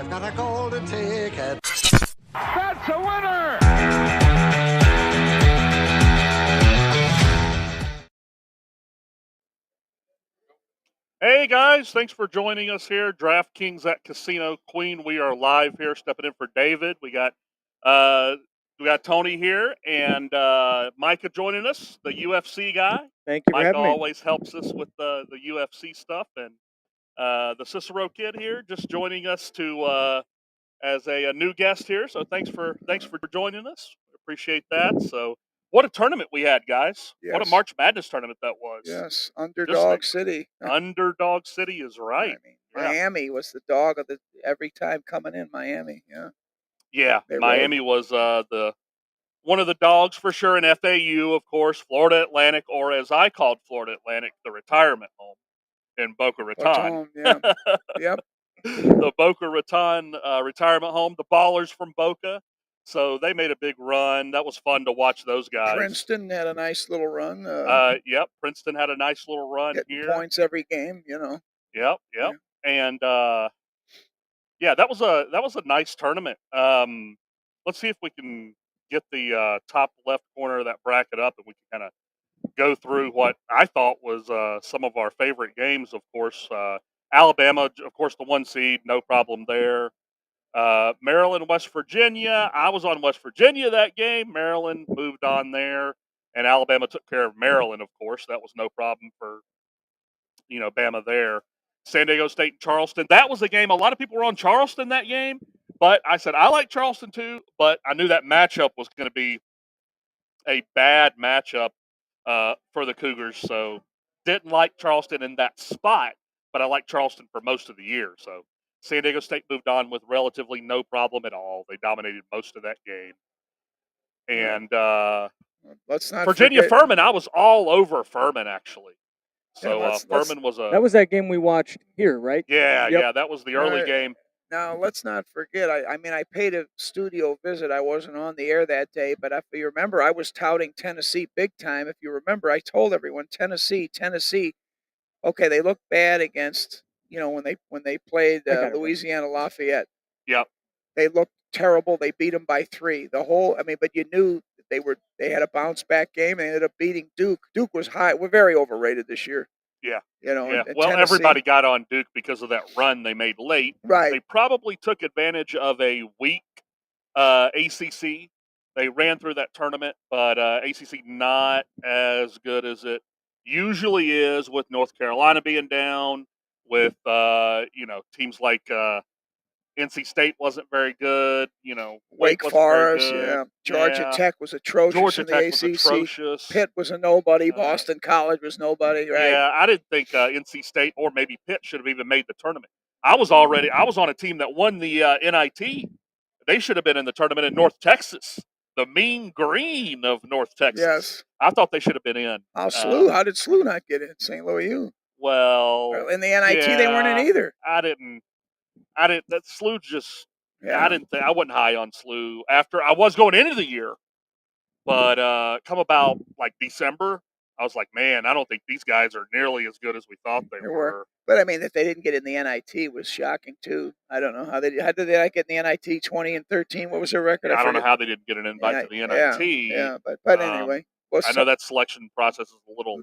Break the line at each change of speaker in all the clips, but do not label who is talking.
I've got a golden ticket.
That's a winner!
Hey guys, thanks for joining us here. DraftKings at Casino Queen. We are live here, stepping in for David. We got Tony here and Micah joining us, the UFC guy.
Thank you for
Micah
having me.
always helps us with the UFC stuff, and the Cicero kid here just joining us to as a new guest here. So thanks for joining us. Appreciate that. So what a tournament we had, guys! What a
Yes.
March Madness tournament that was.
Yes, Underdog City.
Underdog City is right.
I mean,
Yeah.
Miami was the dog of the every time coming in. Miami, yeah.
Yeah,
They
Miami was the one of the dogs for sure in FAU, of course, Florida Atlantic, or as I called Florida Atlantic, the retirement home in Boca Raton.
Yeah. Yep.
The Boca Raton retirement home, the Ballers from Boca. So they made a big run. That was fun to watch those guys.
Princeton had a nice little run.
Yep, Princeton had a nice little run
getting
here.
points every game, you know.
Yep.
Yeah.
And yeah, that was a nice tournament. Let's see if we can get the top left corner of that bracket up, and we can kind of go through what I thought was some of our favorite games. Of course, Alabama, of course, the 1 seed, no problem there. Maryland, West Virginia. I was on West Virginia that game. Maryland moved on there, and Alabama took care of Maryland. Of course, that was no problem for Bama there. San Diego State and Charleston. That was a game. A lot of people were on Charleston that game, but I said I like Charleston too. But I knew that matchup was going to be a bad matchup for the Cougars, so didn't like Charleston in that spot. But I liked Charleston for most of the year. So San Diego State moved on with relatively no problem at all. They dominated most of that game. And
let's not
Virginia
forget,
Furman. I was all over Furman actually. So Furman was
That was that game we watched here, right?
Yeah,
Yep.
yeah, that was the early game.
Now, let's not forget, I mean, I paid a studio visit. I wasn't on the air that day, but if you remember, I was touting Tennessee big time. If you remember, I told everyone, Tennessee. Okay, they looked bad against, when they played Louisiana Lafayette.
Yep.
They looked terrible. They beat them by 3. But you knew that they had a bounce back game. They ended up beating Duke. Duke was high. We're very overrated this year.
Yeah.
Yeah.
Well,
Tennessee,
everybody got on Duke because of that run they made late.
Right.
They probably took advantage of a weak ACC. They ran through that tournament, but ACC not as good as it usually is, with North Carolina being down, with teams like NC State wasn't very good.
Wake
wasn't very
Forest,
good.
yeah. Georgia
Yeah.
Tech was atrocious
Georgia
in the
Tech was
ACC.
atrocious.
Pitt was a nobody. Boston College was nobody, right?
Yeah, I didn't think NC State or maybe Pitt should have even made the tournament. I was on a team that won the NIT. They should have been in the tournament in North Texas, the Mean Green of North Texas.
Yes.
I thought they should have been in.
How did SLU not get in? St. Louis U.
Well,
in the NIT they weren't in either.
I didn't. That SLU just.
Yeah.
I wasn't high on SLU after I was going into the year, but come about like December, I was like, man, I don't think these guys are nearly as good as we thought they were.
But I mean, that they didn't get in the NIT was shocking too. I don't know how did they not get in the NIT 20-13? What was their record?
Yeah, I don't know how they didn't get an invite to the NIT.
Yeah, but anyway.
I know that selection process is a little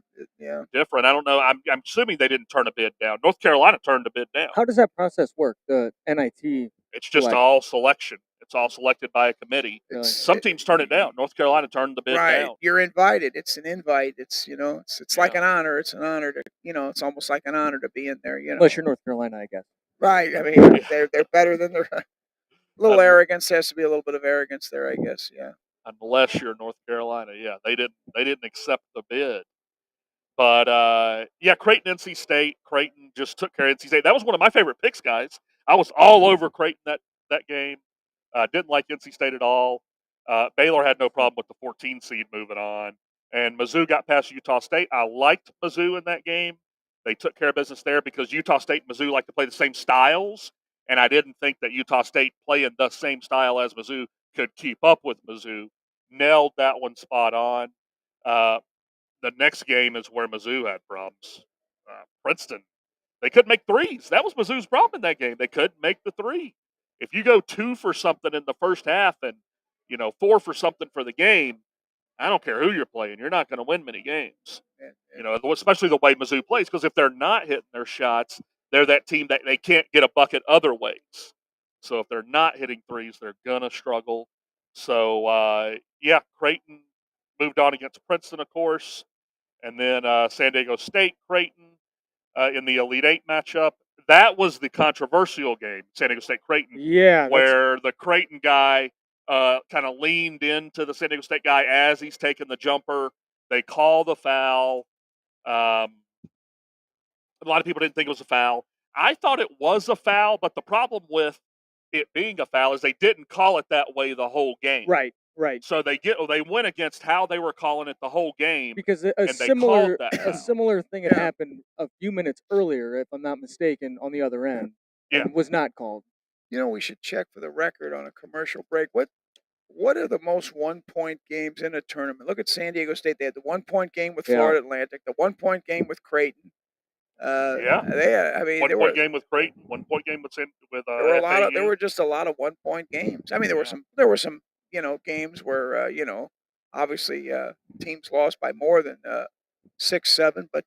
different. I don't know. I'm assuming they didn't turn a bid down. North Carolina turned a bid down.
How does that process work? The NIT?
It's just all selection. It's all selected by a committee. Some teams turn it down. North Carolina turned the bid down.
You're invited. It's an invite. It's it's like an honor. It's an honor to it's almost like an honor to be in there.
Unless you're North Carolina, I guess.
Right. I mean, they're better than their little arrogance. There has to be a little bit of arrogance there, I guess. Yeah.
Unless you're North Carolina, yeah, they didn't accept the bid. But Creighton, NC State. Creighton just took care of NC State. That was one of my favorite picks, guys. I was all over Creighton that game. Didn't like NC State at all. Baylor had no problem with the 14 seed moving on, and Mizzou got past Utah State. I liked Mizzou in that game. They took care of business there because Utah State and Mizzou like to play the same styles, and I didn't think that Utah State playing the same style as Mizzou could keep up with Mizzou. Nailed that one spot on. The next game is where Mizzou had problems. Princeton, they couldn't make threes. That was Mizzou's problem in that game. They couldn't make the three. If you go 2 for something in the first half and 4 for something for the game, I don't care who you're playing. You're not going to win many games. Especially the way Mizzou plays, because if they're not hitting their shots, they're that team that they can't get a bucket other ways. So if they're not hitting threes, they're going to struggle. So, Creighton moved on against Princeton, of course, and then San Diego State, Creighton in the Elite Eight matchup. That was the controversial game, San Diego State, Creighton,
Yeah,
where the Creighton guy kind of leaned into the San Diego State guy as he's taking the jumper. They call the foul. A lot of people didn't think it was a foul. I thought it was a foul, but the problem with it being a foul is they didn't call it that way the whole game.
right.
So they went against how they were calling it the whole game,
Because a
and they
similar
called that
a
foul.
similar thing had
Yeah.
happened a few minutes earlier, if I'm not mistaken, on the other end, and was not called.
We should check for the record on a commercial break. What are the most 1-point games in a tournament? Look at San Diego State. They had the 1-point game with
Yeah.
Florida Atlantic, the 1-point game with Creighton.
Yeah.
There
1
were
point game with Creighton, 1 point game with
there were a lot of there
FAU.
were just a lot of 1-point games. I mean, there were some games where obviously teams lost by more than 6-7, but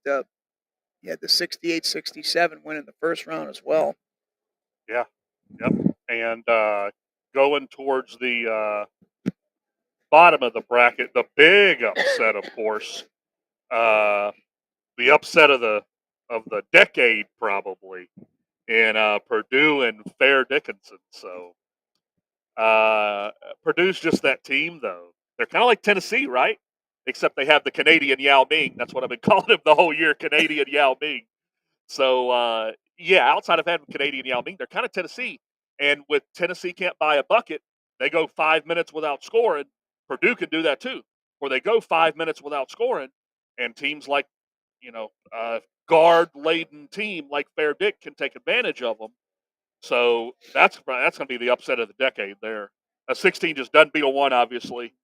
you had the 68-67 win in the first round as well.
Yeah. Yep. And going towards the bottom of the bracket, the big upset, of course, the upset of the decade probably in Purdue and Fair Dickinson. So Purdue's just that team, though. They're kind of like Tennessee, right? Except they have the Canadian Yao Ming. That's what I've been calling him the whole year, Canadian Yao Ming. So, outside of having Canadian Yao Ming, they're kind of Tennessee. And with Tennessee can't buy a bucket, they go 5 minutes without scoring. Purdue can do that too, where they go 5 minutes without scoring, and teams like, guard-laden team like Fair Dick can take advantage of them. So that's going to be the upset of the decade there. A 16 just doesn't beat a 1, obviously.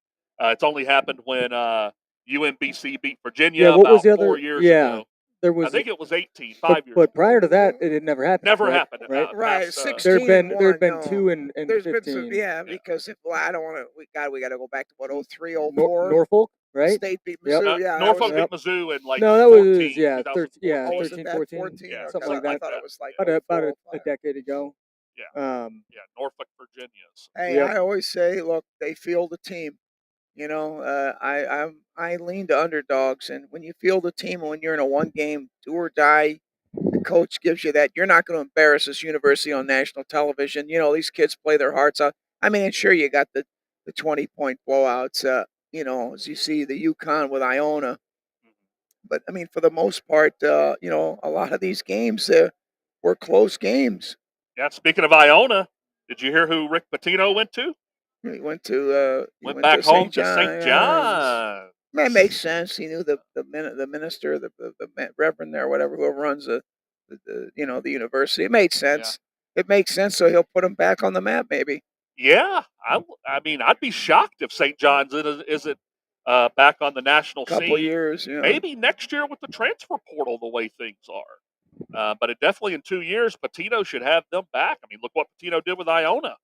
It's only happened when UMBC beat Virginia
Yeah, what
about
was the
4
other?
years
Yeah,
ago.
there
I
was.
think it was 18, 5
But,
years
but
ago.
prior to that, it had never happened.
Never
right?
happened.
Right.
Right,
Past,
16
There had
and
been
1,
2 and
There's
15.
been some, because I don't want to. We got to go back to what 03, 04.
Norfolk, right?
State beat
Yep.
Mizzou. Yeah,
Norfolk
Yep.
beat Mizzou in like
No, that
14,
was
2014.
was it
13,
that
14,
14?
Yeah,
Okay,
something like
I
that.
thought it was like
About
04,
a decade ago.
Yeah. Norfolk, Virginia. So.
Hey,
Yep.
I always say, look, they field a team. I lean to underdogs, and when you field a team, when you're in a 1-game do or die, the coach gives you that. You're not going to embarrass this university on national television. These kids play their hearts out. I mean, sure, you got the 20-point blowouts. As you see the UConn with Iona, but I mean, for the most part, a lot of these games were close games.
Yeah, speaking of Iona, did you hear who Rick Pitino went to?
He went to
Went back
to
home
St.
to St.
John's.
John's.
That makes sense. He knew the minister, the reverend there, whatever, who runs the university. It made sense. It makes sense. So he'll put him back on the map, maybe.
Yeah, I mean, I'd be shocked if St. John's isn't back on the national
Couple
scene.
years,
Maybe next year with the transfer portal, the way things are. But it definitely in 2 years, Pitino should have them back. I mean, look what Pitino did with Iona.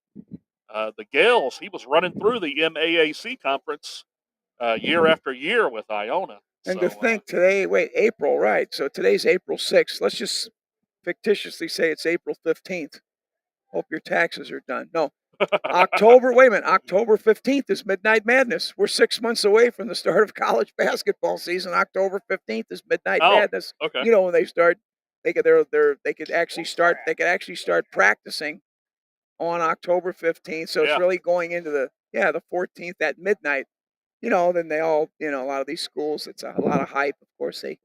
The Gales, he was running through the MAAC conference year after year with Iona.
And
So,
to think today, April, right? So today's April 6th. Let's just fictitiously say it's April 15th. Hope your taxes are done. No, October. Wait a minute. October 15th is Midnight Madness. We're 6 months away from the start of college basketball season. October 15th is Midnight Madness.
Okay.
When they start, they could actually start practicing on October 15th. So it's really going into the 14th at midnight. Then they all, a lot of these schools, it's a lot of hype. Of course, they,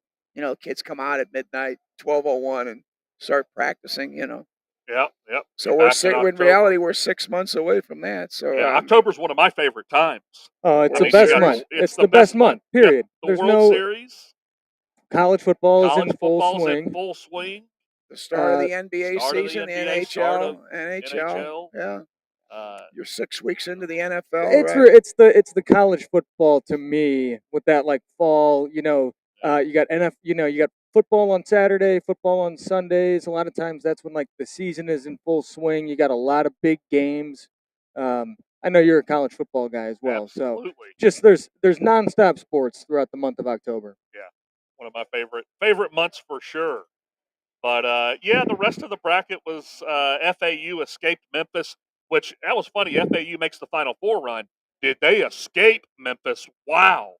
kids come out at midnight, 12:01, and start practicing.
Yep.
So in reality, we're 6 months away from that. So
October's one of my favorite times.
Oh, it's
Well,
the best
you got-
month.
it's
It's
the
the
best
best month.
month.
Period.
The
There's
World
no
Series,
college football is
college
in full
football's
swing.
in full swing.
the start of the NBA
start of the
season,
NBA, start of
NHL. Yeah,
Uh,
you're 6 weeks into the NFL.
It's
right?
it's the college football to me with that like fall, You got you got football on Saturday, football on Sundays. A lot of times that's when like the season is in full swing. You got a lot of big games. I know you're a college football guy as well, so
Absolutely.
just there's nonstop sports throughout the month of October.
Yeah, one of my favorite months for sure. But yeah, the rest of the bracket was FAU escaped Memphis, which that was funny. FAU makes the Final Four run. Did they escape Memphis? Wow.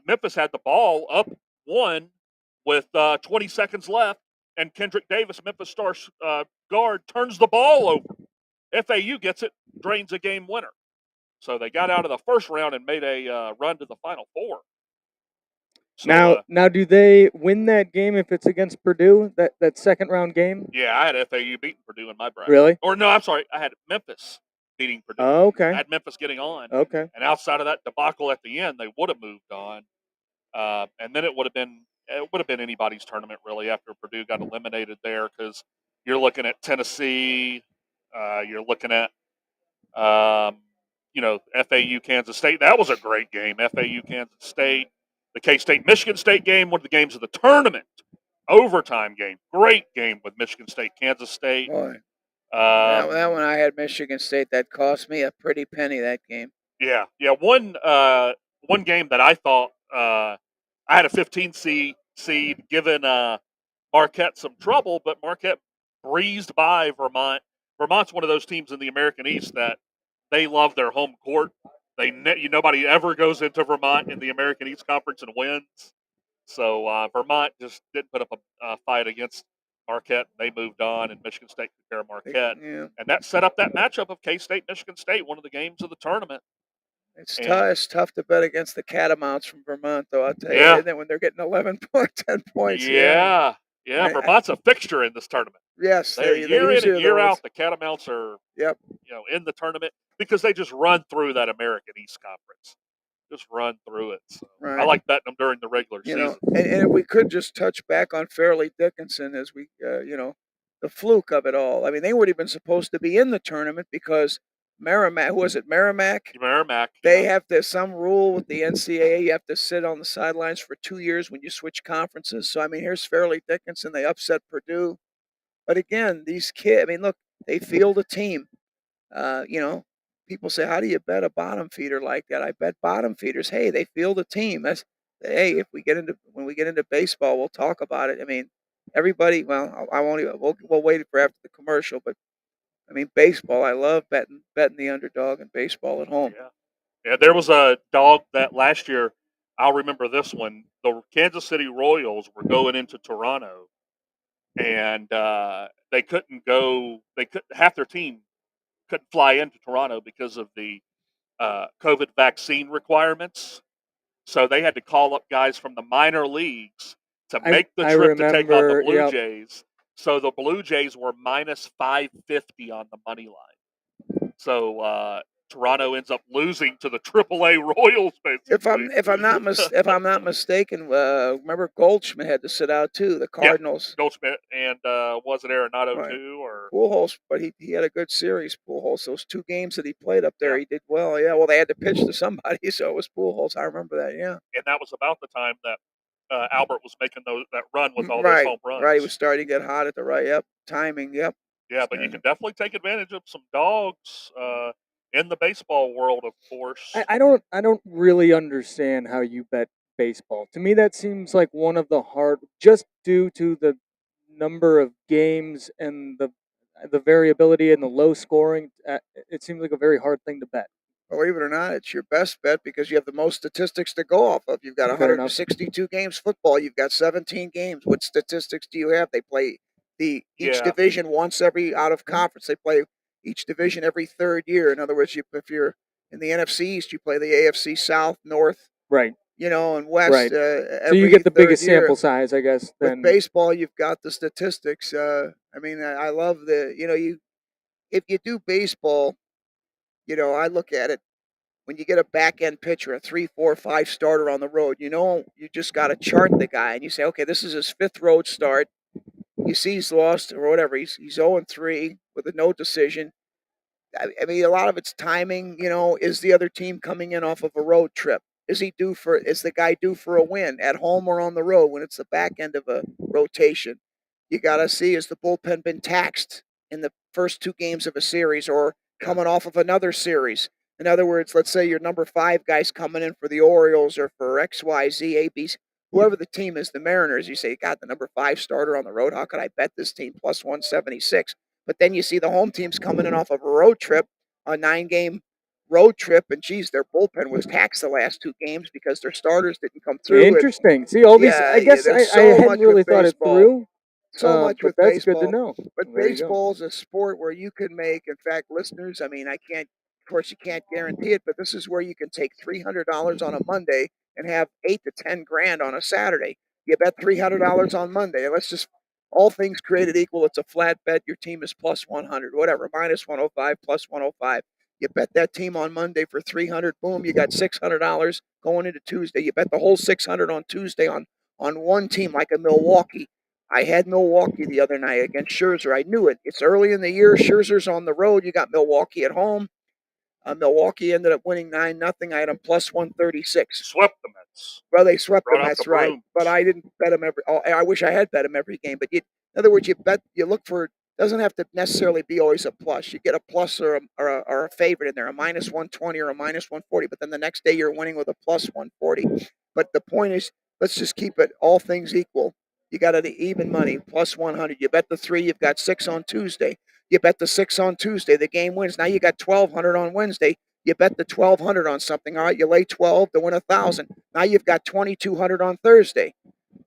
Memphis had the ball up one with 20 seconds left, and Kendrick Davis, Memphis Stars guard, turns the ball over. FAU gets it, drains a game winner. So they got out of the first round and made a run to the Final Four. So,
now, do they win that game if it's against Purdue? That second round game?
yeah, I had FAU beating Purdue in my bracket.
Really?
Or no, I'm sorry, I had Memphis beating Purdue.
Oh,
I
okay.
had Memphis getting on.
Okay.
And outside of that debacle at the end, they would have moved on. And then it would have been anybody's tournament really after Purdue got eliminated there, because you're looking at Tennessee, you're looking at FAU Kansas State. That was a great game. FAU Kansas State, the K-State Michigan State game, one of the games of the tournament, overtime game, great game with Michigan State Kansas State.
Boy, that one I had Michigan State. That cost me a pretty penny. That game.
Yeah. One game that I thought I had a 15 seed given Marquette some trouble, but Marquette breezed by Vermont. Vermont's one of those teams in the American East that they love their home court. Nobody ever goes into Vermont in the American East Conference and wins. So Vermont just didn't put up a fight against Marquette. They moved on, and Michigan State took care of Marquette.
Yeah.
And that set up that matchup of K-State, Michigan State, one of the games of the tournament.
It's tough to bet against the Catamounts from Vermont, though. I'll tell you.
Yeah.
And then when they're getting 10 points.
Yeah. Vermont's a fixture in this tournament.
Yes.
They're year in and year out. The Catamounts are in the tournament because they just run through that American East Conference. Just run through it. So
Right.
I like betting them during the regular season.
And if we could just touch back on Fairleigh Dickinson as we, the fluke of it all. I mean, they weren't even supposed to be in the tournament because Merrimack, who was it, Merrimack?
Merrimack.
They have some rule with the NCAA. You have to sit on the sidelines for 2 years when you switch conferences. So, I mean, here's Fairleigh Dickinson. They upset Purdue. But again, these kids, I mean, look, they field a team. People say, how do you bet a bottom feeder like that? I bet bottom feeders, hey, they field a team. When we get into baseball, we'll talk about it. I mean, everybody, well, I won't even, we'll wait for after the commercial, but I mean, baseball, I love betting the underdog in baseball at home.
Yeah, there was a dog that last year, I'll remember this one. The Kansas City Royals were going into Toronto, and they couldn't go. Half their team couldn't fly into Toronto because of the COVID vaccine requirements. So they had to call up guys from the minor leagues to make the trip to take on the Blue Jays. So the Blue Jays were minus 550 on the money line. So Toronto ends up losing to the AAA Royals. Basically.
If I'm not mistaken, remember Goldschmidt had to sit out too. The Cardinals.
Yeah, Goldschmidt and was it Arenado too or
Pujols? But he had a good series. Pujols. Those 2 games that he played up there, he did well. Yeah. Well, they had to pitch to somebody, so it was Pujols. I remember that. Yeah.
And that was about the time that Albert was making that run with all those home runs.
Right. He was starting to get hot at the right. Yep. Timing. Yep.
Yeah, but you can definitely take advantage of some dogs in the baseball world, of course.
I don't really understand how you bet baseball. To me, that seems like one of the hard, just due to the number of games and the variability and the low scoring. It seems like a very hard thing to bet.
Believe it or not, it's your best bet because you have the most statistics to go off of. You've got 162 games football. You've got 17 games. What statistics do you have? They play each division once every out of conference. They play each division every 3rd year. In other words, if you're in the NFC East, you play the AFC South, North,
right?
And West.
Right. So you get the biggest sample size, I guess.
With baseball, you've got the statistics. I mean, I love if you do baseball, I look at it. When you get a back end pitcher, a 3, 4, 5 starter on the road, you just got to chart the guy and you say, okay, this is his 5th road start. You see he's lost or whatever. He's 0-3 with a no decision. I mean, a lot of it's timing. Is the other team coming in off of a road trip? Is the guy due for a win at home or on the road when it's the back end of a rotation? You got to see, has the bullpen been taxed in the first 2 games of a series or coming off of another series? In other words, let's say your number 5 guy's coming in for the Orioles or for XYZ, ABC, whoever the team is, the Mariners. You say, God, the number 5 starter on the road, how could I bet this team plus 176? But then you see the home team's coming in off of a road trip, a 9-game road trip, and geez, their bullpen was taxed the last 2 games because their starters didn't come through.
Interesting. See, all these, I guess
there's
I
so
hadn't
much
really
with
thought it
baseball.
through.
So much
But
with
that's
baseball.
good to know.
But
There you go.
baseball is a sport where you can make, in fact, listeners, I mean, of course, you can't guarantee it, but this is where you can take $300 on a Monday and have 8 to 10 grand on a Saturday. You bet $300 on Monday. Let's just, all things created equal, it's a flat bet. Your team is plus 100, whatever, minus 105, plus 105. You bet that team on Monday for 300. Boom, you got $600 going into Tuesday. You bet the whole 600 on Tuesday on one team like a Milwaukee. I had Milwaukee the other night against Scherzer. I knew it. It's early in the year. Scherzer's on the road. You got Milwaukee at home. Milwaukee ended up winning 9-0. I had them plus 136.
Swept the Mets.
Well, they swept
Brought
them.
out
That's
the
right.
brooms.
But I didn't bet them every. I wish I had bet them every game. But in other words, you look for. Doesn't have to necessarily be always a plus. You get a plus or a favorite in there, a minus 120 or a minus 140. But then the next day you're winning with a plus 140. But the point is, let's just keep it all things equal. You got an even money, plus 100. You bet the 3, you've got 6 on Tuesday. You bet the 6 on Tuesday, the game wins. Now you got 1,200 on Wednesday. You bet the 1,200 on something. All right, you lay 12 to win 1,000. Now you've got 2,200 on Thursday.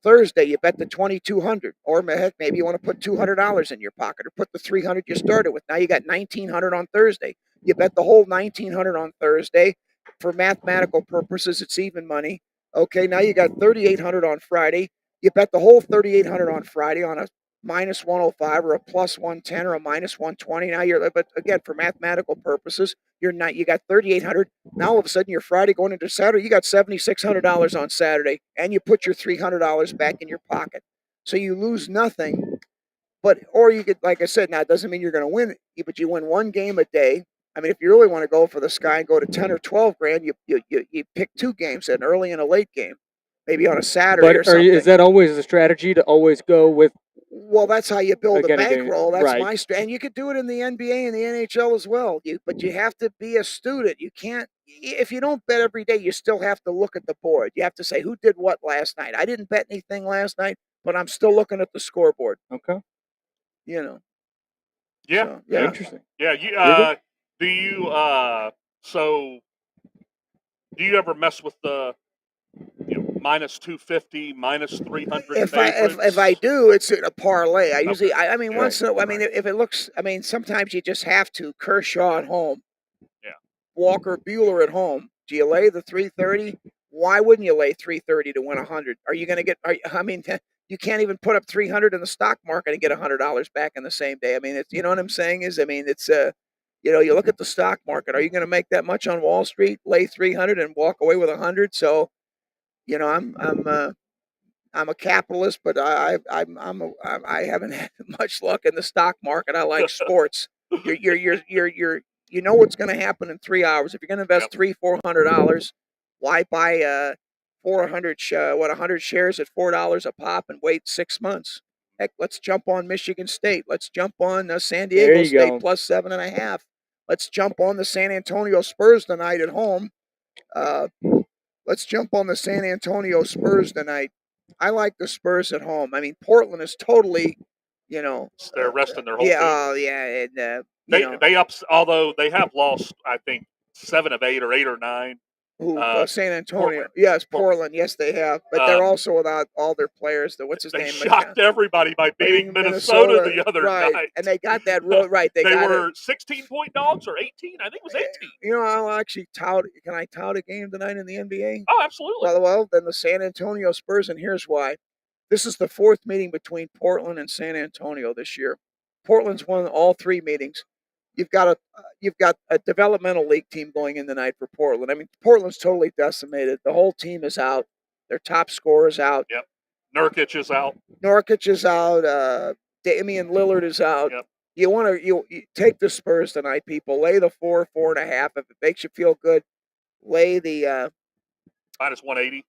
Thursday, you bet the 2,200, or heck, maybe you want to put $200 in your pocket, or put the 300 you started with. Now you got 1,900 on Thursday. You bet the whole 1,900 on Thursday. For mathematical purposes, it's even money. Okay, now you got 3,800 on Friday. You bet the whole 3,800 on Friday on a minus 105 or a plus 110 or a minus 120. Now but again, for mathematical purposes, you got 3,800. Now all of a sudden, you're Friday going into Saturday, you got $7,600 on Saturday, and you put your $300 back in your pocket. So you lose nothing, or you could, like I said, now it doesn't mean you're going to win, but you win 1 game a day. I mean, if you really want to go for the sky and go to 10 or 12 grand, you pick 2 games, an early and a late game, maybe on a Saturday or something.
Is that always a strategy to always go with?
Well, that's how you build
Again,
a bankroll. That's
right.
my strategy. And you could do it in the NBA and the NHL as well. But you have to be a student. You can't, if you don't bet every day, you still have to look at the board. You have to say, who did what last night? I didn't bet anything last night, but I'm still looking at the scoreboard.
Okay.
You know.
Yeah.
So, yeah.
Interesting.
Yeah. Do you ever mess with the minus 250, minus 300
if I do, it's in a parlay. I usually,
Okay.
I mean,
Yeah.
once, I mean, if it looks, I mean, sometimes you just have to. Kershaw at home.
Yeah.
Walker Buehler at home. Do you lay the 330? Why wouldn't you lay 330 to win 100? Are you going to get, I mean, you can't even put up 300 in the stock market and get $100 back in the same day. I mean, it's, you know what I'm saying is, I mean, it's, you look at the stock market. Are you going to make that much on Wall Street, lay 300 and walk away with 100? So, I'm a capitalist, but I haven't had much luck in the stock market. I like sports. You know what's going to happen in 3 hours. If you're going to invest $300-400, why buy 100 shares at $4 a pop and wait 6 months? Heck, let's jump on Michigan State. Let's jump on San Diego State plus 7.5. Let's jump on the San Antonio Spurs tonight at home. Let's jump on the San Antonio Spurs tonight. I like the Spurs at home. I mean, Portland is totally,
they're resting their whole
team.
And although they have lost, I think 7 of 8 or 8 or 9.
San Antonio.
Portland.
Yes, Portland. Yes, they have. But they're also without all their players. What's his name?
They shocked everybody by beating Minnesota the other night.
And they got that right. They
were 16-point dogs or 18. I think it was 18.
I'll actually tout. Can I tout a game tonight in the NBA?
Oh, absolutely.
Well, then the San Antonio Spurs, and here's why. This is the 4th meeting between Portland and San Antonio this year. Portland's won all 3 meetings. You've got a developmental league team going in tonight for Portland. I mean, Portland's totally decimated. The whole team is out. Their top scorer is out.
Yep. Nurkic is out.
Damian Lillard is out.
Yep.
You take the Spurs tonight, people. Lay the 4.5. If it makes you feel good, lay the
minus 180.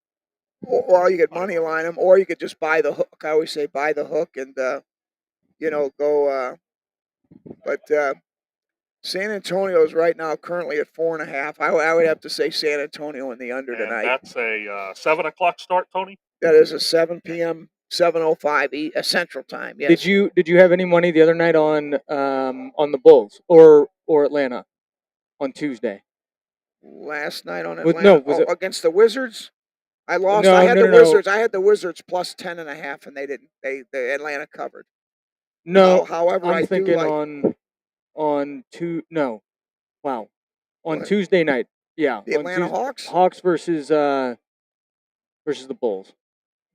Or you could money line them, or you could just buy the hook. I always say buy the hook and go. But San Antonio's right now currently at 4.5. I would have to say San Antonio in the under
And
tonight.
that's a 7 o'clock start, Tony.
That is a 7 p.m. 7:05 Central Time. Yes.
Did you have any money the other night on the Bulls or Atlanta on Tuesday?
Last night on
Was
Atlanta?
it
Against the Wizards? I lost.
No,
I had
no,
the
no, no.
Wizards. I had the Wizards plus 10.5, and they didn't. The Atlanta covered.
No,
However, I
I'm
do
thinking
like
on on
What?
Tuesday night. Yeah,
the
on
Atlanta
Tuesday,
Hawks.
Hawks versus the Bulls.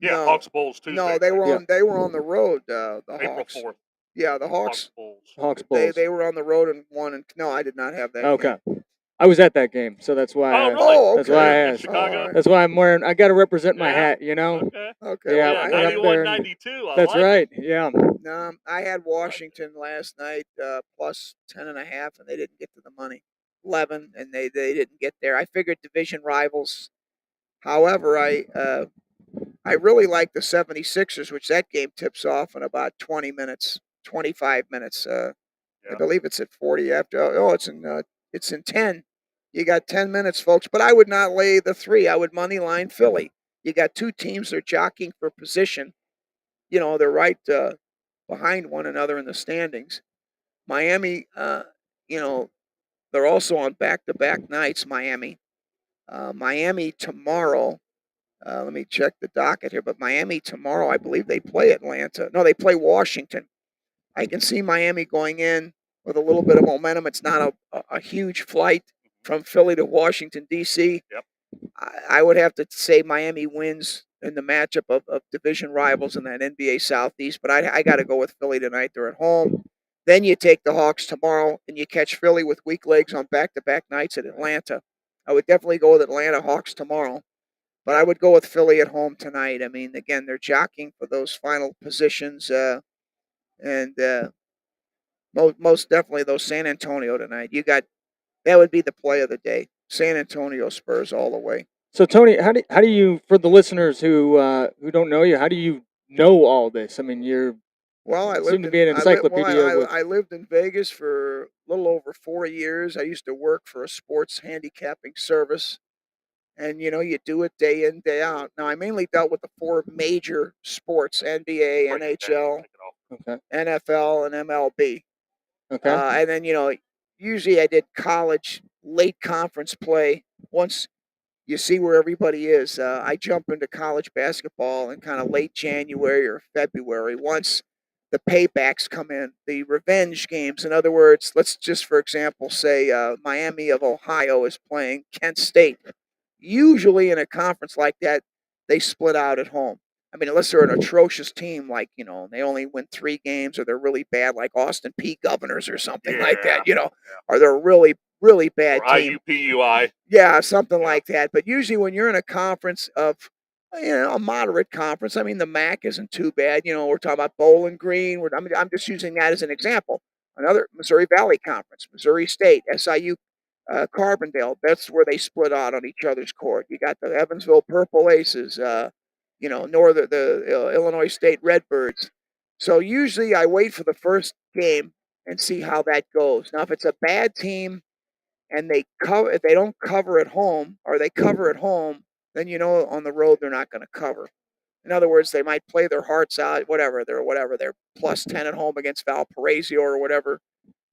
Yeah,
No.
Hawks Bulls Tuesday.
No, they were
Yeah.
on. They were on the road. The
April
Hawks.
4th.
Yeah, the
Hawks
Hawks.
Bulls.
Hawks Bulls.
They were on the road and won. And no, I did not have that.
Okay.
game.
I was at that game, so that's why.
Oh,
I,
really?
Oh, okay.
That's why I
In
asked.
Chicago.
All right.
That's why I'm wearing. I got to represent my
Yeah.
hat, you know.
Okay.
Okay.
Yeah,
well,
Yeah,
I had,
91, 92. I
That's
like
right. Yeah.
no, I had Washington last night plus 10.5, and they didn't get to the money. 11, and they didn't get there. I figured division rivals. However, I really like the 76ers, which that game tips off in about 20 minutes, 25 minutes. I
Yeah.
believe it's at 40 after. Oh, it's in 10. You got 10 minutes, folks. But I would not lay the 3. I would money line Philly. You got two teams that are jockeying for position. They're right behind one another in the standings. Miami, they're also on back-to-back nights. Miami tomorrow. Let me check the docket here. But Miami tomorrow, I believe they play Atlanta. No, they play Washington. I can see Miami going in with a little bit of momentum. It's not a huge flight from Philly to Washington, D.C.
Yep.
I would have to say Miami wins in the matchup of division rivals in that NBA Southeast, but I got to go with Philly tonight. They're at home. Then you take the Hawks tomorrow, and you catch Philly with weak legs on back-to-back nights at Atlanta. I would definitely go with Atlanta Hawks tomorrow, but I would go with Philly at home tonight. I mean, again, they're jockeying for those final positions, and most definitely those San Antonio tonight. That would be the play of the day. San Antonio Spurs all the way.
So Tony, how do you, for the listeners who don't know you, how do you know all this? I mean, you're
Well, I
seem to be an encyclopedia. with,
I lived in Vegas for a little over 4 years. I used to work for a sports handicapping service. And, you do it day in, day out. Now, I mainly dealt with the 4 major sports, NBA,
Break it down,
NHL,
take it off.
okay.
NFL, and MLB.
Okay.
And then, usually I did college late conference play. Once you see where everybody is, I jump into college basketball in kind of late January or February. Once the paybacks come in, the revenge games. In other words, let's just, for example, say Miami of Ohio is playing Kent State. Usually in a conference like that, they split out at home. I mean, unless they're an atrocious team, like, they only win 3 games, or they're really bad, like Austin P. Governors or something like that, or they're really, really bad
Or
team.
IUPUI.
Yeah, something
Yeah.
like that. But usually when you're in a conference of, a moderate conference, I mean, the MAC isn't too bad. We're talking about Bowling Green. I'm just using that as an example. Another Missouri Valley Conference, Missouri State, SIU, Carbondale. That's where they split out on each other's court. You got the Evansville Purple Aces, the Illinois State Redbirds. So usually I wait for the first game and see how that goes. Now, if it's a bad team and if they don't cover at home, or they cover at home, then on the road they're not going to cover. In other words, they might play their hearts out, whatever. They're plus 10 at home against Valparaiso or whatever,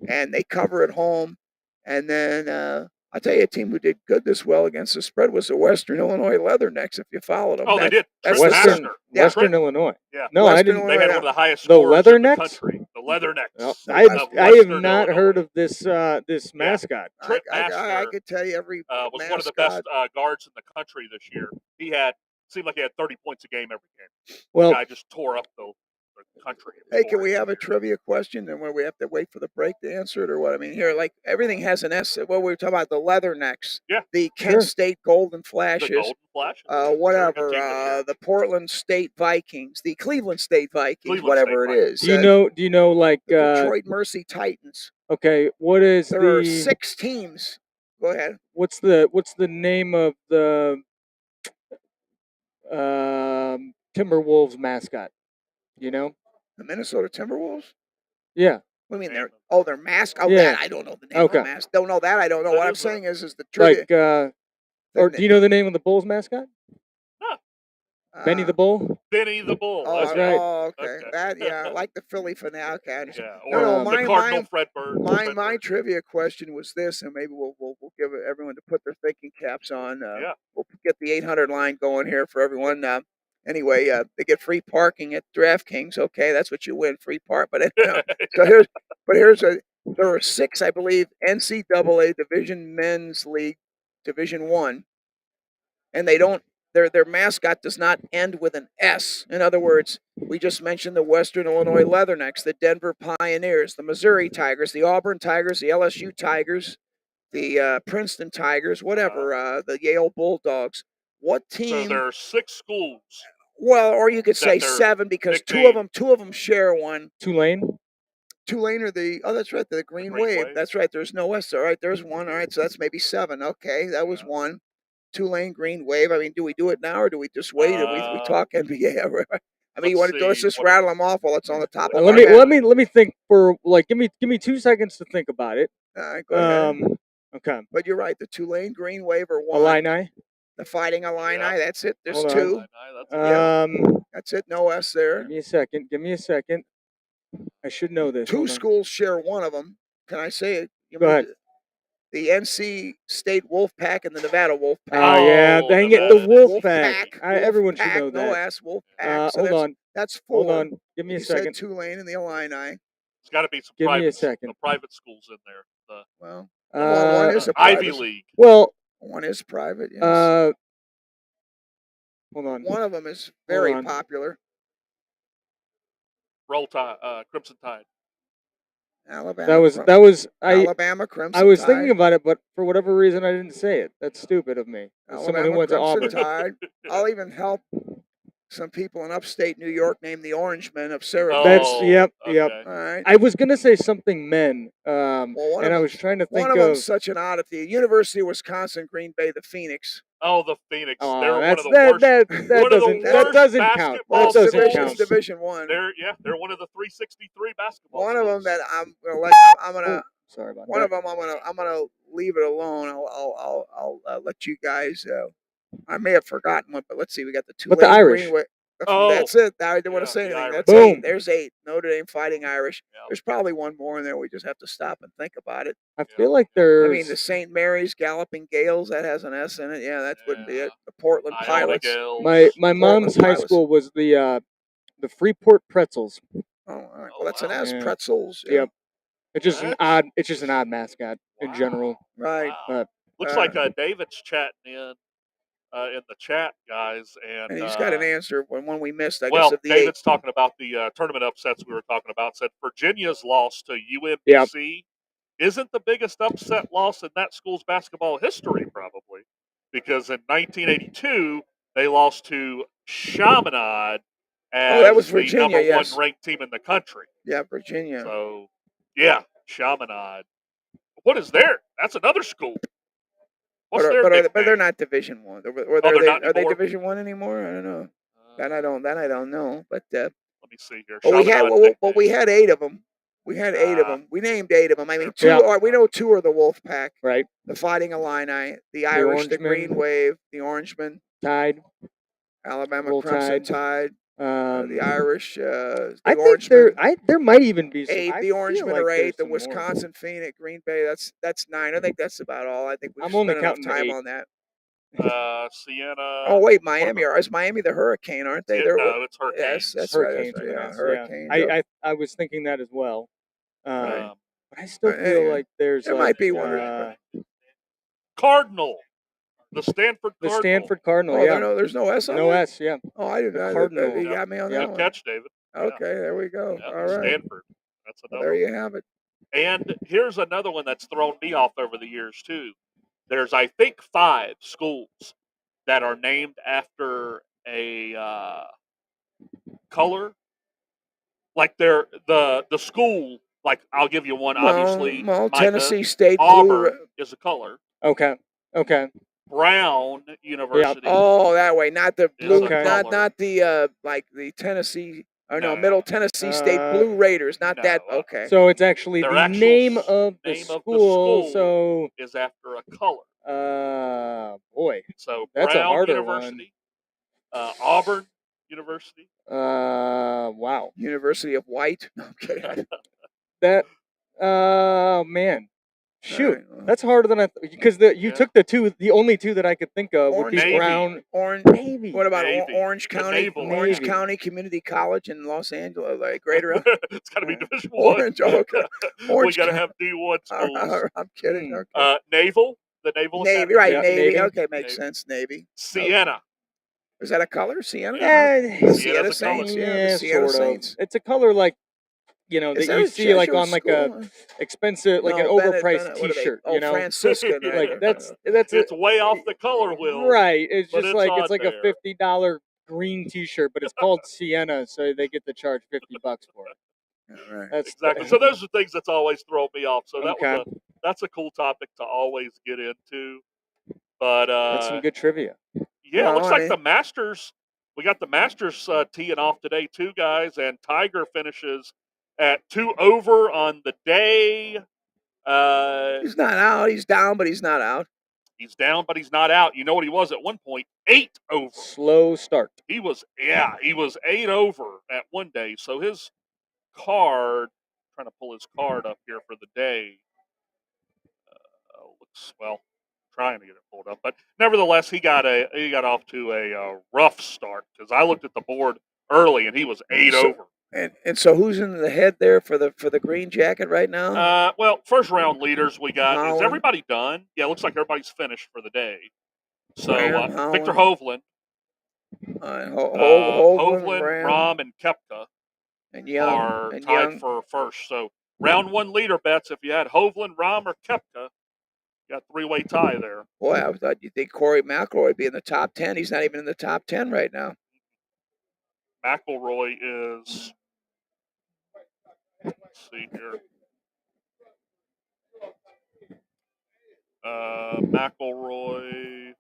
and they cover at home. And then I'll tell you, a team who did good this well against the spread was the Western Illinois Leathernecks, if you followed them.
Oh, they did.
That's
Trent
Western
Master.
Yeah.
Western Illinois.
Yeah.
No, I
Western
didn't.
Illinois.
They had one of the highest
The
scores in the
Leathernecks?
country. The Leathernecks.
Well,
of
I have
Western
not
Illinois.
heard of this mascot.
Trent
I
Master
could tell you every
was
mascot.
one of the best guards in the country this year. Seemed like he had 30 points a game every game.
Well,
The guy just tore up the country.
Hey, can we have a trivia question, and when we have to wait for the break to answer it, or what? I mean, here, like, everything has an S. Well, we were talking about the Leathernecks,
Yeah.
the Kent
Sure.
State Golden
The
Flashes,
Golden Flash?
whatever,
Team this year.
the Portland State Vikings, the Cleveland State Vikings,
Cleveland
whatever
State
it is.
do you know like
the Detroit Mercy Titans?
okay, what is
There are
the
6 teams. Go ahead.
what's the name of the Timberwolves mascot. You know?
The Minnesota Timberwolves?
Yeah.
What do you mean?
Name
Their mascot? Oh,
Yeah.
that I don't know the name of
Okay.
the mascot. Don't know that. I don't know.
That
What I'm
is a-
saying is the trivia.
Like, or do you know the name of the Bulls mascot? Benny the Bull.
Benny the Bull.
Oh,
That's
okay.
right.
Oh, okay.
Okay.
That yeah, like the Philly finale. Okay, I understand.
Yeah,
No,
or
no,
the
mine,
Cardinal
mine,
Fred Bird.
my trivia question was this, and maybe we'll give everyone to put their thinking caps on.
Yeah.
We'll get the 800 line going here for everyone. Anyway, they get free parking at DraftKings. Okay, that's what you win, free park. But so there are 6, I believe, NCAA Division Men's League Division 1, and they don't. Their mascot does not end with an S. In other words, we just mentioned the Western Illinois Leathernecks, the Denver Pioneers, the Missouri Tigers, the Auburn Tigers, the LSU Tigers, the Princeton Tigers, whatever, the Yale Bulldogs. What
So
team?
there are 6 schools.
Well, or you could
that
say
they're
7 because two
nicknamed-
of them share one.
Tulane.
Tulane are that's right, the Green
Green
Wave.
Wave.
That's right. There's no S. All right, there's one. All right, so that's maybe 7. Okay, that was
Yeah.
one. Tulane Green Wave. I mean, do we do it now or do we just wait and we talk NBA? I mean, you want to let's just rattle them off while it's on the top of
let
our
me
head.
let me think for like give me 2 seconds to think about it.
All right, go ahead.
Okay.
But you're right. The Tulane Green Wave are one.
Illini.
The Fighting Illini.
Yeah.
That's it. There's
Hold on.
2. That's it. No S there.
Give me a second. I should know this.
2
Hold on.
schools share one of them. Can I say it?
Go ahead.
The NC State Wolfpack and the Nevada Wolfpack.
Oh yeah,
Oh,
dang it,
Nevada.
the Wolfpack.
Wolfpack.
Everyone should
Wolfpack,
know
No
that.
S. Wolfpack. So
Hold on.
That's 4.
Hold on. Give me a
You
second.
said Tulane and the Illini.
There's got to be some
Give me a
private,
second.
the private schools in there. The
Well,
Uh,
one is a
Ivy
private.
League.
well,
One is private. Yes.
hold on.
One of them is very
on.
popular.
Roll Tide, Crimson Tide.
Alabama.
That was
Alabama Crimson.
I was
Tide.
thinking about it, but for whatever reason I didn't say it. That's stupid of me. As someone who
Alabama
went to
Crimson
Auburn.
Tide. I'll even help some people in upstate New York named the Orangemen of Syracuse.
That's yep.
Okay.
All right.
I was gonna say something men,
one
and
of
I was trying to think
One of them's such an oddity. University of Wisconsin, Green Bay, the Phoenix.
Oh, the Phoenix.
Oh,
They're one
that's
of the worst.
that
one of the worst
doesn't count.
basketball
That doesn't
schools.
count.
It's Division 1.
They're one of the 363 basketball.
One of them
schools.
that I'm gonna
Oh, sorry about
one
that.
of them I'm gonna leave it alone. I'll let you guys. I may have forgotten one, but let's see. We got the Tulane
But the Irish.
Greenway.
Oh.
That's it. I didn't want
Yeah,
to say
the
anything.
Irish.
That's
Boom.
8. There's 8. Notre Dame Fighting Irish.
Yeah.
There's probably one more in there. We just have to stop and think about it.
I feel like there's.
I mean, the St. Mary's Galloping Gales, that has an S in it. Yeah, that wouldn't be
Yeah.
it. The Portland
Iona
Pilots.
Gales.
my
Portland
mom's high
Pilots.
school was the Freeport Pretzels.
Oh, all right.
Oh,
Well, that's an
wow.
S.
Yeah.
Pretzels. Yeah.
Yep. It's just an
That's-
odd mascot in
Wow.
general.
Right.
Wow. Looks like David's chatting in the chat, guys, and
And he's got an answer. One we missed, I
well,
guess, of the
David's
8.
talking about the tournament upsets we were talking about. Said Virginia's loss to UMBC isn't the biggest upset loss in that school's basketball history, probably, because in 1982 they lost to Chaminade as
that was
the
Virginia,
number
yes.
1 ranked team in the country.
Yeah, Virginia.
So, yeah, Chaminade. What is there? That's another school. What's their
but
nickname?
they're not Division 1.
they're not
Are they
anymore?
Division 1 anymore? I don't know. That I don't know. But
Let me see here.
we had
Chaminade
we
nickname.
had 8 of them. We had 8 of them. We named 8 of them. I mean, 2
Yeah.
are we know 2 are the Wolfpack,
Right.
the Fighting Illini, the Irish, the
Orangemen.
Green Wave, the Orangemen,
Tide.
Alabama
Roll
Crimson
Tide.
Tide, the Irish, the
I think
Orangemen.
there might even be some,
8,
I
the
feel
Orangemen
like
are 8,
there's
the
some more.
Wisconsin Phoenix, Green Bay. That's 9. I think that's about all. I think we've
I'm
spent
only
enough
counting to
time
8.
on that.
Sienna.
Oh wait,
what
Miami
about-
is Miami the Hurricane, aren't they?
Yeah,
They're
no, it's Hurricanes.
yes, that's
Hurricanes
right.
with
Yeah,
an S,
Hurricanes.
I was thinking that as well.
Um,
But I still feel
anyway,
like there's
there
like,
might be one.
Cardinal. The Stanford
the
Cardinal.
Stanford Cardinal.
Oh,
yeah.
there's no S on
No
that?
S. Yeah.
Oh, I didn't
The
know.
Cardinal.
You got me on that
Good
one.
catch, David. Yeah.
Okay, there we go.
Yeah,
All right.
Stanford. That's
Well,
another
there
one.
you have it.
And here's another one that's thrown me off over the years too. There's I think 5 schools that are named after a color. Like they're the school. Like I'll give you one. Obviously,
Well,
Micah.
Tennessee State
Auburn
Blue.
is a color.
Okay.
Brown University.
Oh, that way, not the
is
blue,
a
Okay.
not
color.
not the like the Tennessee or no,
No.
Middle Tennessee State Blue Raiders, not that.
No,
Okay.
So it's actually
Their
the
actual
name of the
name of the
school.
school is after a color.
So, boy,
So
that's a
Brown
harder
University, Auburn University.
wow.
University of White. No, I'm kidding.
That, man, shoot,
Alright, well.
that's harder than I because you
Yeah.
took the only two that I could think of would be
Navy.
Brown.
Orange.
Navy.
What about
Navy.
Orange
The
County?
naval.
Orange
Navy.
County Community College in Los Angeles, like Greater.
It's got to be Division One.
Orange. Oh, okay.
We
Orange
got to
County.
have D1 schools.
I'm kidding. Okay.
Naval, the Naval
Navy,
Academy.
right?
Yeah,
Navy.
Navy.
Okay, makes
Navy.
sense. Navy.
Sienna.
Is that a color? Sienna.
Yeah,
Sienna
Siena's a color.
Saints. Yeah, the Sienna
sort of.
Saints.
It's a color like,
Is
that you
a
see like
Jesuit
on like
school?
a expensive, like
No,
an
Bennett,
overpriced
Bennett, what are they?
T-shirt.
Oh, Franciscan. Right?
Like that's
It's way off the color wheel.
right. It's
but
just
it's
like
on
it's like
there.
a $50 green T-shirt, but it's called Sienna, so they get to charge $50 for it.
All right.
That's
Exactly. So those are things that's always thrown me off. So
Okay.
that's a cool topic to always get into. But
that's some good trivia.
yeah,
Well,
it looks
I
like
mean-
the Masters. We got the Masters teeing off today too, guys, and Tiger finishes at 2 over on the day.
He's not out. He's down, but he's not out.
He's down, but he's not out. You know what he was at one point? 8 over.
Slow start.
He was 8 over at one day. So his card, trying to pull his card up here for the day. Looks trying to get it pulled up, but nevertheless, he got off to a rough start because I looked at the board early and he was 8
So-
over.
And so who's in the head there for the green jacket right now?
Well, first round leaders we got. Is
Holland.
everybody done? Yeah, it looks like everybody's finished for the day. So
Graham,
Victor
Holland.
Hovland,
Hovland,
Hovland, Rahm, and Koepka
and Young
are
and
tied
Young.
for first. So round one leader bets. If you had Hovland, Rahm, or Koepka, you got three-way tie there.
Boy, I thought you'd think Corey McIlroy would be in the top 10. He's not even in the top 10 right now.
McIlroy is. Let's see here. McIlroy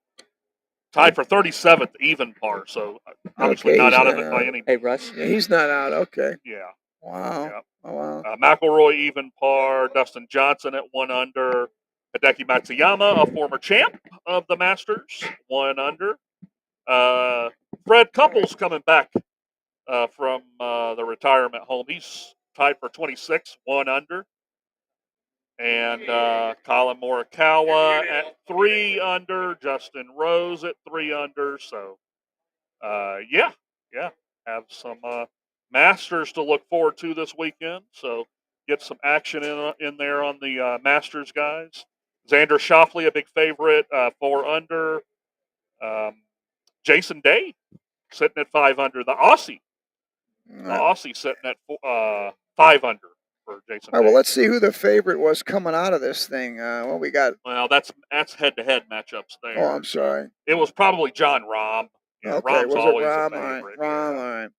tied for 37th even par, so obviously
Okay,
not
he's
out of
not
it by
out.
any.
Hey, Russ.
Yeah, he's not out. Okay.
Yeah.
Wow.
Yeah.
Oh, wow.
McIlroy even par. Dustin Johnson at 1 under. Hideki Matsuyama, a former champ of the Masters, 1 under. Fred Couples coming back from the retirement home. He's tied for 26, 1 under. And Colin Morikawa at 3 under. Justin Rose at 3 under. So, yeah, have some Masters to look forward to this weekend. So get some action in there on the Masters guys. Xander Schauffele, a big favorite, 4 under. Jason Day sitting at 5 under. The Aussie sitting at 5 under for Jason
All right,
Day.
well, let's see who the favorite was coming out of this thing. Well, we got.
Well, that's head-to-head matchups there.
Oh, I'm sorry.
It was probably John Rahm. Yeah,
Okay,
Rahm's
was it
always
Rahm?
a favorite.
Rahm,
Yeah.
all right.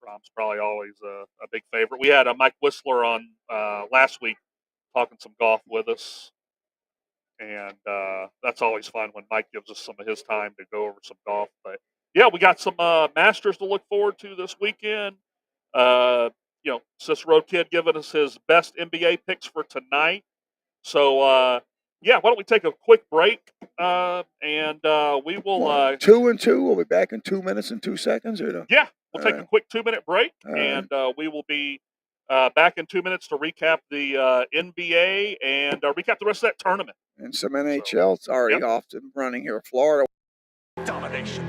Rahm's probably always a big favorite. We had Mike Whistler on last week talking some golf with us, and that's always fun when Mike gives us some of his time to go over some golf. But yeah, we got some Masters to look forward to this weekend. Cicero Kid giving us his best NBA picks for tonight. So yeah, why don't we take a quick break and we will.
2 and 2. We'll be back in 2 minutes and 2 seconds, or no?
Yeah, we'll take a
Alright.
quick 2-minute break,
Alright.
and we will be back in 2 minutes to recap the NBA and recap the rest of that tournament.
And some NHL. It's already
Yep.
off and running here. Florida.
Domination.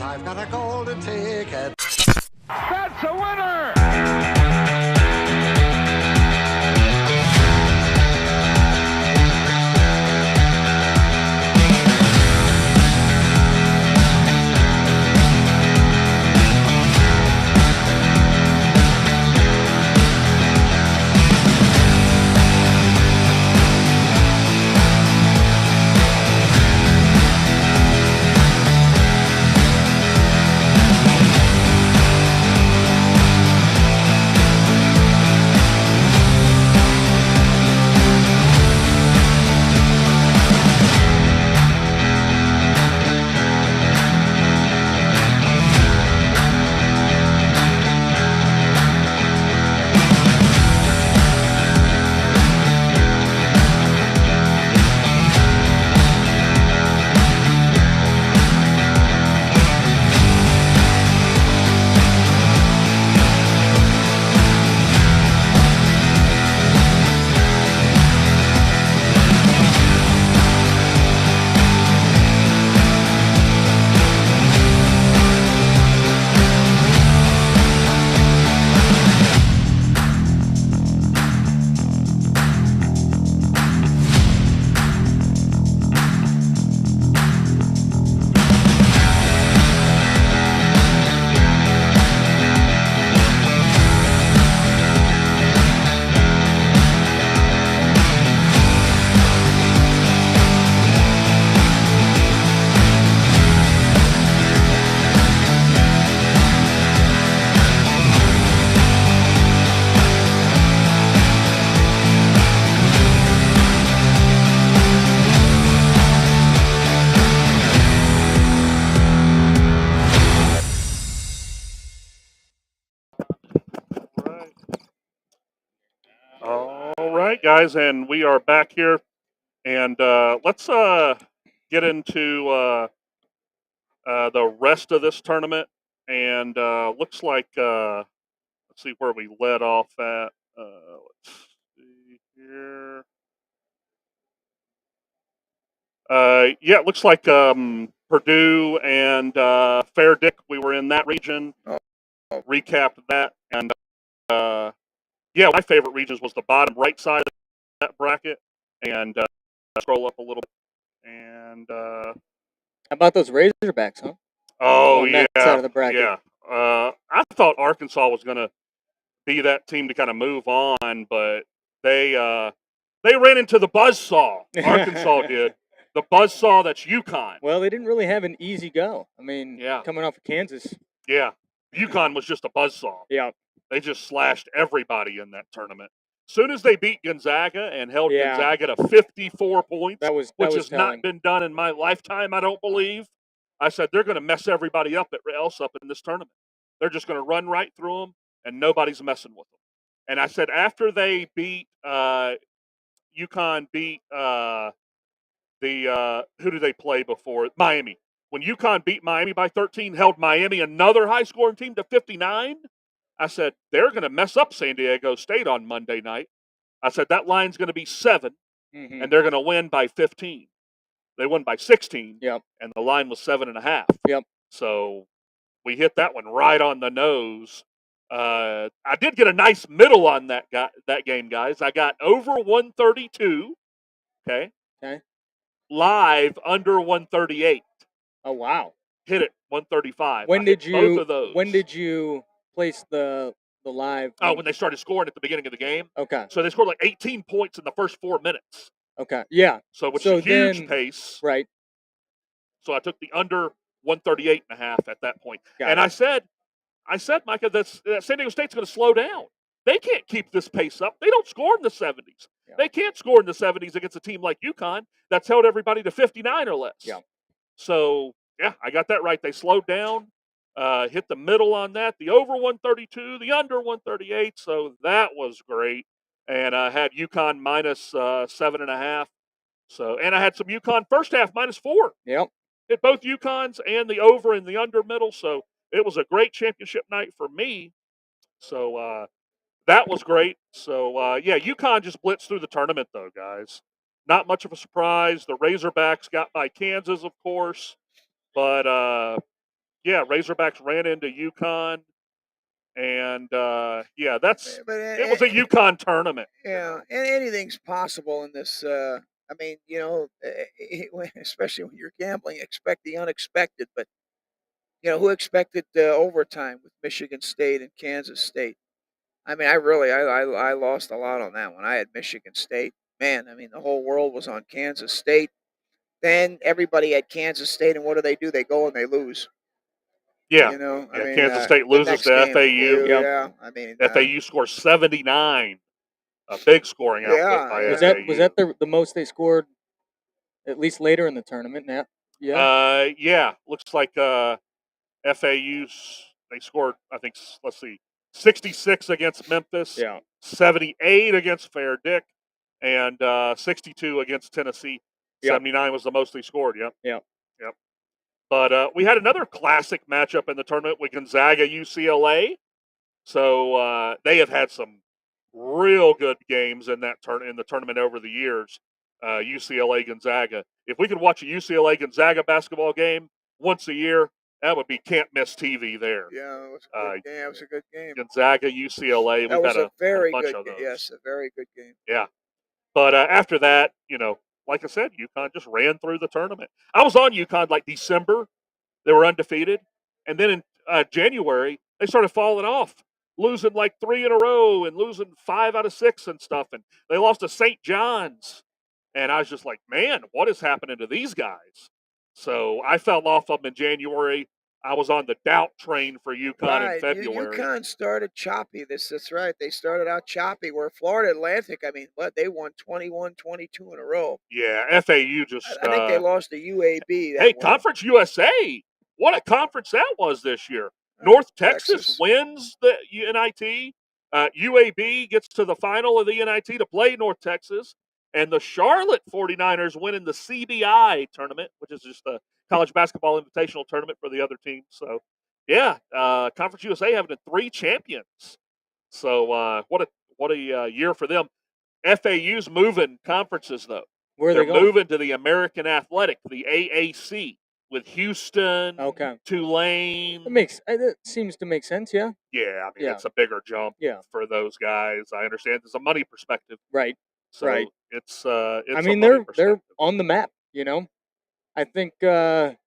I've got a golden ticket.
That's a winner!
right, guys, and we are back here, and let's get into the rest of this tournament. And looks like let's see where we led off at. Let's see here. Yeah, it looks like Purdue and Fair Dick. We were in that region. Recapped that, and yeah, my favorite regions was the bottom right side of that bracket, and scroll up a little bit, and
How about those Razorbacks, huh?
oh
On
yeah,
that side of the bracket.
yeah. I thought Arkansas was going to be that team to kind of move on, but they ran into the buzzsaw. Arkansas did. The buzzsaw that's UConn.
Well, they didn't really have an easy go. I mean,
Yeah.
coming off of Kansas.
Yeah, UConn was just a buzzsaw.
Yeah.
They just slashed everybody in that tournament. Soon as they beat Gonzaga and held
Yeah.
Gonzaga to 54 points,
That was
which
was
has
telling.
not been done in my lifetime, I don't believe. I said they're going to mess everybody up else up in this tournament. They're just going to run right through them, and nobody's messing with them. And I said after they beat UConn beat who did they play before? Miami. When UConn beat Miami by 13, held Miami, another high-scoring team, to 59, I said, they're going to mess up San Diego State on Monday night. I said, that line's going to be 7,
Mhm.
and they're going to win by 15. They won by 16,
Yep.
and the line was 7.5.
Yep.
So we hit that one right on the nose. I did get a nice middle on that game, guys. I got over 132, okay?
Okay.
Live under 138.
Oh wow.
Hit it 135.
When
I
did
hit both
you
of those.
when did you place the live?
Oh, when they started scoring at the beginning of the game.
Okay.
So they scored like 18 points in the first 4 minutes.
Okay. Yeah.
So which
So
is a huge
then-
pace.
Right.
So I took the under 138.5 at that point.
Got
And
it.
I said, Micah, that San Diego State's going to slow down. They can't keep this pace up. They don't score in the 70s.
Yeah.
They can't score in the 70s against a team like UConn that's held everybody to 59 or less.
Yeah.
So, yeah, I got that right. They slowed down, hit the middle on that, the over 132, the under 138. So that was great. And I had UConn minus 7.5. So, and I had some UConn first half -4.
Yep.
Hit both UConns and the over and the under middle. So it was a great championship night for me. So that was great. So yeah, UConn just blitzed through the tournament though, guys. Not much of a surprise. The Razorbacks got by Kansas, of course, but yeah, Razorbacks ran into UConn, and yeah, it was a UConn tournament.
Yeah, and anything's possible in this. I mean, you know, especially when you're gambling, expect the unexpected. But you know, who expected overtime with Michigan State and Kansas State? I mean, I lost a lot on that one. I had Michigan State. Man, I mean, the whole world was on Kansas State. Then everybody had Kansas State, and what do? They go and they lose.
Yeah,
You know,
yeah.
I mean,
Kansas State
the
loses
next
to
game,
FAU.
Yep.
Yeah, I mean,
FAU scores 79. A big scoring output
Yeah,
by
yeah.
FAU.
Was that the most they scored, at least later in the tournament? Now. Yeah.
Yeah. Looks like FAU's they scored. I think. Let's see, 66 against Memphis.
Yeah.
78 against Fair Dick, and 62 against Tennessee.
Yep.
79 was the most they scored. Yep.
Yep.
Yep. But we had another classic matchup in the tournament with Gonzaga UCLA. So they have had some real good games in that in the tournament over the years. UCLA Gonzaga. If we could watch a UCLA Gonzaga basketball game once a year, that would be can't miss TV there.
Yeah, it was a good game. It was a good game.
Gonzaga UCLA.
That was
had
a very
bunch
good
of
game.
those.
Yes, a very good game.
Yeah. But after that, you know, like I said, UConn just ran through the tournament. I was on UConn like December. They were undefeated. And then in January, they started falling off, losing like 3 in a row and losing 5 out of 6 and stuff. And they lost to St. John's. And I was just like, man, what is happening to these guys? So I fell off them in January. I was on the doubt train for UConn in February.
UConn started choppy. That's right. They started out choppy. Where Florida Atlantic, I mean, what they won 21, 22 in a row.
Yeah, FAU just.
I think they lost to UAB.
Hey, Conference USA! What a conference that was this year. North Texas wins the NIT. UAB gets to the final of the NIT to play North Texas, and the Charlotte 49ers win in the CBI tournament, which is just a college basketball invitational tournament for the other teams. So, yeah, Conference USA having 3 champions. So, what a year for them. FAU's moving conferences though.
Where are
They're
they going?
moving to the American Athletic, the AAC, with Houston,
Okay.
Tulane.
That seems to make sense. Yeah.
Yeah, I mean
Yeah.
it's a bigger jump
Yeah.
for those guys. I understand there's a money perspective,
Right.
so
Right.
it's
I
a
mean,
money
they're
perspective.
on the map. I think it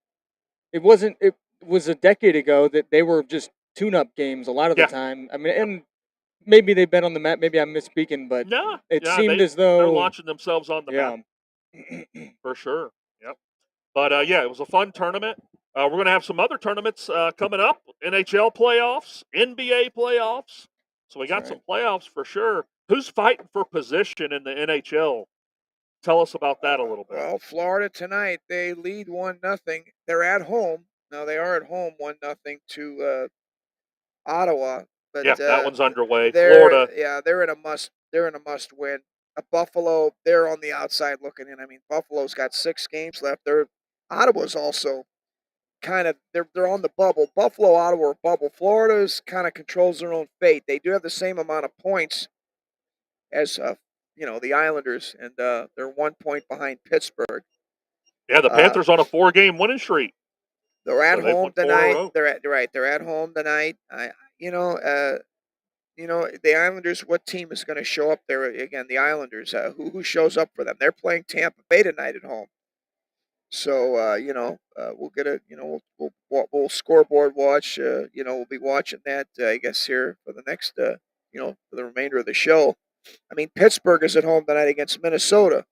wasn't. It was a decade ago that they were just tune-up games a lot of the
Yeah.
time. I mean, and maybe they've been on the map. Maybe I'm misspeaking, but
No,
it
yeah,
seemed as
they're
though
launching themselves on the map for sure. Yep. But yeah, it was a fun tournament. We're going to have some other tournaments coming up: NHL playoffs, NBA playoffs. So we got
That's
some playoffs for sure. Who's fighting for position in the NHL? Tell us about that a little bit.
Well, Florida tonight, they lead 1-0. They're at home. Now they are at home 1-0 to Ottawa, but
Yeah, that one's underway.
they're
Florida.
yeah, they're in a must win. Buffalo, they're on the outside looking in. I mean, Buffalo's got 6 games left. Ottawa's also kind of they're on the bubble. Buffalo, Ottawa are bubble. Florida's kind of controls their own fate. They do have the same amount of points as the Islanders, and they're 1 point behind Pittsburgh.
Yeah, the Panthers on a 4-game winning streak.
They're at
So they've
home
won 4 in a
tonight.
row.
They're at home tonight. The Islanders. What team is going to show up there again? The Islanders. Who shows up for them? They're playing Tampa Bay tonight at home. So we'll get a we'll scoreboard watch. We'll be watching that. I guess here for the next for the remainder of the show. I mean, Pittsburgh is at home tonight against Minnesota.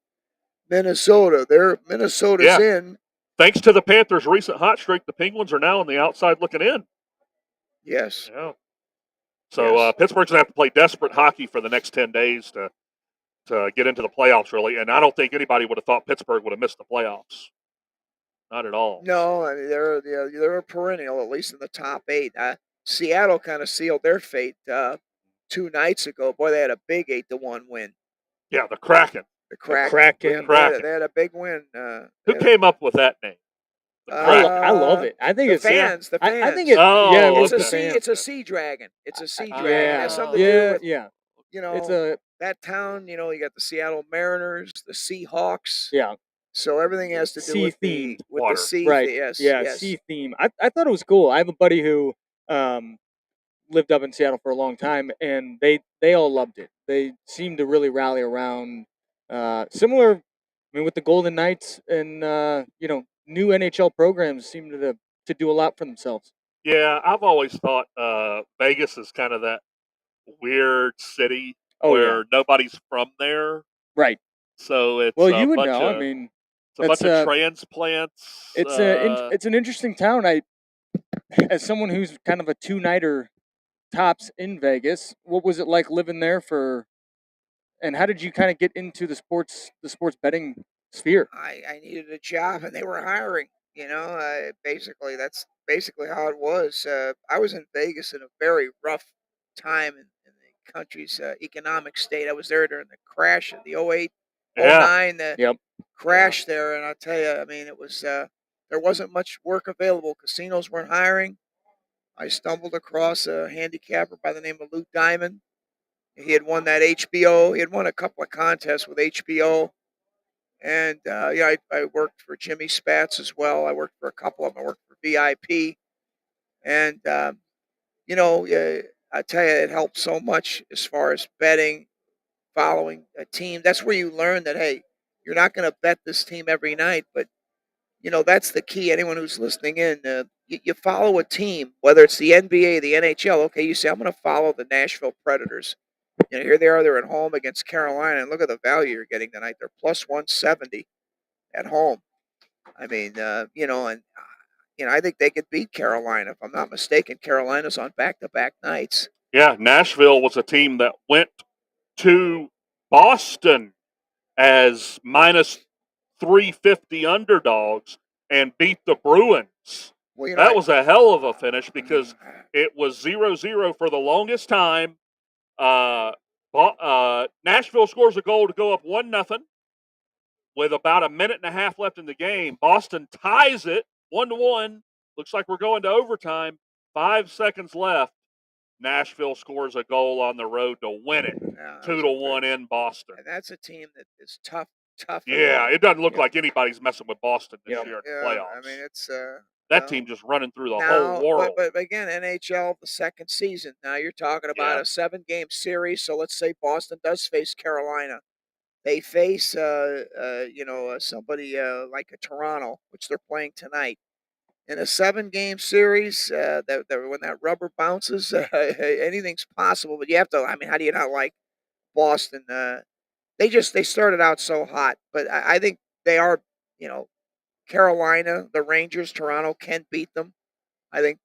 Minnesota's
Yeah.
in.
Thanks to the Panthers' recent hot streak, the Penguins are now on the outside looking in.
Yes.
Yeah. So Pittsburgh's going to have to play desperate hockey for the next 10 days to get into the playoffs, really. And I don't think anybody would have thought Pittsburgh would have missed the playoffs. Not at all.
No, I mean they're a perennial, at least in the top 8. Seattle kind of sealed their fate 2 nights ago. Boy, they had a big 8-1 win.
Yeah, the Kraken.
The Kraken.
Kraken.
Kraken.
They had a big win.
Who came up with that name? The Kraken.
I love it. I think
The
it's
fans. The fans.
I think it.
Oh,
yeah, it was
okay.
the fans.
It's a sea dragon. It's a sea dragon. It
Yeah,
has something to do with
yeah. It's
that town. You got the Seattle Mariners, the Seahawks.
yeah.
So everything has to do with
Sea-themed
the
water.
sea.
Right.
Yes.
Yeah,
Yes.
sea theme. I thought it was cool. I have a buddy who lived up in Seattle for a long time, and they all loved it. They seemed to really rally around. Similar, I mean, with the Golden Knights and new NHL programs seem to do a lot for themselves.
Yeah, I've always thought Vegas is kind of that weird city
Oh,
where
yeah.
nobody's from there.
Right.
So it's
Well,
a
you would
bunch
know.
Of,
I mean,
it's a bunch
that's,
of transplants.
it's an interesting town. As someone who's kind of a 2-nighter tops in Vegas, what was it like living there and how did you kind of get into the sports betting sphere?
I needed a job and they were hiring. Basically that's basically how it was. I was in Vegas in a very rough time in the country's economic state. I was there during the crash of the 08,
Yeah.
09, the
Yep.
crash there, and I'll tell you, I mean, it was there wasn't much work available. Casinos weren't hiring. I stumbled across a handicapper by the name of Lou Diamond. He had won that HBO. He had won a couple of contests with HBO. And I worked for Jimmy Spats as well. I worked for a couple of them. I worked for VIP, and I tell you, it helped so much as far as betting, following a team. That's where you learn that hey, you're not going to bet this team every night, but that's the key. Anyone who's listening in, you follow a team, whether it's the NBA, the NHL. Okay, you say I'm going to follow the Nashville Predators. Here they are. They're at home against Carolina, and look at the value you're getting tonight. They're plus 170 at home. I mean, I think they could beat Carolina. If I'm not mistaken, Carolina's on back-to-back nights.
Yeah, Nashville was a team that went to Boston as minus 350 underdogs and beat the Bruins.
Well,
that was a hell of a finish because it was 0-0 for the longest time. Nashville scores a goal to go up 1-0 with about a minute and a half left in the game. Boston ties it 1-1. Looks like we're going to overtime. 5 seconds left. Nashville scores a goal on the road to win it.
Yeah,
2-1 in Boston.
and that's a team that is tough.
Yeah, it doesn't look
Yeah.
like anybody's messing with Boston this
Yeah.
year in the
Yeah,
playoffs.
I mean it's
that
no.
team just running through the
Now,
whole world.
but again, NHL, the second season. Now you're talking about
Yeah.
a 7-game series. So let's say Boston does face Carolina. They face, somebody like a Toronto, which they're playing tonight. In a 7-game series, when that rubber bounces, anything's possible. But you have to. I mean, how do you not like Boston? They started out so hot, but I think they are. Carolina, the Rangers, Toronto can beat them. I think.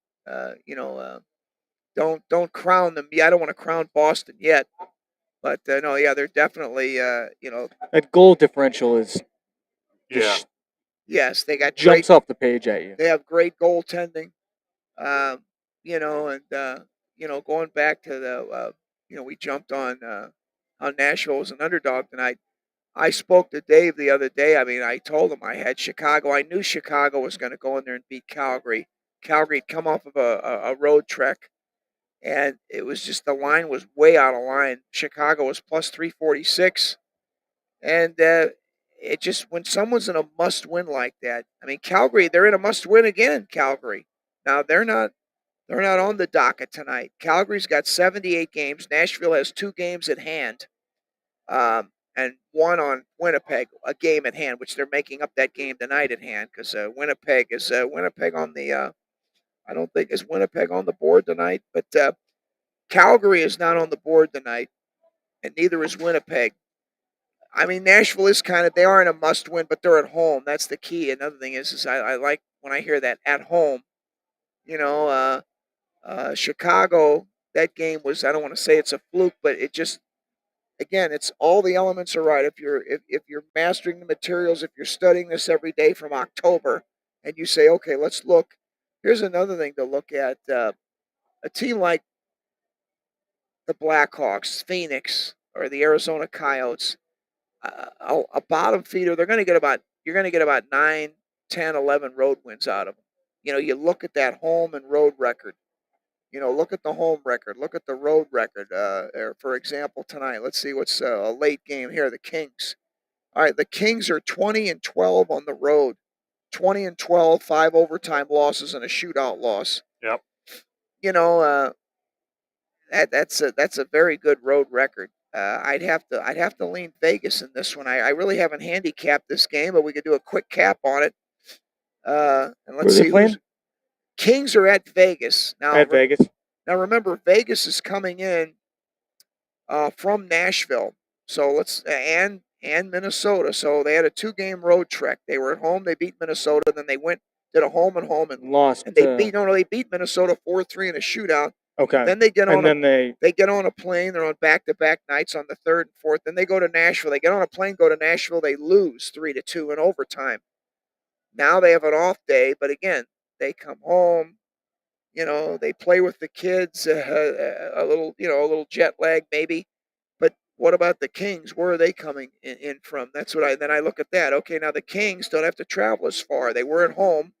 Don't crown them. Yeah, I don't want to crown Boston yet. But no, yeah, they're definitely.
That goal differential is
Yeah.
just
Yes, they got great.
jumps off the page at you.
They have great goaltending. Going back to the, we jumped on how Nashville was an underdog tonight. I spoke to Dave the other day. I mean, I told him I had Chicago. I knew Chicago was going to go in there and beat Calgary. Calgary had come off of a road trek, and it was just the line was way out of line. Chicago was plus 346, and it just when someone's in a must-win like that. I mean, Calgary, they're in a must-win again. Calgary. Now they're not on the docket tonight. Calgary's got 78 games. Nashville has 2 games at hand, and one on Winnipeg, a game at hand, which they're making up that game tonight at hand because Winnipeg is Winnipeg on the. I don't think is Winnipeg on the board tonight, but Calgary is not on the board tonight, and neither is Winnipeg. I mean, Nashville is they are in a must-win, but they're at home. That's the key. Another thing is I like when I hear that at home. Chicago, that game was, I don't want to say it's a fluke, but it just, again, it's all the elements are right. If you're mastering the materials, if you're studying this every day from October, and you say, okay, let's look. Here's another thing to look at. A team like the Blackhawks, Phoenix, or the Arizona Coyotes, a bottom feeder, you're going to get about 9, 10, 11 road wins out of them. You look at that home and road record. Look at the home record. Look at the road record. For example, tonight, let's see what's a late game here. The Kings. All right, the Kings are 20-12 on the road. 20-12, 5 overtime losses and a shootout loss.
Yep.
That's a very good road record. I'd have to lean Vegas in this one. I really haven't handicapped this game, but we could do a quick cap on it. And let's see
playing?
Kings are at Vegas now.
At Vegas.
Now remember, Vegas is coming in from Nashville, so and Minnesota. So they had a 2-game road trek. They were at home. They beat Minnesota. Then they did a home and
lost.
And they beat Minnesota 4-3 in a shootout.
Okay.
Then they get on.
They
get on a plane. They're on back-to-back nights on the 3rd and 4th. Then they go to Nashville. They get on a plane, go to Nashville. They lose 3-2 in overtime. Now they have an off day, but again, they come home. They play with the kids. A little jet lag maybe. But what about the Kings? Where are they coming in from? That's what I look at that. Okay, now the Kings don't have to travel as far. They were at home.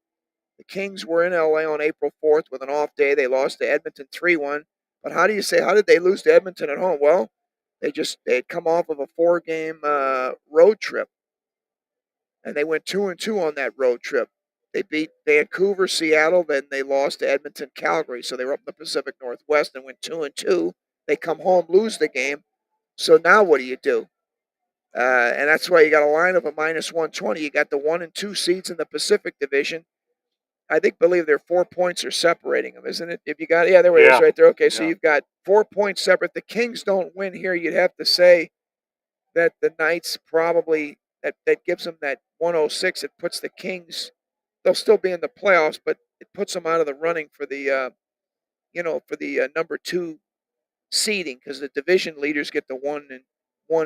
The Kings were in LA on April 4th with an off day. They lost to Edmonton 3-1. But how did they lose to Edmonton at home? Well, they had come off of a 4-game road trip. And they went 2-2 on that road trip. They beat Vancouver, Seattle, then they lost to Edmonton, Calgary. So they were up in the Pacific Northwest and went 2-2. They come home, lose the game. So now what do you do? And that's why you got a line of a -120. You got the 1 and 2 seeds in the Pacific Division. I believe they're 4 points are separating them, isn't it? If you got there it is right there. Okay, so you've got 4 points separate. The Kings don't win here. You'd have to say that the Knights probably that gives them that 106. It puts the Kings. They'll still be in the playoffs, but it puts them out of the running for the number 2 seeding because the division leaders get the 1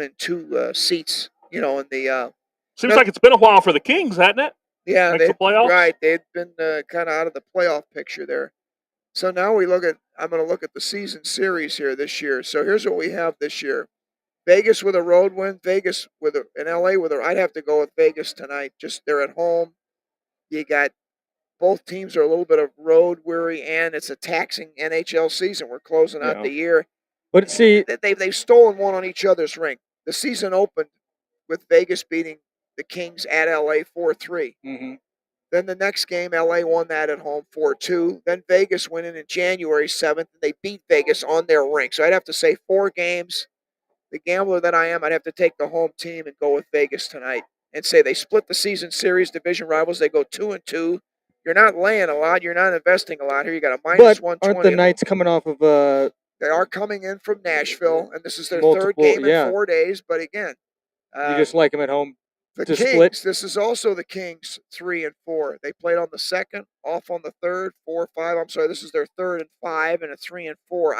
and 2 seats. In the
seems like it's been a while for the Kings, hasn't it?
Yeah,
the playoffs.
Right. They've been kind of out of the playoff picture there. So now I'm going to look at the season series here this year. So here's what we have this year. Vegas with a road win. Vegas with in LA with a. I'd have to go with Vegas tonight. Just they're at home. You got both teams are a little bit of road weary, and it's a taxing NHL season. We're closing out
Yeah.
the year.
But see,
They've stolen one on each other's rink. The season opened with Vegas beating the Kings at LA 4-3.
mhm.
Then the next game, LA won that at home 4-2. Then Vegas went in January 7th, and they beat Vegas on their rink. So I'd have to say 4 games. The gambler that I am, I'd have to take the home team and go with Vegas tonight and say they split the season series, division rivals. They go 2-2. You're not laying a lot. You're not investing a lot here. You got a
but
minus
aren't
120.
the Knights coming off of
They are coming in from Nashville, and this is their third
multiple?
game in
Yeah,
4 days. But again,
you just like them at home
the
to
Kings,
split.
this is also the Kings 3 and 4. They played on the second, off on the third, 4-5. I'm sorry, this is their 3rd and 5 and a 3 and 4.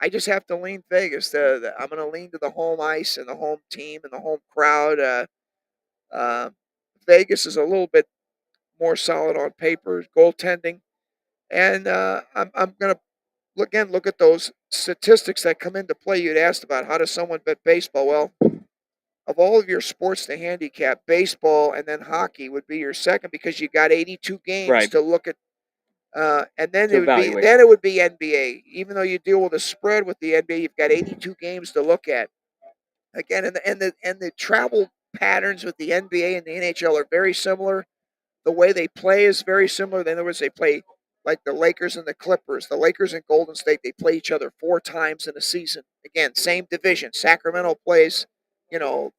I just have to lean Vegas. I'm going to lean to the home ice and the home team and the home crowd. Vegas is a little bit more solid on paper, goaltending, and I'm going to look at those statistics that come into play. You'd asked about how does someone bet baseball? Well, of all of your sports to handicap, baseball and then hockey would be your second because you got 82 games
Right.
to look at, and then
To
it would
evaluate.
be NBA. Even though you deal with a spread with the NBA, you've got 82 games to look at. Again, and the travel patterns with the NBA and the NHL are very similar. The way they play is very similar. In other words, they play like the Lakers and the Clippers. The Lakers and Golden State, they play each other 4 times in a season. Again, same division. Sacramento plays,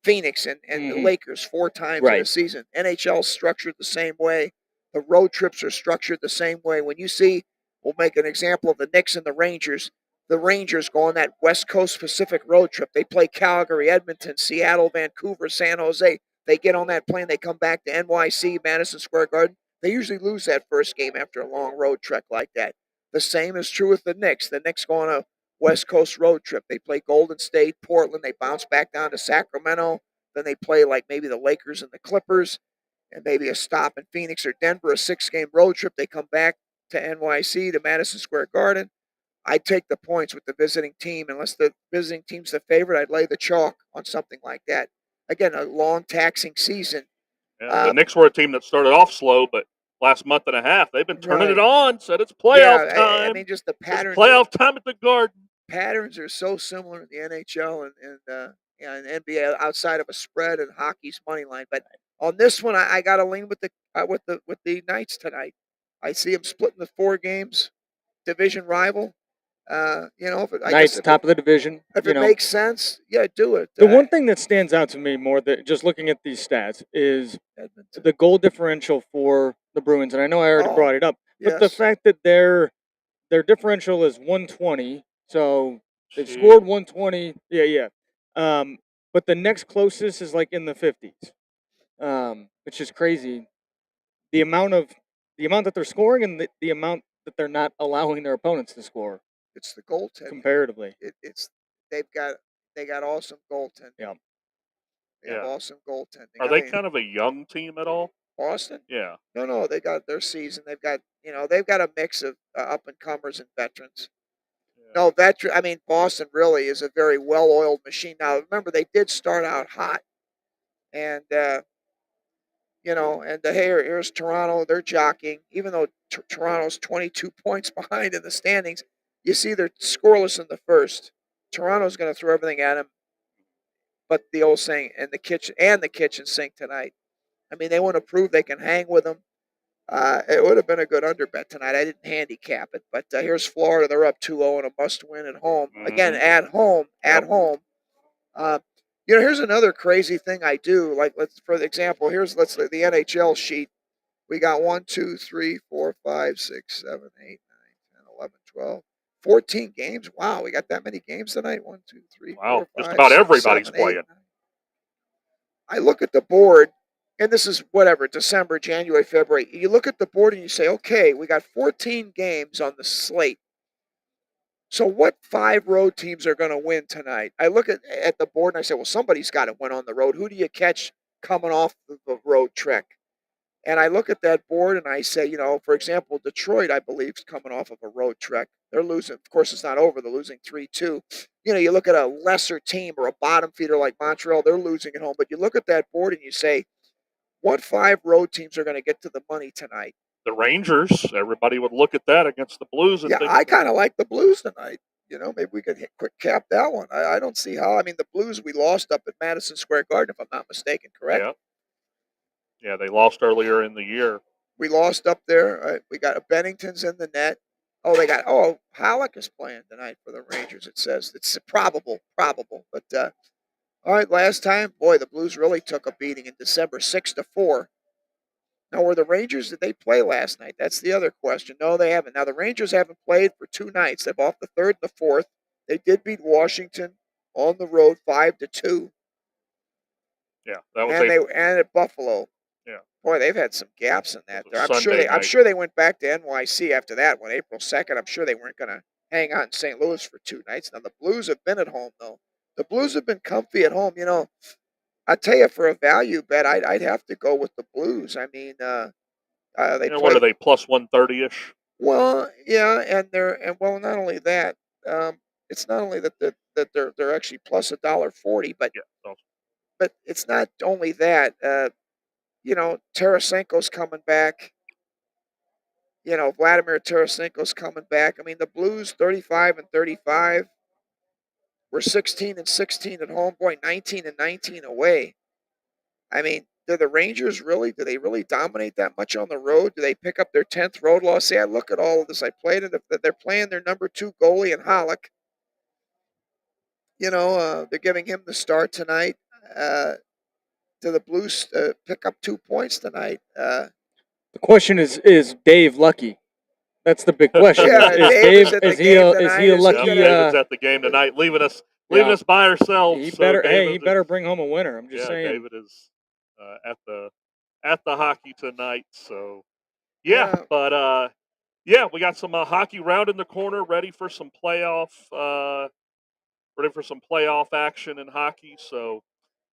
Phoenix and the
Mhm.
Lakers 4 times in a
Right.
season. NHL is structured the same way. The road trips are structured the same way. When you see, we'll make an example of the Knicks and the Rangers. The Rangers go on that West Coast Pacific road trip. They play Calgary, Edmonton, Seattle, Vancouver, San Jose. They get on that plane. They come back to NYC, Madison Square Garden. They usually lose that first game after a long road trek like that. The same is true with the Knicks. The Knicks go on a West Coast road trip. They play Golden State, Portland. They bounce back down to Sacramento. Then they play like maybe the Lakers and the Clippers, and maybe a stop in Phoenix or Denver, a 6-game road trip. They come back to NYC, to Madison Square Garden. I'd take the points with the visiting team. Unless the visiting team's the favorite, I'd lay the chalk on something like that. Again, a long, taxing season.
Yeah, the Knicks were a team that started off slow, but last month and a half they've been turning it
Right.
on. Said it's playoff
Yeah,
time.
I mean, just the
It's
patterns.
playoff time at the Garden.
Patterns are so similar in the NHL and NBA outside of a spread and hockey's money line. But on this one, I got to lean with the Knights tonight. I see them splitting the 4 games, division rival.
Knights top of the division.
If it makes sense, yeah, do it.
The one thing that stands out to me more than just looking at these stats is
Edmonton.
the goal differential for the Bruins, and I know I already brought it up, but the
Yes.
fact that their differential is 120, so they've
Jeez.
scored 120. Yeah. But the next closest is like in the 50s, which is crazy. The amount that they're scoring and the amount that they're not allowing their opponents to score
It's the goaltending.
comparatively.
They got awesome goaltending.
Yeah.
They have
Yeah.
awesome goaltending.
Are they kind of a young team at all?
Boston?
Yeah.
No, they got their season. They've got a mix of up and comers and veterans. No, Boston really is a very well-oiled machine. Now, remember, they did start out hot, and here's Toronto. They're jockeying, even though Toronto's 22 points behind in the standings. You see, they're scoreless in the first. Toronto's going to throw everything at them, but the old saying, and the kitchen sink tonight. I mean, they want to prove they can hang with them. It would have been a good under bet tonight. I didn't handicap it, but here's Florida. They're up 2-0 and a must-win at home. Again, at home. Here's another crazy thing I do. Like, for example, the NHL sheet. We got 1, 2, 3, 4, 5, 6, 7, 8, 9, 10, 11, 12, 14 games. Wow, we got that many games tonight. 1, 2, 3,
Wow,
4, 5,
just about
6,
everybody's
7, 8,
playing.
9. I look at the board, and this is December, January, February. You look at the board and you say, okay, we got 14 games on the slate. So what 5 road teams are going to win tonight? I look at the board and I say, well, somebody's got to win on the road. Who do you catch coming off the road trek? And I look at that board and I say, for example, Detroit, I believe, is coming off of a road trek. They're losing. Of course, it's not over. They're losing 3-2. You look at a lesser team or a bottom feeder like Montreal, they're losing at home. But you look at that board and you say, what 5 road teams are going to get to the money tonight?
The Rangers. Everybody would look at that against the Blues and
Yeah,
think,
I kind of like the Blues tonight. Maybe we could quick cap that one. I don't see how. I mean, the Blues, we lost up at Madison Square Garden, if I'm not mistaken, correct?
Yeah, they lost earlier in the year.
We lost up there. We got Bennington's in the net. Halleck is playing tonight for the Rangers. It says it's probable. But all right, last time, boy, the Blues really took a beating in December, 6-4. Now, were the Rangers, did they play last night? That's the other question. No, they haven't. Now, the Rangers haven't played for 2 nights. They've off the 3rd and the 4th. They did beat Washington on the road 5-2.
Yeah, that was
and at Buffalo.
Yeah.
Boy, they've had some gaps in that.
It was
I'm sure they went back to NYC after that one, April 2nd. I'm sure they weren't going to hang out in St. Louis for 2 nights. Now, the Blues have been at home, though. The Blues have been comfy at home. I tell you, for a value bet, I'd have to go with the Blues. I mean, they play.
What are they, plus 130-ish?
Well, yeah, and not only that, it's not only that they're actually plus $1.40, but but it's not only that. Tarasenko's coming back. Vladimir Tarasenko's coming back. I mean, the Blues 35-35. We're 16-16 at home. Boy, 19-19 away. I mean, do the Rangers do they really dominate that much on the road? Do they pick up their 10th road loss? See, I look at all of this. I played it. They're playing their number 2 goalie in Halleck. They're giving him the start tonight. Do the Blues pick up 2 points tonight?
The question is Dave lucky? That's the big question.
Yeah,
is he a lucky?
David's at the game tonight, leaving us by ourselves.
He better bring home a winner. I'm just saying.
David is at the hockey tonight. So we got some hockey round in the corner, ready for some playoff action in hockey. So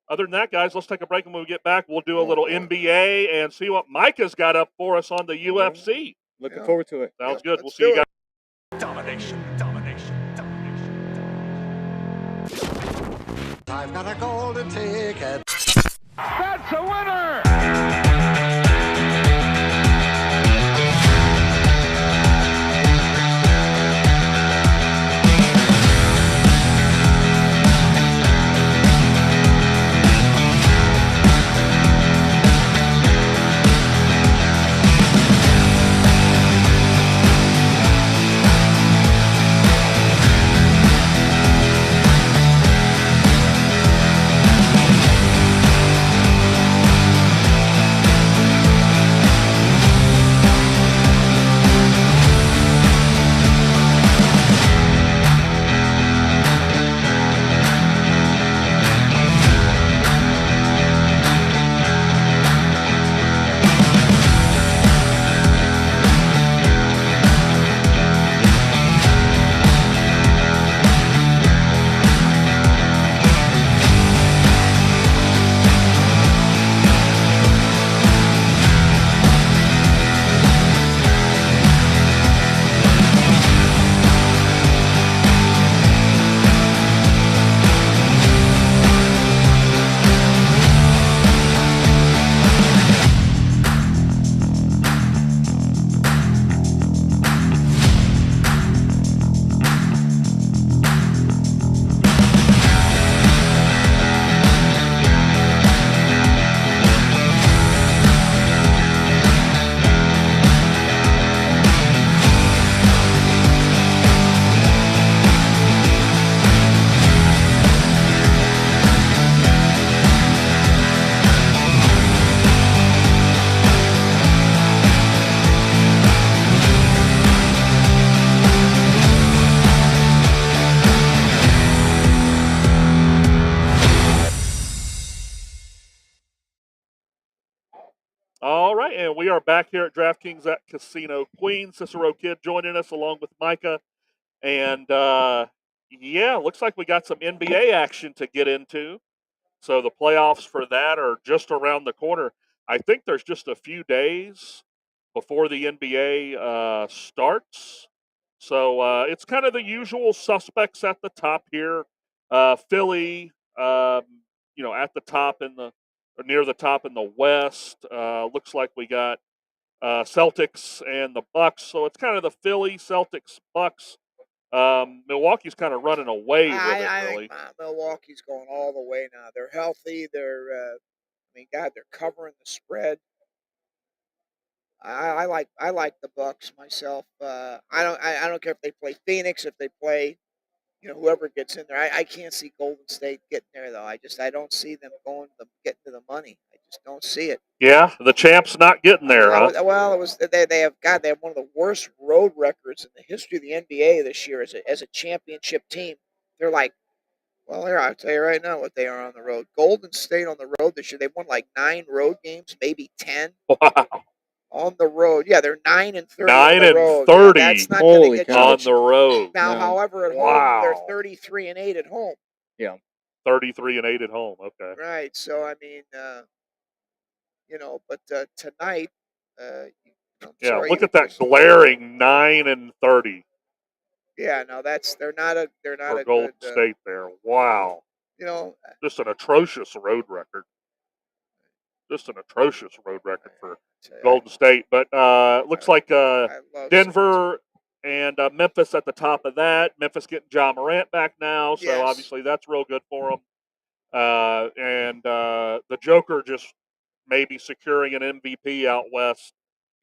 other than that, guys, let's take a break, and when we get back, we'll do a little NBA and see what Micah's got up for us on the UFC.
Looking forward to it.
Sounds good. We'll see you guys.
Domination.
I've got a golden ticket.
That's a winner!
All right, and we are back here at DraftKings at Casino Queen. Cicero Kid joining us along with Micah. And, looks like we got some NBA action to get into. So the playoffs for that are just around the corner. I think there's just a few days before the NBA starts. So it's kind of the usual suspects at the top here. Philly, at the top in the or near the top in the West. Looks like we got Celtics and the Bucks. So it's kind of the Philly, Celtics, Bucks. Milwaukee's kind of running away with it,
I think
really.
Milwaukee's going all the way now. They're healthy. I mean, God, they're covering the spread. I like the Bucks myself. I don't care if they play Phoenix, if they play whoever gets in there. I can't see Golden State getting there though. I don't see them getting to the money. I just don't see it.
Yeah, the champ's not getting there, huh?
Well, it was they have one of the worst road records in the history of the NBA this year as a championship team. They're like, well, here I'll tell you right now what they are on the road. Golden State on the road this year, they've won like 9 road games, maybe 10
Wow.
on the road. Yeah, they're 9-30 on
9
the
and
road.
30
Yeah, that's not going
Holy
to get
cow.
you.
on the road.
Now,
No.
however, at home they're
Wow.
33-8 at home.
Yeah.
33-8 at home. Okay.
Right. So I mean, but tonight, I'm
Yeah,
sorry,
look
even
at that
just
glaring 9 and 30
yeah, no, they're not a
for
good
Golden State there. Wow.
you know
Just an atrocious road record. Just an atrocious road record for
I,
Golden State. But looks like
I love
Denver and Memphis at the top of that. Memphis getting Ja Morant back now, so
Yes.
obviously that's real good for them. And the Joker just maybe securing an MVP out west.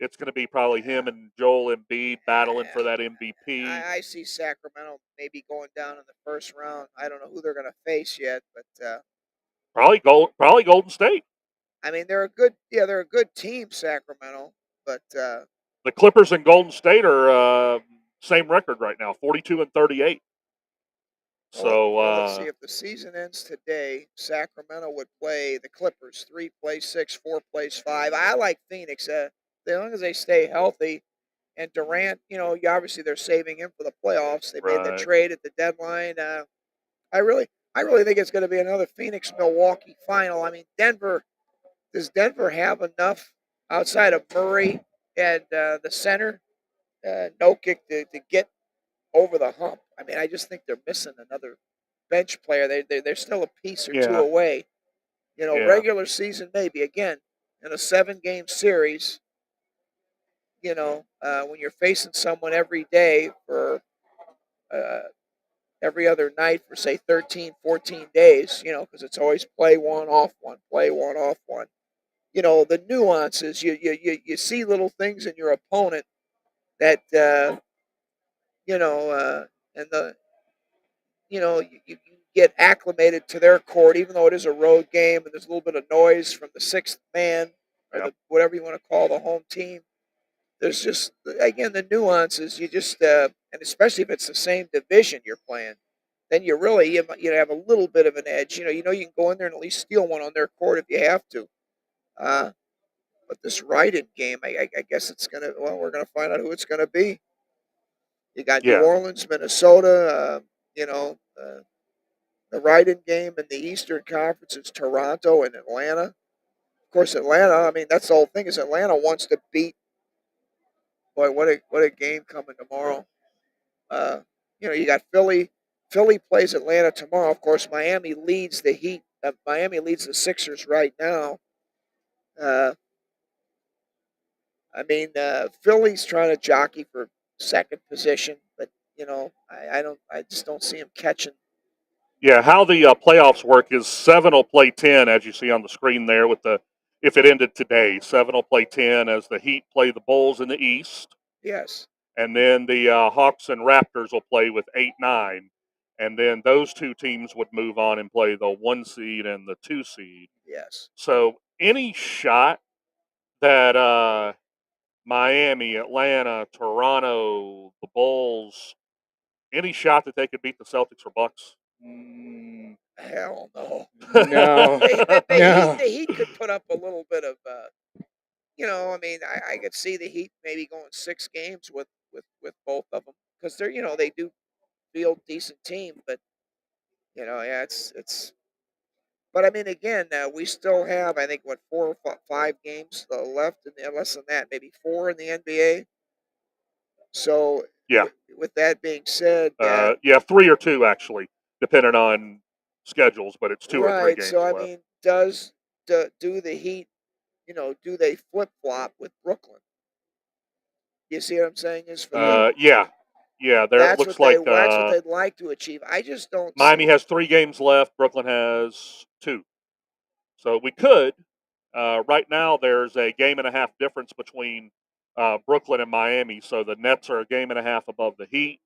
It's going to be probably him and Joel Embiid battling for that MVP.
I see Sacramento maybe going down in the first round. I don't know who they're going to face yet, but
Probably Golden State.
I mean they're a good team, Sacramento, but
The Clippers and Golden State are same record right now, 42 and 38. So
let's see if the season ends today. Sacramento would play the Clippers. 3 plays 6, 4 plays 5. I like Phoenix. As long as they stay healthy, and Durant, obviously they're saving him for the playoffs. They made the
Right.
trade at the deadline. I really think it's going to be another Phoenix Milwaukee final. I mean, does Denver have enough outside of Murray and the center, Nokic to get over the hump? I mean, I just think they're missing another bench player. They're still a piece or two
Yeah.
away.
Yeah.
Regular season maybe again in a 7-game series. When you're facing someone every day for every other night for say 13, 14 days, because it's always play one off one, play one off one. The nuances, you see little things in your opponent that and you get acclimated to their court, even though it is a road game and there's a little bit of noise from the sixth man or whatever you want to call the home team. There's just again the nuances. You just and especially if it's the same division you're playing, then you have a little bit of an edge. You can go in there and at least steal one on their court if you have to. But this Ryden game, I guess it's gonna. Well, we're gonna find out who it's gonna be. You got New Orleans, Minnesota. The Ryden game in the Eastern Conference is Toronto and Atlanta. Of course, Atlanta. I mean, that's the whole thing. Is Atlanta wants to beat. Boy, what a game coming tomorrow. You got Philly. Philly plays Atlanta tomorrow. Of course, Miami leads the Heat. Miami leads the Sixers right now. Philly's trying to jockey for second position, but I just don't see him catching.
Yeah, how the playoffs work is 7 will play 10, as you see on the screen there. If it ended today, 7 will play 10 as the Heat play the Bulls in the East.
Yes.
And then the Hawks and Raptors will play with 8-9. And then those two teams would move on and play the 1 seed and the 2 seed.
Yes.
So any shot that Miami, Atlanta, Toronto, the Bulls, any shot that they could beat the Celtics or Bucks?
Hell no.
No.
The Heat could put up a little bit of, I could see the Heat maybe going 6 games with both of them because they do field decent team, but it's But I mean, again, we still have, I think, what 5 games left, and less than that, maybe 4 in the NBA. So,
Yeah,
with that being said,
yeah, 3 or 2 actually, depending on schedules, but it's 2 or 3
right.
games
So, I
left.
mean, do the Heat, do they flip flop with Brooklyn? You see what I'm saying? Is for the
Yeah, yeah. There it looks like
that's what they'd like to achieve. I just don't
Miami
see.
has 3 games left. Brooklyn has 2. So we could. Right now, there's a game and a half difference between Brooklyn and Miami. So the Nets are a game and a half above the Heat.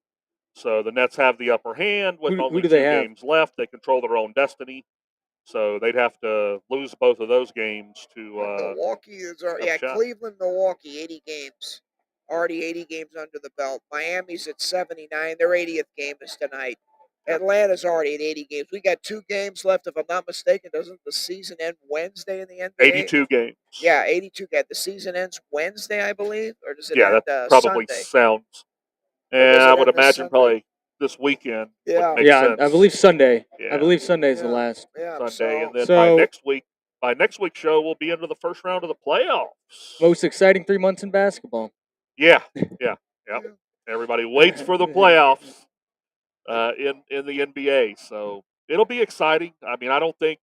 So the Nets have the upper hand with
Who
only
do they
2
have?
games left. They control their own destiny. So they'd have to lose both of those games to
Milwaukee is
have a shot.
Cleveland, Milwaukee, 80 games, already 80 games under the belt. Miami's at 79. Their 80th game is tonight. Atlanta's already at 80 games. We got 2 games left, if I'm not mistaken. Doesn't the season end Wednesday in the NBA?
82 games.
Yeah, 82. The season ends Wednesday, I believe, or does it
Yeah,
end
that probably
Sunday?
sounds.
Or
And
does
I
it
would
end this
imagine
Sunday?
probably this weekend would
Yeah.
make
Yeah,
sense.
I believe Sunday. I
Yeah.
believe Sunday is the
Yeah.
last.
Yeah.
Sunday, and then
So-
by next week's show, we'll be into the first round of the playoffs.
Most exciting 3 months in basketball.
Yeah. Everybody waits for the playoffs in the NBA, so it'll be exciting. I mean, I don't think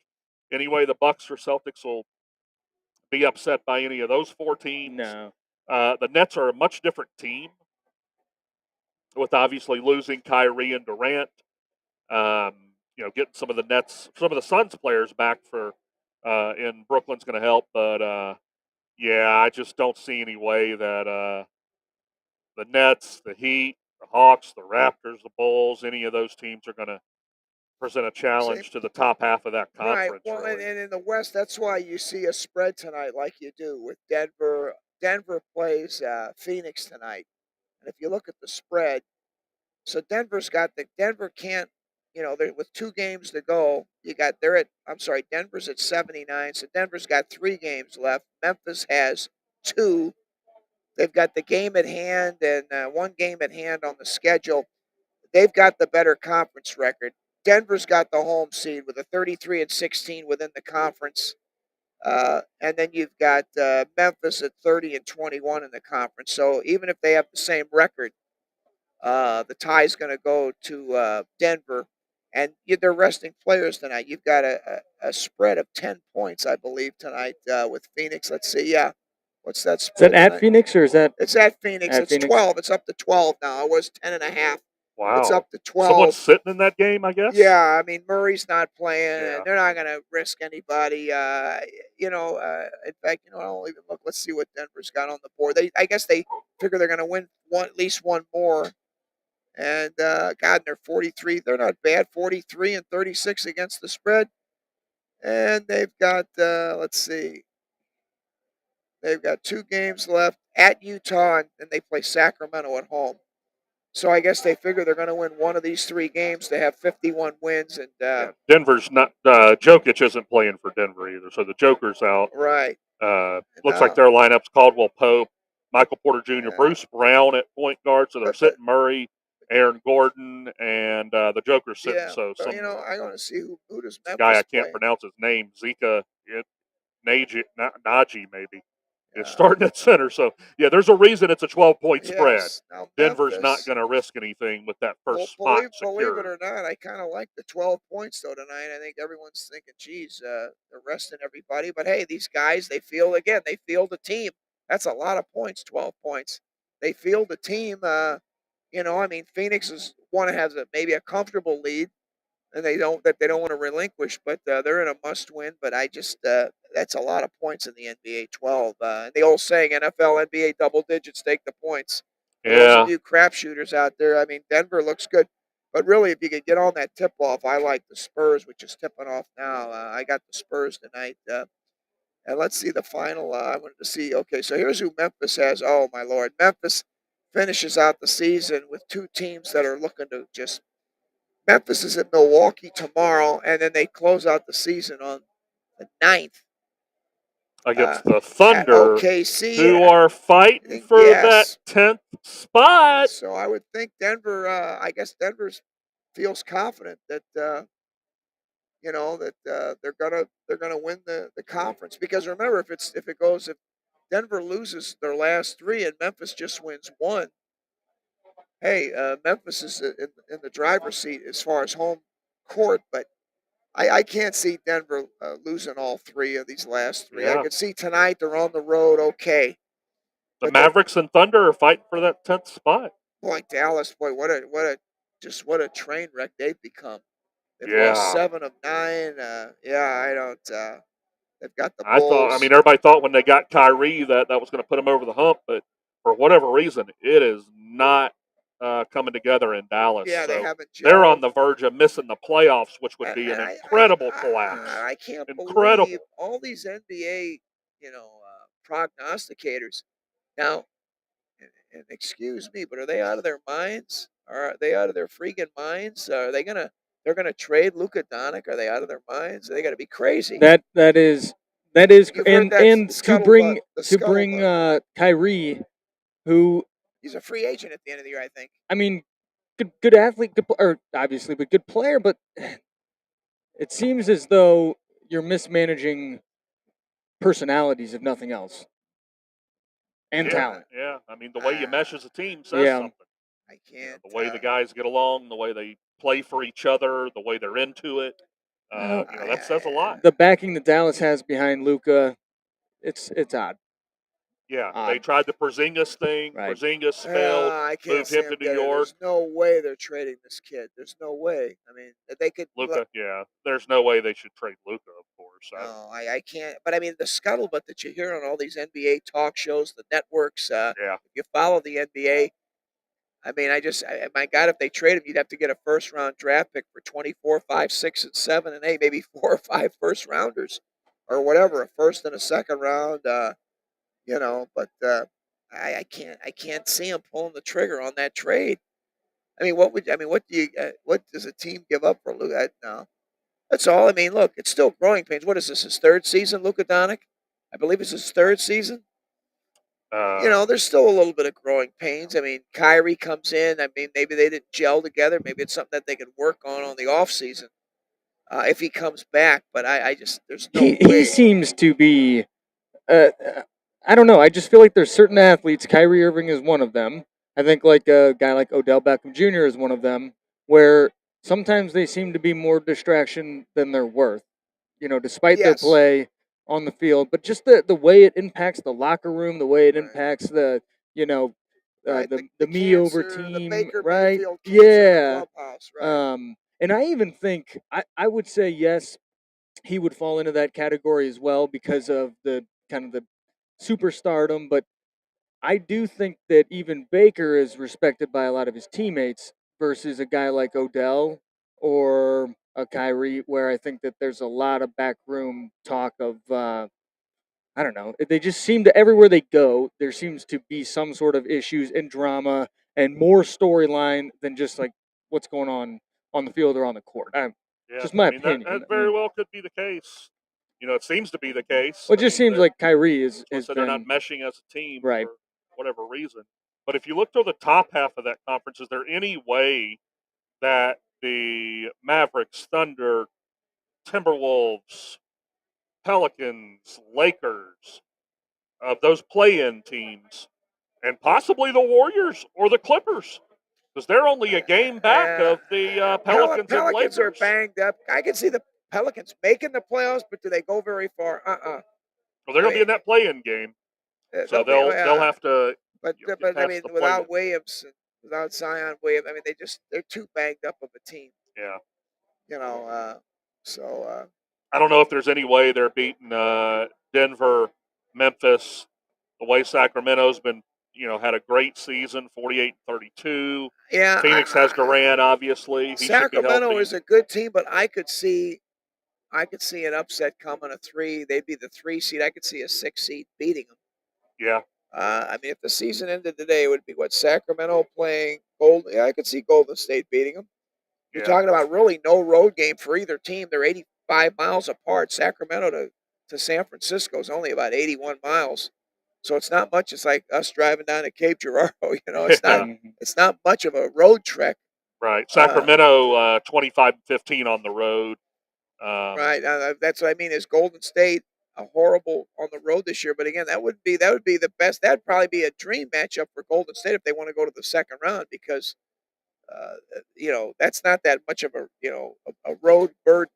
anyway the Bucks or Celtics will be upset by any of those 4 teams.
No.
The Nets are a much different team, with obviously losing Kyrie and Durant. Getting some of the Suns players back for in Brooklyn's going to help, but yeah, I just don't see any way that the Nets, the Heat, the Hawks, the Raptors, the Bulls, any of those teams are going to present a challenge to the top half of that conference.
Right. Well,
really.
and in the West, that's why you see a spread tonight, like you do with Denver. Denver plays Phoenix tonight, and if you look at the spread, so Denver can't, they're with 2 games to go. Denver's at 79, so Denver's got 3 games left. Memphis has 2. They've got the game at hand and 1 game at hand on the schedule. They've got the better conference record. Denver's got the home seed with a 33-16 within the conference. And then you've got Memphis at 30-21 in the conference. So even if they have the same record, the tie is going to go to Denver. And they're resting players tonight. You've got a spread of 10 points, I believe, tonight with Phoenix. Let's see. Yeah. What's that
Is
spread
that at
tonight?
Phoenix or is that?
It's at Phoenix.
At
It's
Phoenix?
12. It's up to 12 now. It was 10.5.
Wow.
It's up to 12.
Someone's sitting in that game, I guess?
Yeah, I mean Murray's not playing,
Yeah.
and they're not going to risk anybody. In fact, I'll even look. Let's see what Denver's got on the board. I guess they figure they're going to win at least one more. And God, they're 43. They're not bad. 43-36 against the spread. And they've got let's see. They've got 2 games left at Utah, and they play Sacramento at home. So I guess they figure they're going to win one of these 3 games to have 51 wins. And
Denver's not. Jokic isn't playing for Denver either, so the Joker's out.
right.
Looks like their lineup's Caldwell Pope, Michael Porter Jr.,
Yeah.
Bruce Brown at point guard. So they're
But
sitting Murray, Aaron Gordon, and the Joker's sitting.
Yeah,
So
but,
some
I want to see who does Memphis
guy I
play.
can't pronounce his name, Zika Naji maybe, is
Yeah.
starting at center. So yeah, there's a reason it's a 12-point spread.
Yes. Now,
Denver's not
Memphis,
going to risk anything with that
well,
first spot
believe it
secured.
or not, I kind of like the 12 points though tonight. I think everyone's thinking, geez, they're resting everybody. But hey, these guys, they field the team. That's a lot of points, 12 points. They field the team. Phoenix has maybe a comfortable lead, and they don't want to relinquish, but they're in a must-win. But I just that's a lot of points in the NBA. 12. And the old saying, NFL, NBA, double digits, take the points. For those
Yeah,
of you crap shooters out there, I mean, Denver looks good, but really, if you could get on that tip off, I like the Spurs, which is tipping off now. I got the Spurs tonight. And let's see the final. I wanted to see. Okay, so here's who Memphis has. Oh my Lord, Memphis finishes out the season with 2 teams that are looking to just. Memphis is at Milwaukee tomorrow, and then they close out the season on the 9th
against the
at
Thunder,
OKC.
who are fighting for
Yes.
that 10th spot.
So I would think Denver. I guess Denver feels confident that that they're gonna win the conference. Because remember, if Denver loses their last three and Memphis just wins one, hey, Memphis is in the driver's seat as far as home court. But I can't see Denver losing all three of these last three. I
Yeah.
could see tonight they're on the road, okay.
The
But they're
Mavericks and Thunder are fighting for that 10th spot.
boy, Dallas, boy, what a train wreck they've become. They've lost
Yeah.
7 of 9. Yeah, I don't. They've got the
I
Bulls.
mean, everybody thought when they got Kyrie that was going to put them over the hump, but for whatever reason, it is not coming together in Dallas.
Yeah, they
So
haven't
they're on
gelled.
the verge of missing the playoffs, which would
And,
be an
and
incredible collapse.
I can't
Incredible.
believe all these NBA, prognosticators. Now, and excuse me, but are they out of their minds? Are they out of their freaking minds? Are they gonna? They're gonna trade Luka Doncic? Are they out of their minds? They got to be crazy.
That is
You've heard
and
that
and to bring
the
to bring
scuttlebutt.
Kyrie, who
He's a free agent at the end of the year, I think.
I mean, good athlete, or obviously, but good player. But it seems as though you're mismanaging personalities, if nothing else, and
Yeah,
talent.
yeah. I mean, the way you mesh as a team says
Yeah.
something.
I
You know,
can't.
the way the guys get along, the way they play for each other, the way they're into it.
Well,
That says a lot.
The backing that Dallas has behind Luca, it's odd.
Yeah,
Odd.
they tried the Porzingis thing.
Right.
Porzingis failed.
I can't
Moved
see
him
him
to New
getting.
York.
There's no way they're trading this kid. There's no way. I mean, they could.
Luca, yeah. There's no way they should trade Luca, of course.
No, I can't. But I mean, the scuttlebutt that you hear on all these NBA talk shows, the networks.
Yeah.
If you follow the NBA, I mean, my God, if they trade him, you'd have to get a first round draft pick for 24, 5, 6, and 7, and 8, maybe 4 or 5 first rounders, or whatever, a first and a second round. But I can't see him pulling the trigger on that trade. I mean, what does a team give up for Luka? No, that's all. I mean, look, it's still growing pains. What is this? His third season, Luka Doncic? I believe it's his third season. There's still a little bit of growing pains. I mean, Kyrie comes in. I mean, maybe they didn't gel together. Maybe it's something that they could work on the off season if he comes back. But I just there's no way.
He seems to be. I don't know. I just feel like there's certain athletes. Kyrie Irving is one of them. I think like a guy like Odell Beckham Jr. is one of them, where sometimes they seem to be more distraction than they're worth. Despite their
Yes.
play on the field, but just the way it impacts the locker room, the way it
Right.
impacts the
Right,
the me over
cancer, the
team,
Baker
right?
Mayfield cancer in
Yeah.
the clubhouse, right?
And I even think I would say yes, he would fall into that category as well because of the kind of the superstardom, but I do think that even Baker is respected by a lot of his teammates versus a guy like Odell or a Kyrie, where I think that there's a lot of backroom talk of, I don't know, they just seem to, everywhere they go, there seems to be some sort of issues and drama and more storyline than just like what's going on the field or on the court.
Yeah,
Just my
I mean,
opinion.
That very well could be the case. It seems to be the case.
Well, it just seems like Kyrie is
they're not meshing as a team
right.
for whatever reason. But if you look to the top half of that conference, is there any way that the Mavericks, Thunder, Timberwolves, Pelicans, Lakers, of those play-in teams, and possibly the Warriors or the Clippers, because they're only a game back of the Pelicans and
Pelicans
Lakers.
are banged up. I can see the Pelicans making the playoffs, but do they go very far?
Well, they're going to be in that play-in game, so they'll have to.
But I mean, without Williams, without Zion Williams, I mean, they're too banged up of a team.
Yeah.
I
don't know if there's any way they're beating Denver, Memphis, the way Sacramento's been, had a great season, 48-32.
Yeah.
Phoenix has Durant, obviously.
Sacramento is a good team, but I could see an upset coming, a 3. They'd be the 3 seed. I could see a 6 seed beating them.
Yeah.
I mean, if the season ended today, it would be Sacramento playing Golden. Yeah, I could see Golden State beating them. You're talking about really no road game for either team. They're 85 miles apart. Sacramento to San Francisco is only about 81 miles. So it's not much. It's like us driving down to Cape Girardeau. It's not much of a road trek.
Right. Sacramento 25-15 on the road.
Right. That's what I mean. Is Golden State a horrible on the road this year? But again, that would be the best. That'd probably be a dream matchup for Golden State if they want to go to the second round because that's not that much of a road burden.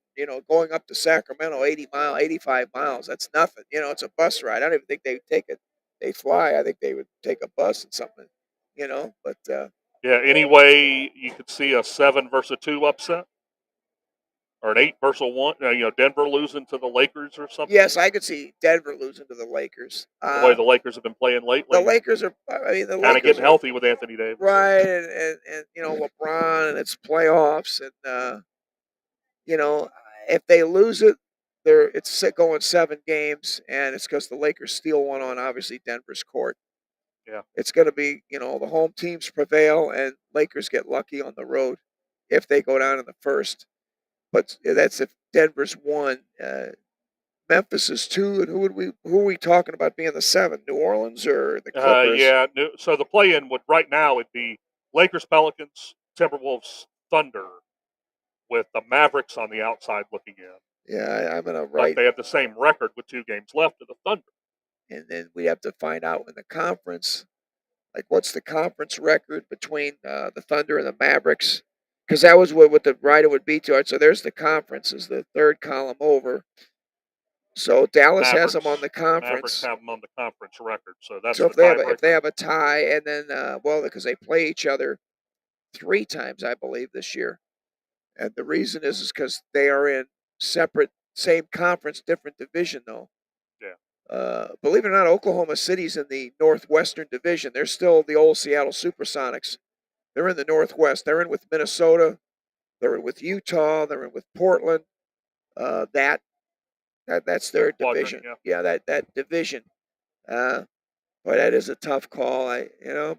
Going up to Sacramento, 85 miles. That's nothing. It's a bus ride. I don't even think they would take it. They fly. I think they would take a bus and something. But
Yeah. Anyway, you could see a 7 versus 2 upset, or an 8 versus 1. Denver losing to the Lakers or something.
yes, I could see Denver losing to the Lakers.
The way the Lakers have been playing
The
lately,
Lakers are. I mean, the
kind of
Lakers
getting
are
healthy with Anthony Davis.
right, and LeBron, and it's playoffs, and if they lose it, it's going 7 games, and it's because the Lakers steal one on obviously Denver's court.
Yeah.
It's going to be the home teams prevail, and Lakers get lucky on the road if they go down in the first. But that's if Denver's 1. Memphis is 2, and who are we talking about being the 7? New Orleans or the Clippers?
Yeah. So the play-in right now would be Lakers, Pelicans, Timberwolves, Thunder, with the Mavericks on the outside looking in.
Yeah, I'm gonna
But
write.
they have the same record with 2 games left of the Thunder.
And then we have to find out in the conference, like what's the conference record between the Thunder and the Mavericks, because that was what the writer would be to it. So there's the conference, is the third column over. So Dallas has them on the
Mavericks
conference.
have them on the conference record, so that's
So
the
if they
tiebreaker.
have a tie, and then because they play each other 3 times, I believe, this year, and the reason is because they are in separate, same conference, different division though.
Yeah.
Believe it or not, Oklahoma City's in the Northwestern Division. They're still the old Seattle Supersonics. They're in the Northwest. They're in with Minnesota. They're in with Utah. They're in with Portland. That's their
Quadrant,
division.
yeah.
That division. But that is a tough call.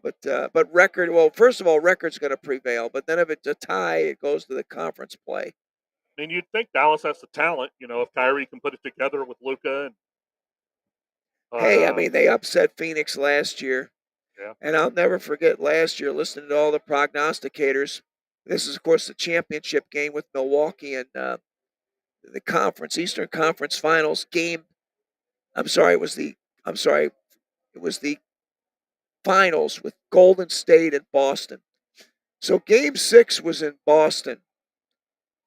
But record. Well, first of all, record's going to prevail. But then if it's a tie, it goes to the conference play.
I mean, you'd think Dallas has the talent, if Kyrie can put it together with Luka.
Hey, I mean, they upset Phoenix last year.
Yeah.
And I'll never forget last year listening to all the prognosticators. This is, of course, the championship game with Milwaukee and the Eastern Conference Finals game. It was the finals with Golden State and Boston. So Game 6 was in Boston.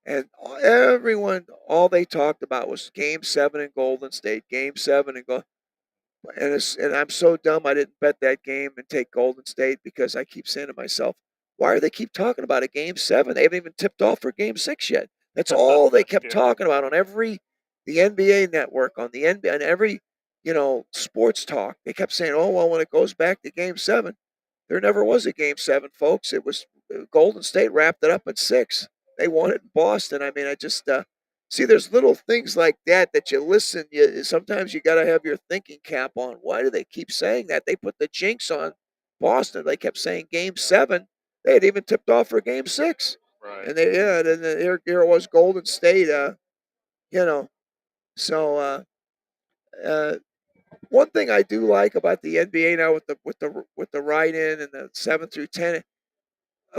And all they talked about was Game 7 in Golden State, Game 7 in Golden. And I'm so dumb I didn't bet that game and take Golden State, because I keep saying to myself, why do they keep talking about a Game 7? They haven't even tipped off for Game 6 yet. That's all they kept talking about on the NBA network, on the NBA, and every sports talk. They kept saying, oh, well, when it goes back to Game 7, there never was a Game 7, folks. It was Golden State wrapped it up at 6. They won it in Boston. I mean, I just see, there's little things like that you listen. Sometimes you got to have your thinking cap on. Why do they keep saying that? They put the jinx on Boston. They kept saying Game 7. They had even tipped off for Game 6.
Right.
And then here it was Golden State. So one thing I do like about the NBA now with the write-in and the 7 through 10,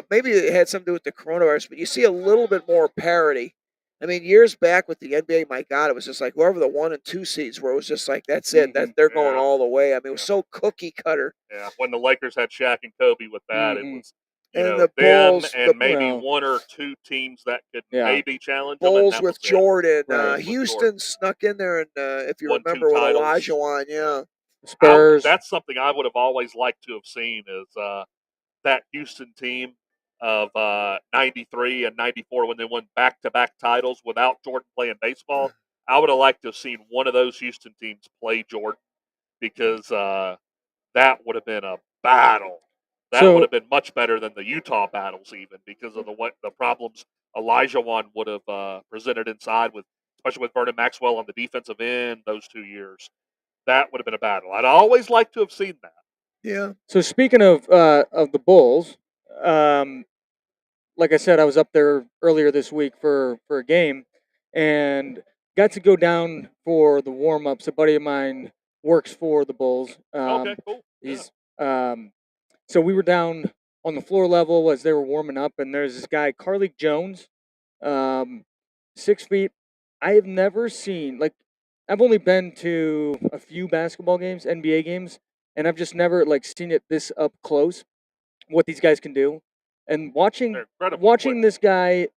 maybe it had something to do with the coronavirus, but you see a little bit more parity. I mean, years back with the NBA, my God, it was just like whoever the 1 and 2 seeds were, it was just like, that's it. They're going all the way. I mean, it was so cookie cutter.
Yeah, when the Lakers had Shaq and Kobe with that, it was
the
them
Bulls,
and maybe 1 or 2 teams that could maybe challenge them.
Bulls with Jordan.
Right.
Houston snuck in there, and if you
Won 2
remember, with
titles.
Olajuwon, yeah.
Spurs.
That's something I would have always liked to have seen, is that Houston team of 93 and 94, when they won back-to-back titles without Jordan playing baseball. I would have liked to have seen one of those Houston teams play Jordan, because that would have been a battle. That would have been much better than the Utah battles, even, because of the problems Olajuwon would have presented inside, especially with Vernon Maxwell on the defensive end those 2 years. That would have been a battle. I'd always like to have seen that.
Yeah.
So speaking of the Bulls, like I said, I was up there earlier this week for a game, and got to go down for the warm ups. A buddy of mine works for the Bulls.
Okay, cool.
He's so we were down on the floor level as they were warming up, and there's this guy, Carlik Jones, 6 feet, I have never seen like I've only been to a few basketball games, NBA games, and I've just never like seen it this up close what these guys can do. And
They're incredibly quick.
watching this guy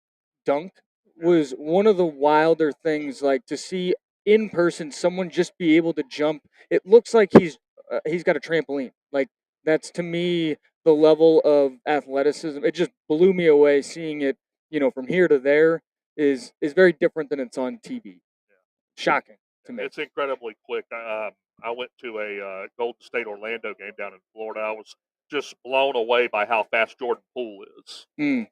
dunk was one of the wilder things like to see in person someone just be able to jump. It looks like he's got a trampoline. Like that's to me the level of athleticism. It just blew me away seeing it, from here to there is very different than it's on TV. Shocking to me.
It's incredibly quick. I went to a Golden State Orlando game down in Florida. I was just blown away by how fast Jordan Poole is.
Mm,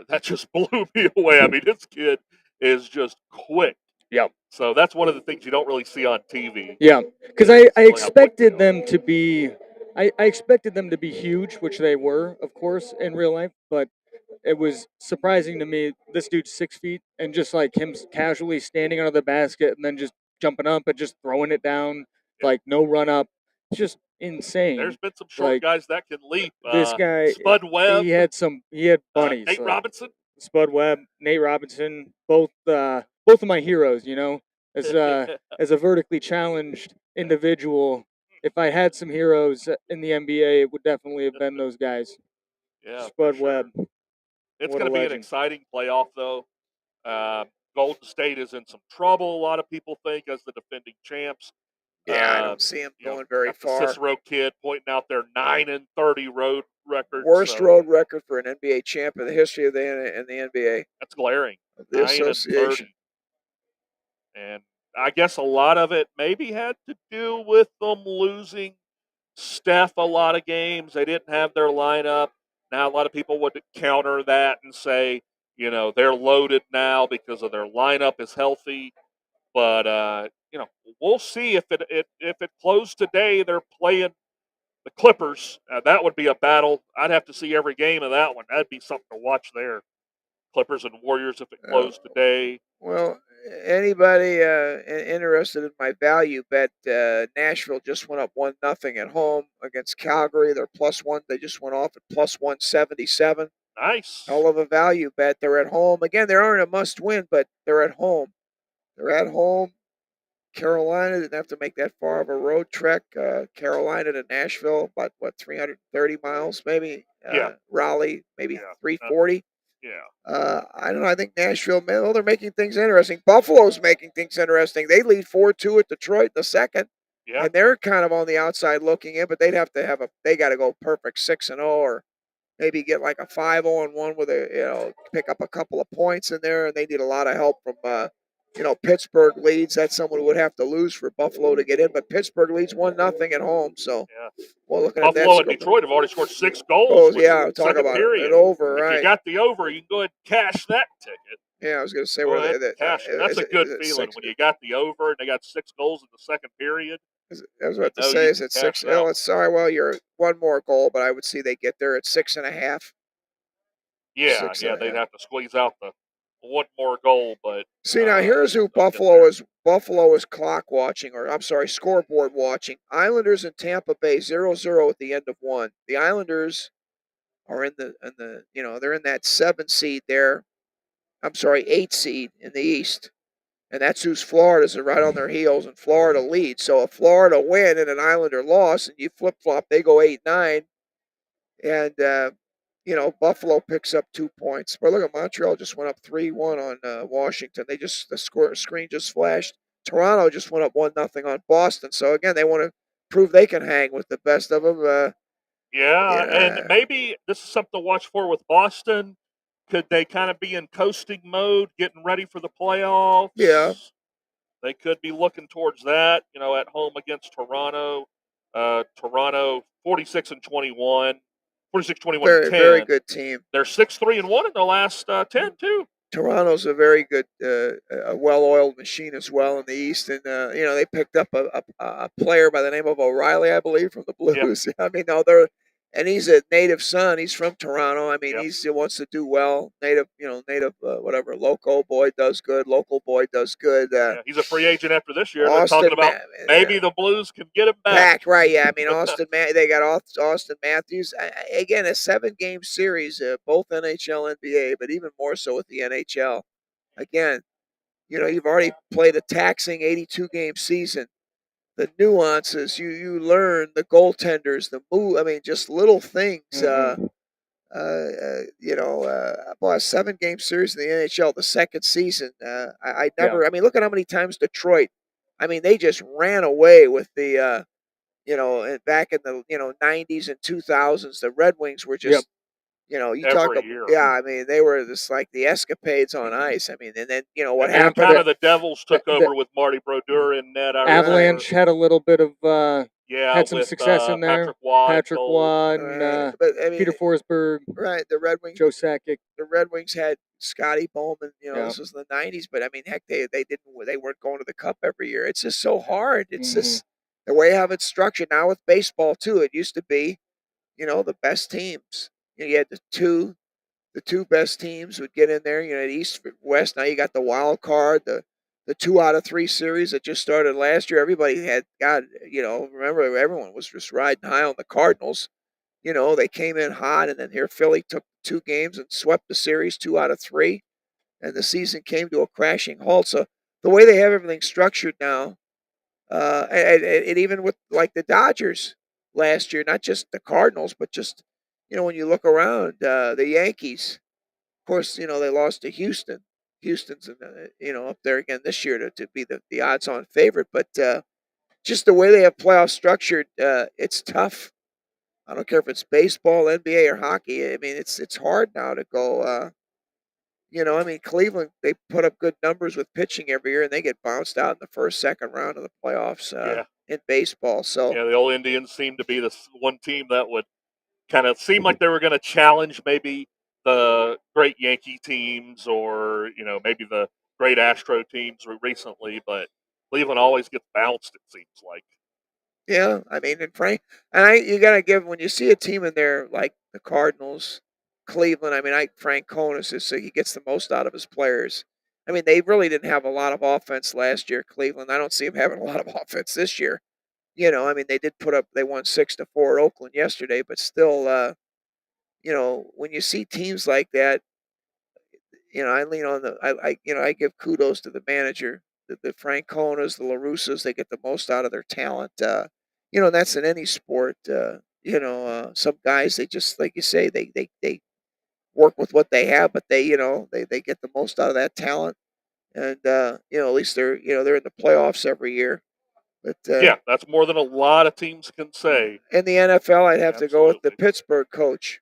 That just blew me away. I mean, this kid is just quick.
yeah.
So that's one of the things you don't really see on TV.
Yeah, because
It's
I
really how quick they
expected
are.
them to be, I expected them to be huge, which they were, of course, in real life. But it was surprising to me. This dude's 6 feet, and just like him casually standing under the basket and then just jumping up and just throwing it down,
Yeah.
like no run up, it's just insane.
There's been some short
Like
guys that can leap.
this guy,
Spud Webb,
he had bunnies.
Nate
like,
Robinson.
Spud Webb, Nate Robinson, both of my heroes. As as a vertically challenged individual, if I had some heroes in the NBA, it would definitely have been those guys.
Yeah, for
Spud
sure.
Webb,
It's
what
going
a
to be an
legend.
exciting playoff, though. Golden State is in some trouble. A lot of people think as the defending champs.
Yeah, I don't see him going very
got the
far.
Cicero kid pointing out their 9-30 road record.
Worst
so
road record for an NBA champ in the history of the NBA
That's glaring.
of the
9-30,
association.
and I guess a lot of it maybe had to do with them losing Steph a lot of games. They didn't have their lineup. Now a lot of people would counter that and say, they're loaded now because of their lineup is healthy. But we'll see if it closed today. They're playing the Clippers. That would be a battle. I'd have to see every game of that one. That'd be something to watch there. Clippers and Warriors if it closed today.
Well, anybody interested in my value bet? Nashville just went up 1-0 at home against Calgary. They're +1. They just went off at +177.
Nice.
Hell of a value bet. They're at home again. They aren't a must-win, but they're at home. They're at home. Carolina didn't have to make that far of a road trek. Carolina to Nashville, about 330 miles, maybe.
Yeah.
Raleigh, maybe
Yeah.
340.
Yeah.
I don't know. I think Nashville, man, they're making things interesting. Buffalo's making things interesting. They lead 4-2 at Detroit in the second,
Yeah.
and they're kind of on the outside looking in. But they'd have to they got to go perfect 6-0, or maybe get like a 5-0-1 with pick up a couple of points in there. And they need a lot of help from Pittsburgh leads. That's someone who would have to lose for Buffalo to get in. But Pittsburgh leads 1-0 at home. So
Yeah.
well, looking
Buffalo
at
and Detroit have already scored 6 goals.
Oh
with
yeah, talk
second
about
period.
it over,
If
right?
you got the over, you can go ahead and cash that ticket.
Yeah, I was going to say
Go
where
ahead and cash it. That's a good feeling when you got the over and they got 6 goals in the second period.
I was about to
know
say,
you
is
can
it 6?
cash out.
Oh, it's sorry. Well, you're one more goal, but I would see they get there at 6.5.
Yeah,
Six
yeah,
and a
they'd
half.
have to squeeze out the one more goal, but
See now, here's who
they'll get
Buffalo
there.
is. Buffalo is clock watching, or I'm sorry, scoreboard watching. Islanders and Tampa Bay 0-0 at the end of one. The Islanders are in the they're in that 7 seed there. I'm sorry, 8 seed in the East. And that's who's Florida's right on their heels, and Florida leads. So if Florida win and an Islander loss, and you flip flop, they go 8-9, and Buffalo picks up 2 points. But look at Montreal just went up 3-1 on Washington. The screen just flashed. Toronto just went up 1-0 on Boston. So again, they want to prove they can hang with the best of them.
Yeah, and maybe this is something to watch for with Boston. Could they kind of be in coasting mode, getting ready for the playoffs?
Yeah.
They could be looking towards that, at home against Toronto. Toronto 46-21, 46-21,
Very
10.
very good team.
They're 6-3-1 in the last 10 too.
Toronto's a very good, a well-oiled machine as well in the East, and they picked up a player by the name of O'Reilly, I believe, from the Blues. Yep. I mean, and he's a native son. He's from Toronto. I mean, he wants to do well. Native, whatever. Local boy does good. Local boy does good.
He's a free agent after this year.
Austin
They're talking about maybe the Blues can get him back.
Right? Yeah, I mean, they got Austin Matthews. Again, a 7-game series, both NHL, NBA, but even more so with the NHL. Again, you've already played a taxing 82 game season. The nuances you learn, the goaltenders, the move. I mean, just little things.
Mhm.
Boy, a 7 game series in the NHL, the second season. I
Yeah.
never. I mean, look at how many times Detroit. I mean, they just ran away with the. Back in the 90s and 2000s, the Red Wings were
Yep.
just. You talk
Every
about,
year.
yeah. I mean, they were just like the escapades on ice. I mean, and then what
And then
happened?
kind of the Devils took
the-
over with Marty Brodeur in net. I
Avalanche
remember.
had a little bit of
Yeah,
had some
with
success in there.
Patrick Waugh.
Patrick
goal.
Waugh and
Right, but I mean,
Peter Forsberg,
right, the Red Wings.
Joe Sakic.
The Red Wings had Scotty Bowman.
Yeah.
This was in the '90s, but I mean, heck, they weren't going to the Cup every year. It's just so hard. It's
Mhm.
just the way how it's structured now with baseball too. It used to be, the best teams. You had the two best teams would get in there. East, West. Now you got the wild card, the 2 out of 3 series that just started last year. Everybody had remember everyone was just riding high on the Cardinals. They came in hot, and then here Philly took 2 games and swept the series 2 out of 3, and the season came to a crashing halt. So the way they have everything structured now, and even with like the Dodgers last year, not just the Cardinals, but just when you look around, the Yankees. Of course, they lost to Houston. Houston's up there again this year to be the odds-on favorite, but just the way they have playoffs structured, it's tough. I don't care if it's baseball, NBA, or hockey. I mean, it's hard now to go. I mean, Cleveland, they put up good numbers with pitching every year, and they get bounced out in the first, second round of the playoffs in baseball. So
Yeah, the old Indians seemed to be the one team that would kind of seem like they were going to challenge maybe the great Yankee teams or maybe the great Astro teams recently, but Cleveland always gets bounced. It seems like.
yeah, I mean, you gotta give when you see a team in there like the Cardinals, Cleveland. I mean, Frank Conis so he gets the most out of his players. I mean, they really didn't have a lot of offense last year, Cleveland. I don't see them having a lot of offense this year. I mean, they won 6-4 at Oakland yesterday, but still, when you see teams like that, I lean on I give kudos to the manager, the Franconas, the LaRussas. They get the most out of their talent. That's in any sport. Some guys they just like you say they work with what they have, but they get the most out of that talent, and at least they're in the playoffs every year. But
Yeah, that's more than a lot of teams can say.
in the NFL, I'd have to go with the
Absolutely.
Pittsburgh coach.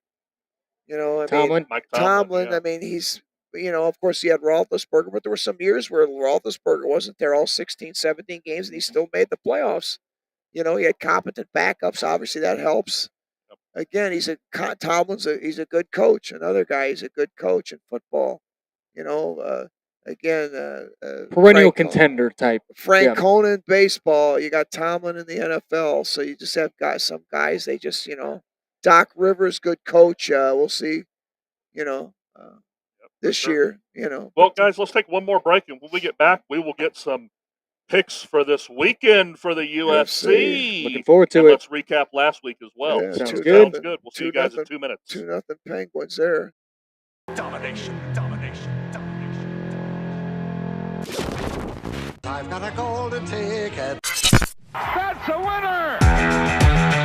I mean,
Tomlin.
Mike
Tomlin.
yeah.
I mean, he's of course he had Roethlisberger, but there were some years where Roethlisberger wasn't there all 16, 17 games, and he still made the playoffs. He had competent backups. Obviously, that helps. Again, Tomlin's he's a good coach. Another guy, he's a good coach in football.
Perennial
Frank
contender type.
Frank
Yeah.
Conan baseball. You got Tomlin in the NFL, so you just have some guys. They just Doc Rivers, good coach. We'll see. This
sure.
year.
Well, guys, let's take one more break, and when we get back, we will get some picks for this weekend for the UFC.
Looking forward to
and
it.
let's recap last week as well.
Yeah,
Sounds
So
good.
Sounds good. We'll see you guys in 2 minutes.
2-0 Penguins there.
Domination.
I've got a golden ticket.
That's a winner!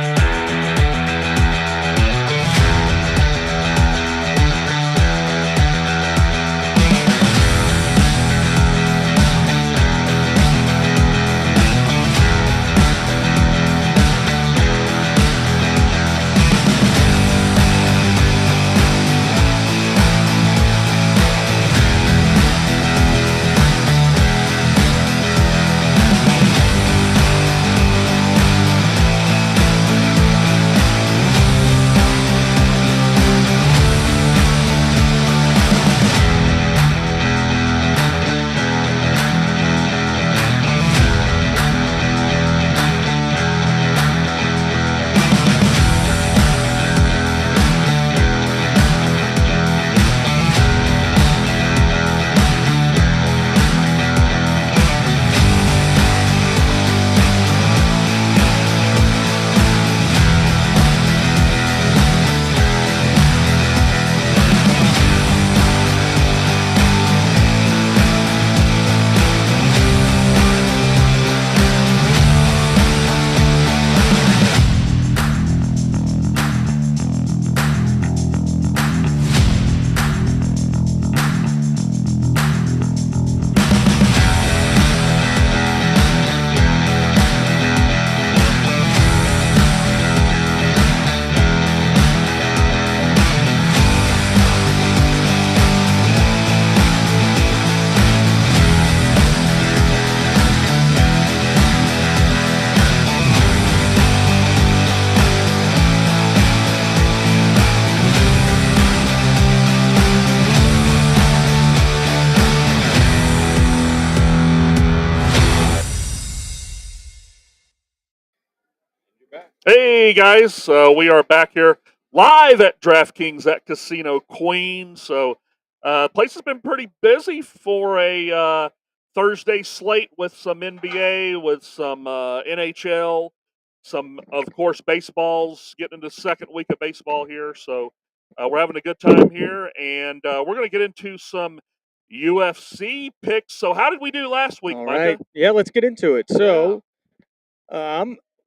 Hey guys, we are back here live at DraftKings at Casino Queen. So, place has been pretty busy for a Thursday slate with some NBA, with some NHL, some of course baseballs. Getting into the second week of baseball here, so we're having a good time here, and we're going to get into some UFC picks. So, how did we do last week,
All
Micah?
right. Yeah, let's get into it. So,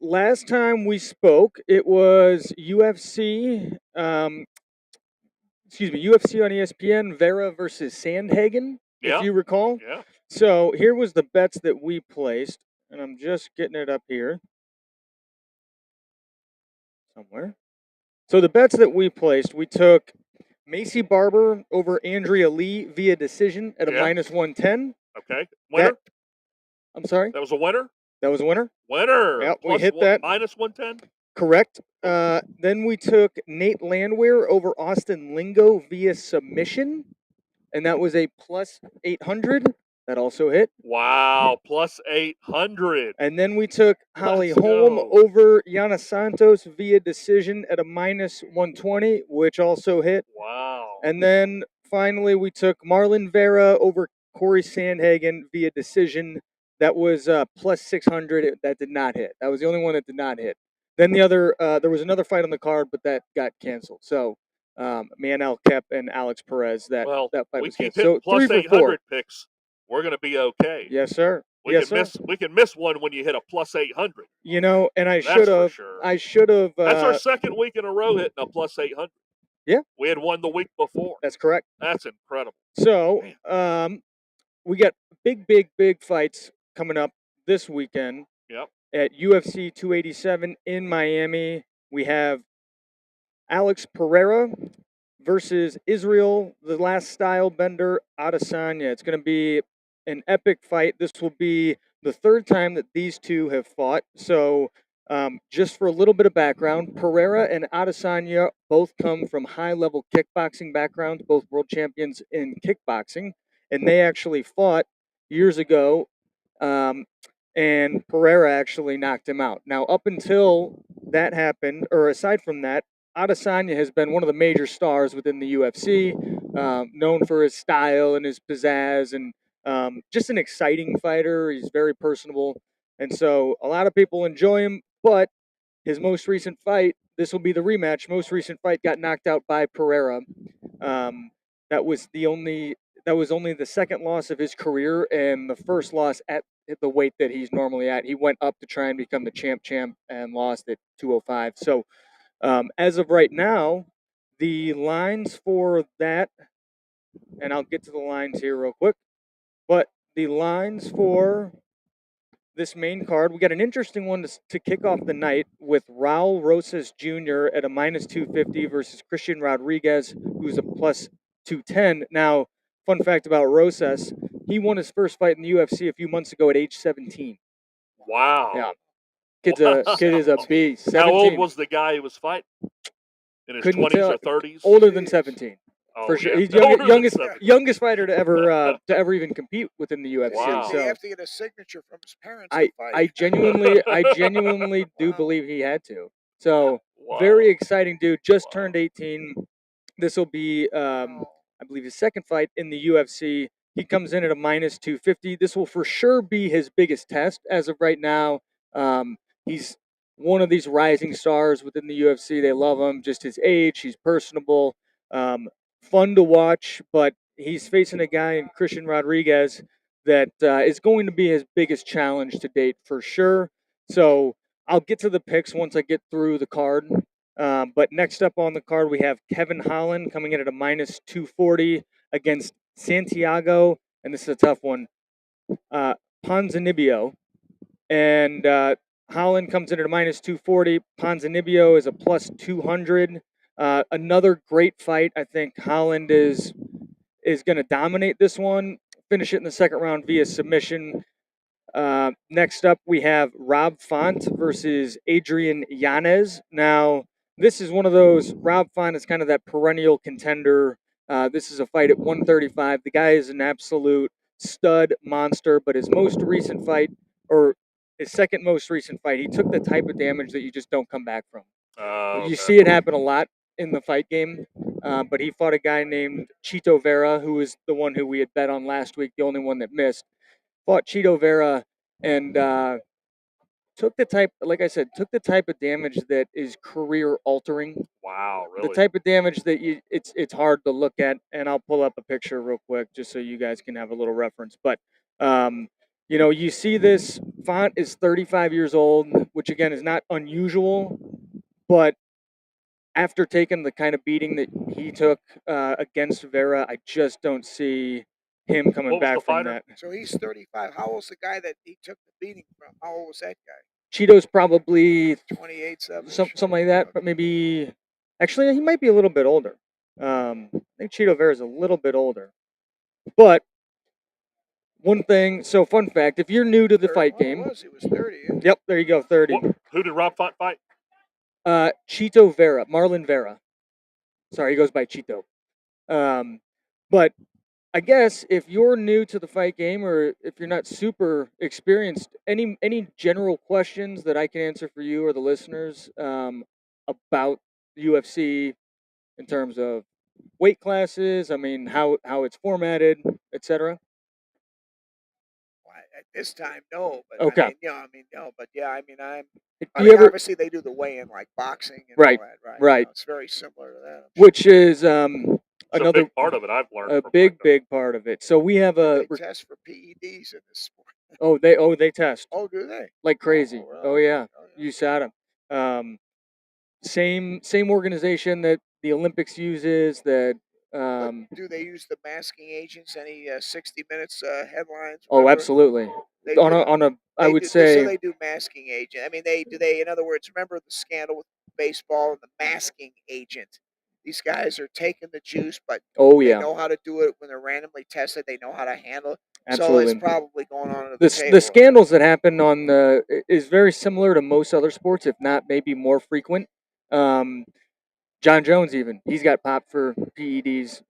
last time we spoke, it was UFC. UFC on ESPN, Vera versus Sandhagen,
Yeah.
if you recall.
Yeah.
So here was the bets that we placed, and I'm just getting it up here somewhere. So the bets that we placed, we took Macy Barber over Andrea Lee via decision at a
Yeah.
minus 110.
Okay. Winner.
I'm sorry,
That was a winner.
that was a winner.
Winner.
Yep, we
Plus
hit that.
minus 110.
Correct. Then we took Nate Landwehr over Austin Lingo via submission, and that was a plus 800. That also hit.
Wow. Plus 800.
And then we took Holly
Let's
Holm
go.
over Yana Santos via decision at a minus 120, which also hit.
Wow.
And then finally we took Marlon Vera over Corey Sandhagen via decision. That was plus 600. That did not hit. That was the only one that did not hit. Then the other, there was another fight on the card, but that got canceled. So Manel Kep and Alex Perez, that fight
we
was
keep
canceled.
hitting plus
3 for 4.
800 picks. We're gonna be okay.
Yes, sir.
We
yes,
can
sir.
we can miss one when you hit a plus 800.
You know, and I
That's
should
for
have.
sure.
I should have.
That's our second week in a row hitting a plus 800.
Yeah.
We had one the week before.
That's correct.
That's incredible.
So, we got big fights coming up this weekend.
Yep.
At UFC 287 in Miami, we have Alex Pereira versus Israel, the last style bender, Adesanya. It's going to be an epic fight. This will be the third time that these two have fought. So, just for a little bit of background, Pereira and Adesanya both come from high-level kickboxing backgrounds, both world champions in kickboxing, and they actually fought years ago, and Pereira actually knocked him out. Now, up until that happened, or aside from that, Adesanya has been one of the major stars within the UFC, known for his style and his pizzazz, and just an exciting fighter. He's very personable, and so a lot of people enjoy him. But his most recent fight, this will be the rematch. Most recent fight got knocked out by Pereira. That was only the second loss of his career and the first loss at the weight that he's normally at. He went up to try and become the champ and lost at 205. So as of right now, the lines for that, and I'll get to the lines here real quick, but the lines for this main card, we got an interesting one to kick off the night with Raul Rosas Jr. at a minus 250 versus Christian Rodriguez, who's a plus 210. Now, fun fact about Rosas, he won his first fight in the UFC a few months ago at age 17.
Wow.
Yeah. Kid is a beast. 17.
How old was the guy who was fighting? In his
Couldn't
20s
tell.
or 30s?
Older than 17.
Oh,
For sure,
yeah.
he's
Older than
youngest
17.
youngest fighter to ever even compete within the UFC.
Wow.
Did he
So
have to get a signature from his parents?
I
to fight?
I genuinely do
Wow.
believe he had to. So
Wow.
very exciting dude. Just
Wow.
turned 18. This will be I believe his second fight in the UFC. He comes in at a minus 250. This will for sure be his biggest test as of right now. He's one of these rising stars within the UFC. They love him. Just his age. He's personable. Fun to watch, but he's facing a guy in Christian Rodriguez that is going to be his biggest challenge to date for sure. So I'll get to the picks once I get through the card. But next up on the card, we have Kevin Holland coming in at a minus 240 against Santiago, and this is a tough one, Ponzinibbio. And Holland comes in at a minus 240. Ponzinibbio is a plus 200. Another great fight. I think Holland is going to dominate this one, finish it in the second round via submission. Next up, we have Rob Font versus Adrian Yanez. Now, this is one of those, Rob Font is kind of that perennial contender. This is a fight at 135. The guy is an absolute stud monster, but his most recent fight, or his second most recent fight, he took the type of damage that you just don't come back from.
Oh,
You
okay.
see it happen a lot in the fight game, but he fought a guy named Chito Vera, who was the one who we had bet on last week, the only one that missed. Fought Chito Vera and took the type, like I said, took the type of damage that is career altering.
Wow,
The
really?
type of damage that it's hard to look at, and I'll pull up a picture real quick just so you guys can have a little reference. But you see this Font is 35 years old, which again is not unusual, but after taking the kind of beating that he took against Vera, I just don't see him coming
What was
back
the
from
fighter?
that.
So he's 35. How old's the guy that he took the beating from? How old was that guy?
Cheeto's probably
28, 7.
something like that, but maybe actually he might be a little bit older. I think Cheeto Vera is a little bit older. But one thing, so fun fact, if you're new to the fight game,
He was 30. Yeah.
yep, there you go, 30.
Who did Rob Font fight?
Chito Vera, Marlon Vera. Sorry, he goes by Chito. But I guess if you're new to the fight game or if you're not super experienced, any general questions that I can answer for you or the listeners about UFC in terms of weight classes, I mean how it's formatted, etc.
Well, at this time, no. But
Okay.
no. But yeah, I'm.
Do
I
you
mean,
ever
obviously they do the weigh-in like boxing and
Right,
all that, right?
right.
It's very similar to that. I'm sure.
which is
It's a
another
big part of it. I've learned
a
from
big
fighting.
big part of it. So we have
They test for PEDs in this sport.
they test
Oh, do they?
like crazy.
really?
Oh yeah,
Oh, yeah.
USADA. Same organization that the Olympics uses. That
But do they use the masking agents? Any 60 Minutes headlines?
oh,
remember?
absolutely.
They
On
do.
a I
They
would
do, so
say
they do masking agent. I mean, do they? In other words, remember the scandal with baseball and the masking agent? These guys are taking the juice, but
oh
they
yeah,
know how to do it when they're randomly tested. They know how to handle it. So it's
absolutely.
probably going on at the table.
The scandals that happen on the is very similar to most other sports, if not maybe more frequent. John Jones even he's got popped for PEDs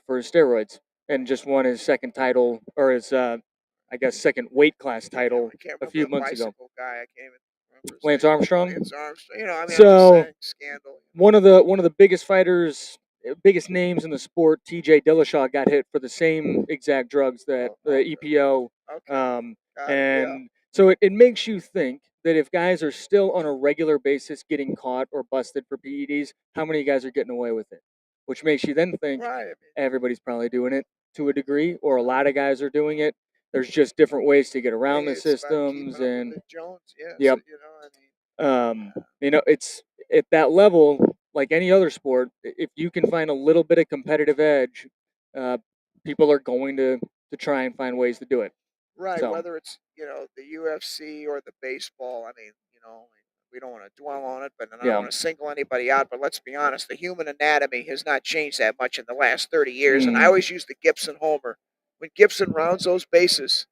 for steroids and just won his second title or his I guess second weight class title
I can't
a
remember
few
the
months ago.
bicycle guy. I can't even remember his
Lance
name.
Armstrong.
Lance Armstrong. I mean, I'm
So
just saying, scandal.
one of the biggest fighters, biggest names in the sport, T.J. Dillashaw, got hit for the same exact drugs that the EPO.
Okay. Got it,
And so it makes you think that if guys are still on a regular basis getting caught or busted for PEDs, how many guys are getting away with it? Which makes you then think
Right. I mean,
everybody's probably doing it to a degree, or a lot of guys are doing it. There's just different ways to get around the
it's about
systems,
keeping up
and
with the Jones. Yes.
yep. It's at that level, like any other sport. If you can find a little bit of competitive edge, people are going to try and find ways to do it.
Right,
So
whether it's the UFC or the baseball. I mean, we don't want to dwell on it, but I don't
yeah,
want to single anybody out. But let's be honest, the human anatomy has not changed that much in the last 30 years. And I
Mm.
always use the Gibson homer when Gibson rounds those bases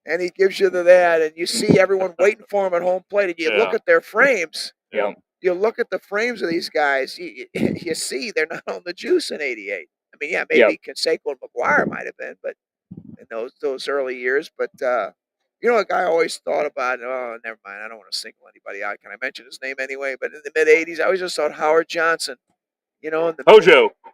and he gives you that, and you see everyone waiting for him at home plate, and you look
Yeah.
at their frames.
yeah,
You look at the frames of these guys, you see they're not on the juice in '88. I mean, yeah,
Yep.
maybe Canseco and McGuire might have been, but in those early years. But a guy I always thought about. Oh, never mind. I don't want to single anybody out. Can I mention his name anyway? But in the mid '80s, I always just thought Howard Johnson. In the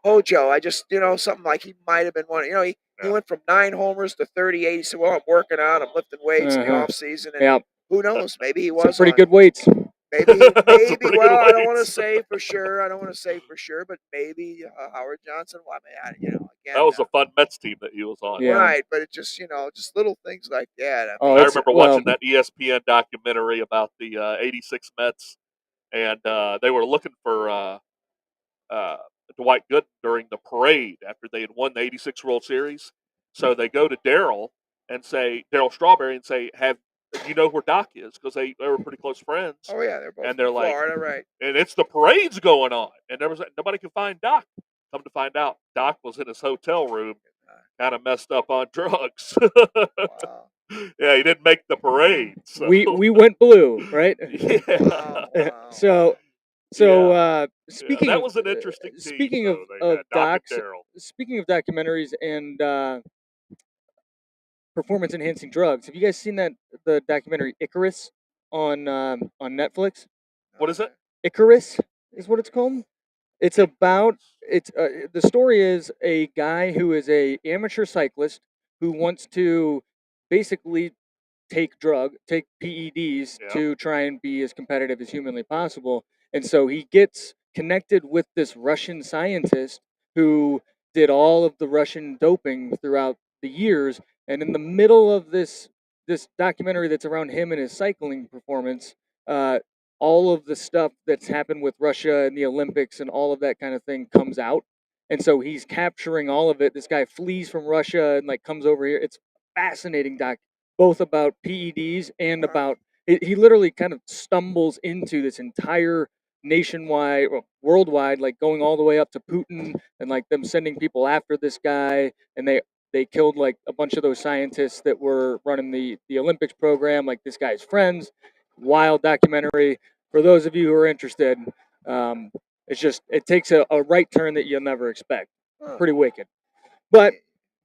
Hojo. I just something like he might have been one. He went from 9 homers to 38. He said, "Well, I'm working out. I'm lifting weights in the off season, and
yeah.
who knows? Maybe he
Some
was
pretty
on.
good weights.
Maybe.
Some pretty
Well,
good
I don't want to
weights.
say for sure. But maybe Howard Johnson. Well, I mean, again,
That was a fun Mets team that he was on.
Yeah.
right. But it just just little things like that. I
Oh,
mean,
I
it's
remember
well,
watching that ESPN documentary about the '86 Mets, and they were looking for Dwight Gooden during the parade after they had won the '86 World Series. So they go to Daryl Strawberry, and say, "Have you know where Doc is?" Because they were pretty close friends.
oh yeah, they're both
And
from
they're like,
Florida, right?
and it's the parade's going on, and nobody can find Doc. Come to find out, Doc was in his hotel room, kind of messed up on drugs.
Wow.
Yeah, he didn't make the parade. So.
we went blue, right?
Yeah.
Wow.
So speaking
that
of
was an interesting team.
speaking
though. They
of
had Doc
docs,
and Daryl.
speaking of documentaries and performance enhancing drugs, have you guys seen the documentary Icarus? on Netflix.
What is it?
Icarus is what it's called. It's about it's the story is a guy who is a amateur cyclist who wants to basically take PEDs
Yeah.
to try and be as competitive as humanly possible. And so he gets connected with this Russian scientist who did all of the Russian doping throughout the years. And in the middle of this documentary that's around him and his cycling performance, all of the stuff that's happened with Russia and the Olympics and all of that kind of thing comes out. And so he's capturing all of it. This guy flees from Russia and like comes over here. It's fascinating both about PEDs and about he literally kind of stumbles into this entire nationwide or worldwide, like going all the way up to Putin and like them sending people after this guy, and they killed like a bunch of those scientists that were running the Olympics program, like this guy's friends. Wild documentary for those of you who are interested. It's just it takes a right turn that you'll never expect. Pretty wicked. But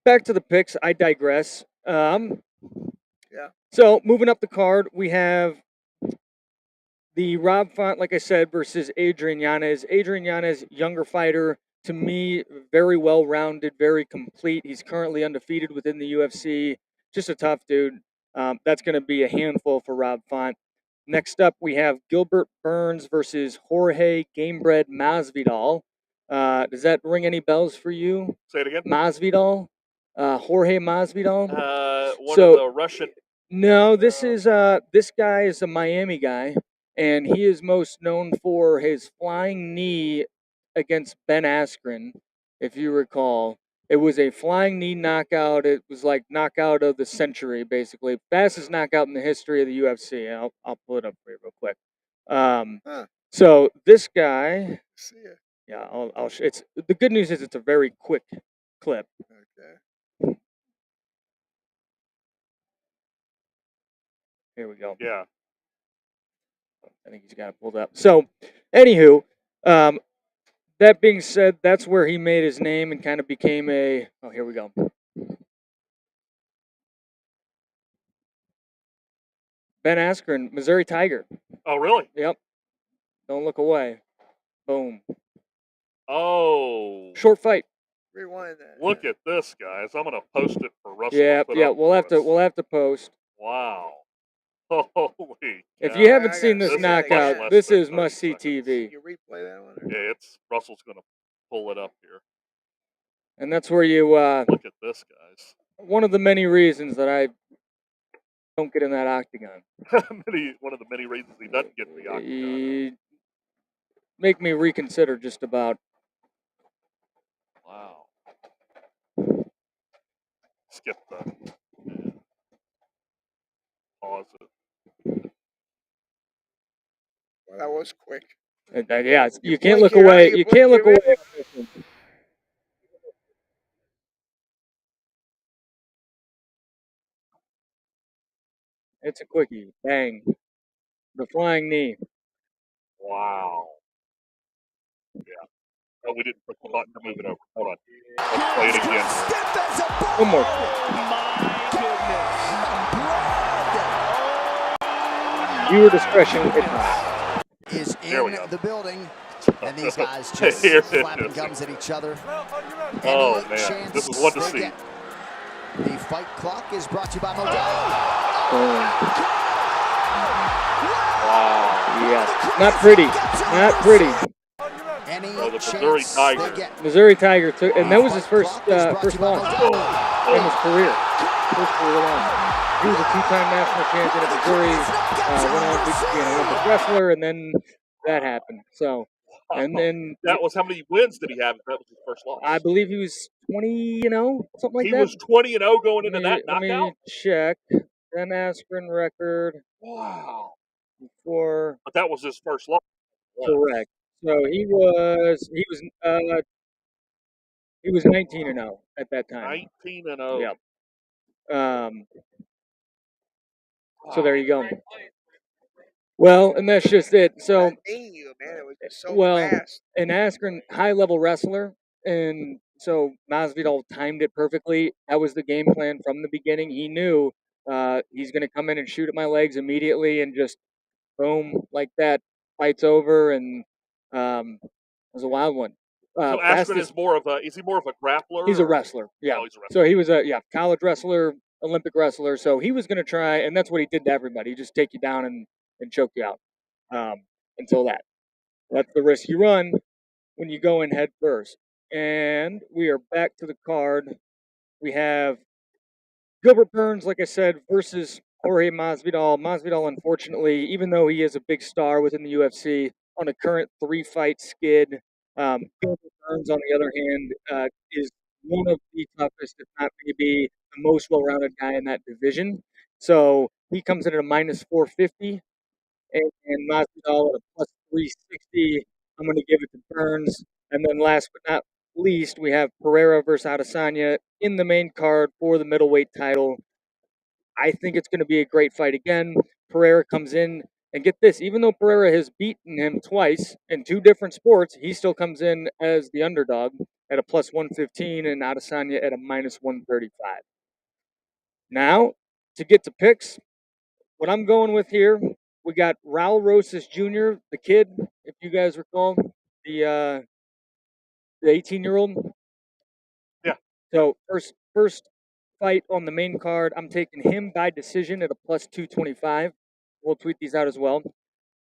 back to the picks. I digress.
Yeah.
So moving up the card, we have the Rob Font, like I said, versus Adrian Yanez. Adrian Yanez, younger fighter, to me, very well-rounded, very complete. He's currently undefeated within the UFC. Just a tough dude. That's going to be a handful for Rob Font. Next up, we have Gilbert Burns versus Jorge Gamebred Masvidal. Does that ring any bells for you?
Say it again.
Masvidal? Jorge Masvidal?
One of the Russian.
No, this guy is a Miami guy, and he is most known for his flying knee against Ben Askren, if you recall. It was a flying knee knockout. It was like knockout of the century, basically. Fastest knockout in the history of the UFC. I'll pull it up for you real quick. So this guy,
See ya.
yeah, it's the good news is it's a very quick clip.
Okay.
Here we go.
Yeah.
I think he's got it pulled up. So, anywho, that being said, that's where he made his name and kind of became a. Oh, here we go. Ben Askren, Missouri Tiger.
Oh, really?
Yep. Don't look away. Boom.
Oh.
Short fight.
Rewind that.
Look at this, guys. I'm gonna post it for Russell.
Yeah,
to put
yeah.
up
We'll
for
have to.
us.
We'll have to post.
Wow. Holy.
If
cow.
you haven't
I
seen
gotta
this
see that
knockout,
again.
this
Less
is
than
must see
30 seconds.
TV.
You replay that one? Or?
Yeah, it's Russell's gonna pull it up here.
And that's where you.
Look at this, guys.
One of the many reasons that I don't get in that octagon.
One of the many reasons he doesn't get in the octagon.
You make me reconsider just about.
Wow. Skip the. Yeah. Pause it.
That was quick.
Yeah, you can't
blink
look
your eye,
away.
you
You
blink
can't look
your
away. It's a quickie. Bang. The flying knee.
Wow. Yeah. Oh, we didn't push the button to move it over. Hold on. Let's play it again.
One more. Viewer discretion advised.
Is
There we
in
go.
the building, and these guys just
Here it
flapping
is.
gums at each other.
Oh,
Any
man.
chance
This is one to
they
see.
get. The fight clock is brought to you by Modelo.
Boom.
Wow.
Yeah. Not pretty. Not pretty.
Any
Oh, the
chance
Missouri
they
Tiger.
get.
Missouri Tiger took, and that was his
Fight
first
clock is brought to
first
you by
loss
Modelo.
in his career. First career loss. He was a two-time national champion at Missouri. Went on to be an Olympic wrestler, and then that happened. So, and then
That was how many wins did he have? If that was his first loss.
I believe he was 20-0, something like
he
that.
was 20-0 going into that
Let me
knockout.
check. Ben Askren record
Wow.
for
But that was his first loss.
correct. So he was 19-0 at that time.
19-0.
Yep. So there you go. Well, and that's just it. So,
I knew you, man. It was just so
well,
fast.
and Askren, high-level wrestler, and so Masvidal timed it perfectly. That was the game plan from the beginning. He knew he's going to come in and shoot at my legs immediately and just boom, like that, fight's over, and it was a wild one.
So Askren
Fastest,
is more of a. Is he more of a grappler?
he's a
or-
wrestler, yeah.
Oh, he's a wrestler.
So he was a college wrestler, Olympic wrestler. So he was going to try, and that's what he did to everybody. He just take you down and choke you out until that. That's the risk you run when you go in head first. And we are back to the card. We have Gilbert Burns, like I said, versus Jorge Masvidal. Masvidal, unfortunately, even though he is a big star within the UFC, on a current 3-fight skid. Gilbert Burns, on the other hand, is one of the toughest, if not maybe the most well-rounded guy in that division. So he comes in at a minus 450, and Masvidal at a plus 360. I'm going to give it to Burns. And then last but not least, we have Pereira versus Adesanya in the main card for the middleweight title. I think it's going to be a great fight again. Pereira comes in, and get this, even though Pereira has beaten him twice in 2 different sports, he still comes in as the underdog at a plus 115 and Adesanya at a minus 135. Now, to get to picks, what I'm going with here, we got Raul Rosas Jr., the kid, if you guys recall, the 18-year-old.
Yeah.
So first fight on the main card, I'm taking him by decision at a plus 225. We'll tweet these out as well.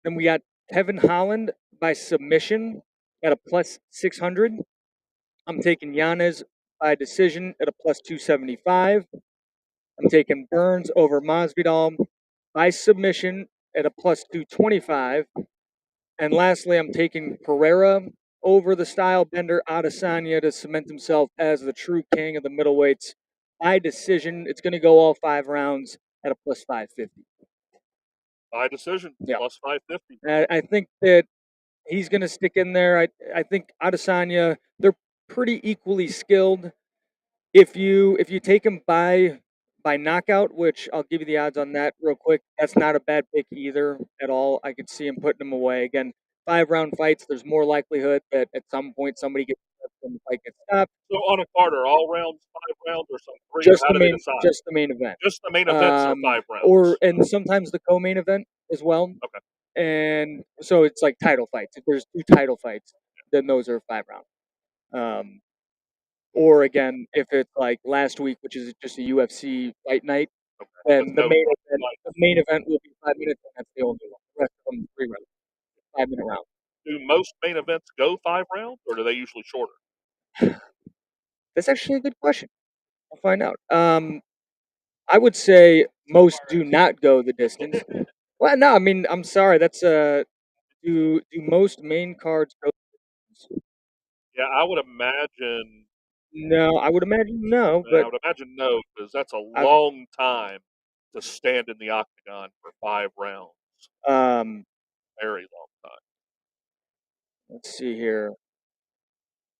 Then we got Kevin Holland by submission at a plus 600. I'm taking Yanez by decision at a plus 275. I'm taking Burns over Masvidal by submission at a plus 225. And lastly, I'm taking Pereira over the style bender Adesanya to cement himself as the true king of the middleweights by decision. It's going to go all 5 rounds at a plus 550.
By decision,
Yeah.
plus 550.
I think that he's going to stick in there. I think Adesanya, they're pretty equally skilled. If you take him by knockout, which I'll give you the odds on that real quick, that's not a bad pick either at all. I could see him putting him away. Again, 5-round fights, there's more likelihood that at some point somebody gets and the fight gets stopped.
So on a card, are all rounds 5 rounds or some 3?
Just
How
the
do they
main,
decide?
just the main event.
Just the main events are 5 rounds.
And sometimes the co-main event as well.
Okay.
And so it's like title fights. If there's 2 title fights, then those are 5 rounds. Or again, if it's like last week, which is just a UFC fight night, then
With
the
no
main event will be 5 minutes, and that's the only one. The rest of them 3 rounds, 5-minute rounds.
Do most main events go 5 rounds, or do they usually shorter?
That's actually a good question. I'll find out. I would say most do not go the distance. Well, no, I mean, I'm sorry. That's do most main cards go?
Yeah, I would imagine.
No, I would imagine no,
I
but
would imagine no, because that's a long time to stand in the octagon for 5 rounds. Very long time.
Let's see here.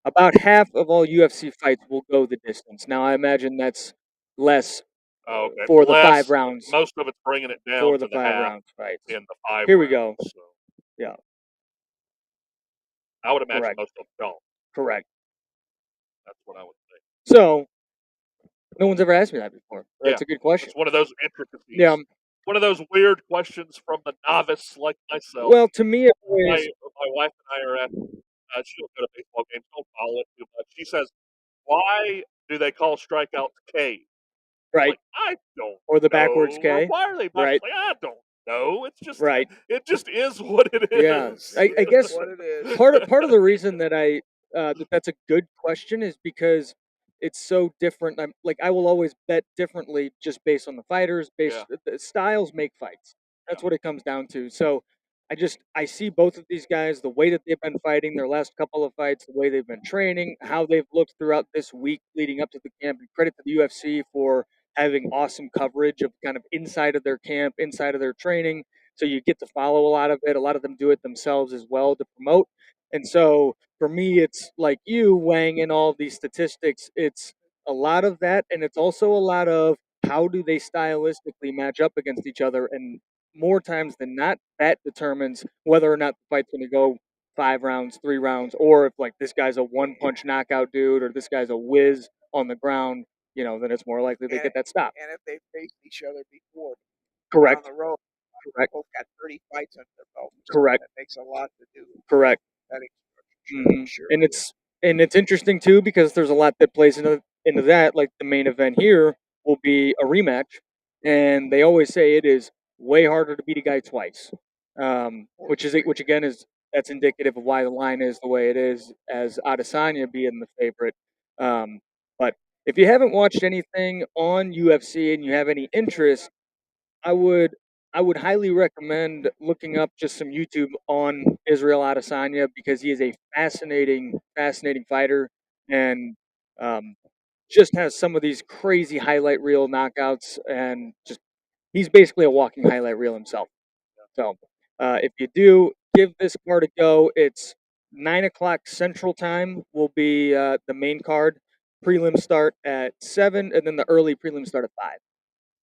About half of all UFC fights will go the distance. Now, I imagine that's less
Oh, okay.
for the
Less,
5 rounds.
Most of it's bringing it down
For
to
the
the
5
half
rounds fights.
in the 5
Here
rounds.
we go.
So
Yeah.
I would imagine
Correct.
most of them don't.
Correct.
That's what I would say.
So, no one's ever asked me that before. That's a good question.
It's one of those intricacies.
Yeah.
One of those weird questions from the novice like myself.
Well, to me, it
my
was
wife and I are at. She don't go to baseball games. Don't follow it too much. She says, "Why do they call strikeouts K?"
right.
Like, I don't.
Or the backwards
know.
K.
Or why are they
Right.
like, I don't know. It's just
Right.
It just is what it is.
Yeah. I guess
What it is.
part of the reason that that's a good question is because it's so different. I will always bet differently just based on the fighters. The styles make fights. That's what it comes down to. So I see both of these guys, the way that they've been fighting their last couple of fights, the way they've been training, how they've looked throughout this week leading up to the camp. And credit to the UFC for having awesome coverage of kind of inside of their camp, inside of their training. So you get to follow a lot of it. A lot of them do it themselves as well to promote. And so for me, it's like you weighing in all of these statistics. It's a lot of that, and it's also a lot of how do they stylistically match up against each other. And more times than not, that determines whether or not the fight's going to go 5 rounds, 3 rounds, or if like this guy's a 1-punch knockout dude or this guy's a whiz on the ground, then it's more likely they get that stop.
And if they faced each other before
Correct.
on the road,
Correct.
Both got 30 fights under their belt. So
Correct.
that makes a lot to do with
Correct.
betting structure.
Mhm.
Sure.
And it's interesting too because there's a lot that plays into that. Like the main event here will be a rematch, and they always say it is way harder to beat a guy twice, which again is that's indicative of why the line is the way it is, as Adesanya being the favorite. But if you haven't watched anything on UFC and you have any interest, I would I would highly recommend looking up just some YouTube on Israel Adesanya because he is a fascinating fighter and um, just has some of these crazy highlight reel knockouts and just he's basically a walking highlight reel himself. So if you do give this card a go, it's 9 o'clock Central Time will be the main card. Prelims start at 7, and then the early prelims start at 5.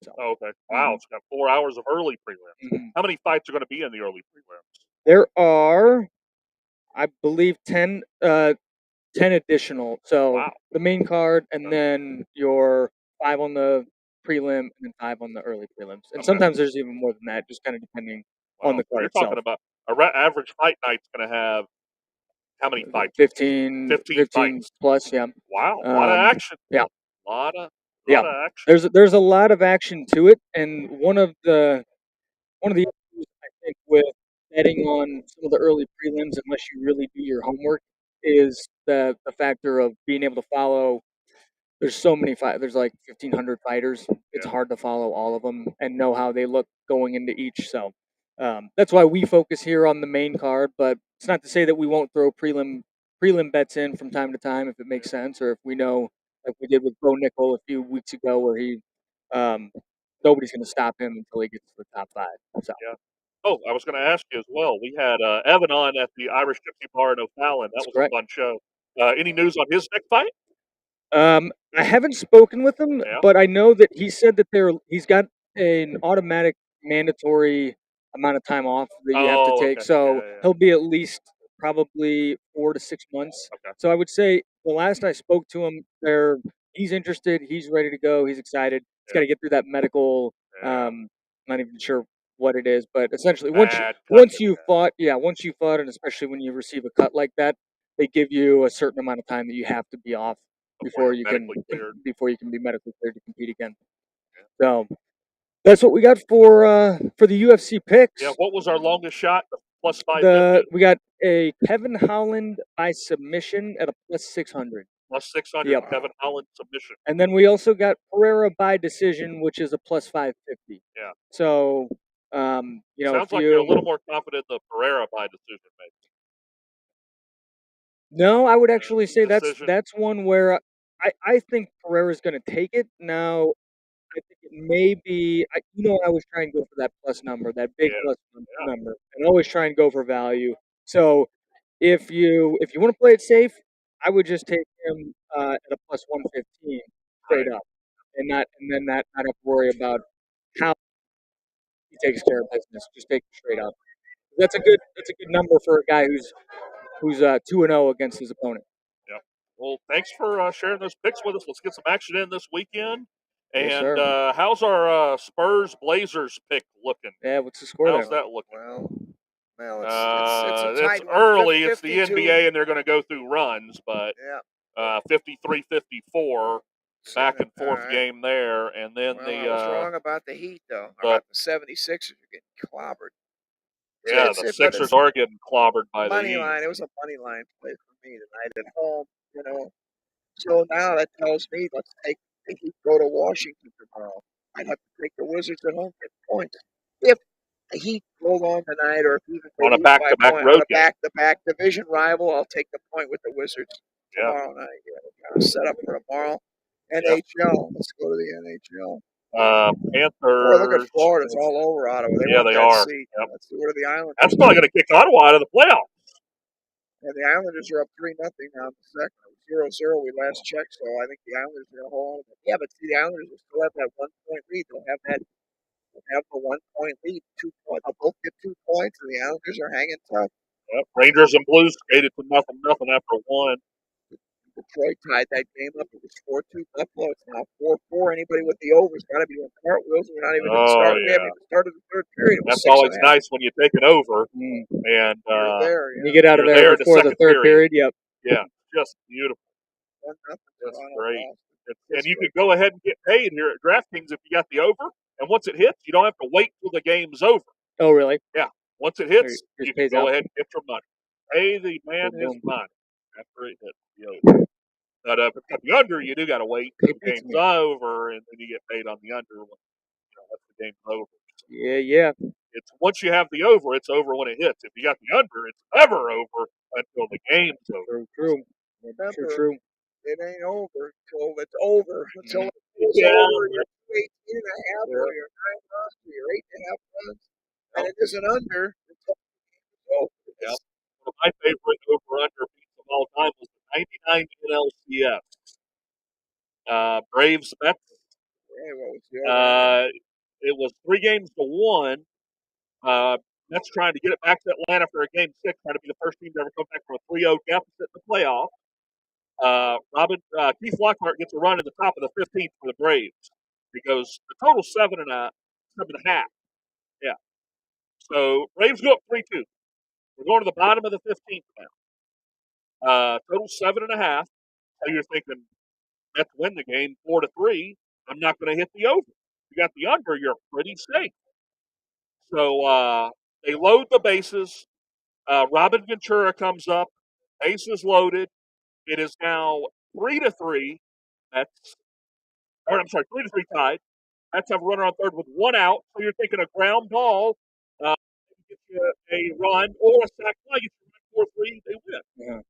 So
Oh, okay. Wow, it's got 4 hours of early prelims.
mhm.
How many fights are going to be in the early prelims?
There are, I believe, 10 additional. So
Wow.
the main card, and
Okay.
then your 5 on the prelim, and then 5 on the early prelims. And
Okay.
sometimes there's even more than that, just kind of depending on
Wow.
the
So
card
you're
itself.
talking about average fight night's going to have how many fights?
15
15 fights.
plus, yeah.
Wow, a lot of action.
Yeah.
A lot of
Yeah.
action.
There's a lot of action to it, and one of the issues I think with betting on some of the early prelims, unless you really do your homework, is the factor of being able to follow. There's so many there's like 1,500 fighters. It's
Yeah.
hard to follow all of them and know how they look going into each. So that's why we focus here on the main card. But it's not to say that we won't throw prelim bets in from time to time if it makes sense, or if we know, like we did with Bo Nickel a few weeks ago, where he um, nobody's going to stop him until he gets to the top 5. So.
Yeah. Oh, I was going to ask you as well. We had Evan on at the Irish Gypsy Bar in O'Fallon. That
That's
was
correct.
a fun show. Any news on his next fight?
I haven't spoken with him,
Yeah.
but I know that he said that he's got an automatic mandatory amount of time off that you have to
Oh,
take.
okay.
So
Yeah.
he'll be at least probably 4 to 6 months.
Okay.
So I would say the last I spoke to him, he's interested, he's ready to go, he's excited. He's got to get through that medical.
Yeah.
Not even sure what it is, but essentially
Bad cut
once
that
you
guy.
fought, and especially when you receive a cut like that, they give you a certain amount of time that you have to be off before you can
medically cleared.
be medically cleared to compete again. So that's what we got for the UFC picks.
Yeah. What was our longest shot? The plus 550.
We got a Kevin Holland by submission at a plus 600.
Plus 600.
Yep.
Kevin Holland submission.
And then we also got Pereira by decision, which is a plus 550.
Yeah.
So
Sounds like you're a little more confident the Pereira by decision, maybe.
No, I would actually say
Decision.
that's one where I think Pereira's going to take it. Now, I think it may be, I always try and go for that plus number, that big plus number, and always try and go for value. So if you want to play it safe, I would just take him at a plus 115 straight up, and then not have to worry about how he takes care of business. Just take it straight up. That's a good number for a guy who's 2-0 against his opponent.
Yeah. Well, thanks for sharing those picks with us. Let's get some action in this weekend.
Yes,
And
sir.
how's our Spurs Blazers pick looking?
Yeah, what's the score
How's
there?
that looking?
Well, it's a tight
It's
one.
early. It's the
52.
NBA, and they're going to go through runs, but
Yeah.
53-54, back and forth
Alright.
game there, and then
Well, I was wrong about the Heat, though.
the-
About the 76ers are getting clobbered.
yeah,
It's-
the
it's- but
Sixers
it's
are getting clobbered by the
money
Heat.
line. It was a money line play for me tonight at home. So now that tells me let's take the Heat, go to Washington tomorrow. I'd have to take the Wizards at home for points. If the Heat hold on tonight, or if even
On a
they lose by
back-to-back
point,
road
on a
game.
back-to-back division rival, I'll take the point with the Wizards
Yeah.
tomorrow night. Yeah, we're kind of set up for tomorrow. NHL. Let's go to the NHL.
Panthers.
Boy, look at Florida. It's all over Ottawa. They
Yeah,
want
they
that
are.
seat.
Yep.
Let's see what are the Islanders.
That's probably going to kick Ottawa out of the playoffs.
And the Islanders are up 3-0 now in the second. It was 0-0 we last checked, so I think the Islanders are going to hold on. Yeah, but see, the Islanders will still have that 1-point lead. They'll have the 1-point lead, 2 points. They'll both get 2 points, and the Islanders are hanging tough.
Yep. Rangers and Blues skated to nothing after one.
The Detroit tied that game up. It was 4-2 Buffalo. It's now 4-4. Anybody with the over's got to be doing cartwheels. We're not even at the
Oh
start. We haven't
yeah,
even started the third period. It was
that's
6
always
and a half.
nice when you take it over
Mm.
and
You're there.
You get out of
You're
there
there in the
before the
second
third period. Yep.
yeah, just beautiful.
1-0
That's
Toronto
great.
lost.
And you can go ahead and get paid here at DraftKings if you got the over. And once it hits, you don't have to wait till the game's over.
Oh, really?
Once it hits,
Just
you can
pays
go
out.
ahead and get your money. Pay the man
Boom,
his
boom.
money after it hits the over. But if it's the under, you do got to wait till the
Beats
game's
me.
over, and then you get paid on the under when once the game's over.
Yeah.
It's once you have the over, it's over when it hits. If you got the under, it's never over until the game's over.
True.
Remember,
True.
it ain't over till it's over. Until it's
Yeah.
over, you're 18 and a half,
Yeah.
or you're 9 runs, or you're 8.5 runs, and it isn't under until it's over.
Yep. One of my favorite over-under beats of all time was the 99 NLCS. Braves Mets.
Hey, what was the other?
It was 3-1. Mets trying to get it back to Atlanta for a game 6, trying to be the first team to ever come back from a 3-0 deficit in the playoff. Keith Lockhart gets a run in the top of the 15th for the Braves. He goes the total 7.5. Yeah. So Braves go up 3-2. We're going to the bottom of the 15th now. Total 7.5. So you're thinking Mets win the game 4-3. I'm not going to hit the over. You got the under, you're pretty safe. So they load the bases. Robin Ventura comes up. Bases loaded. It is now 3-3. I'm sorry, 3-3 tied. Mets have a runner on third with 1 out. So you're thinking a ground ball get you a run or a sac fly, get you 4-3, they win.
Yeah.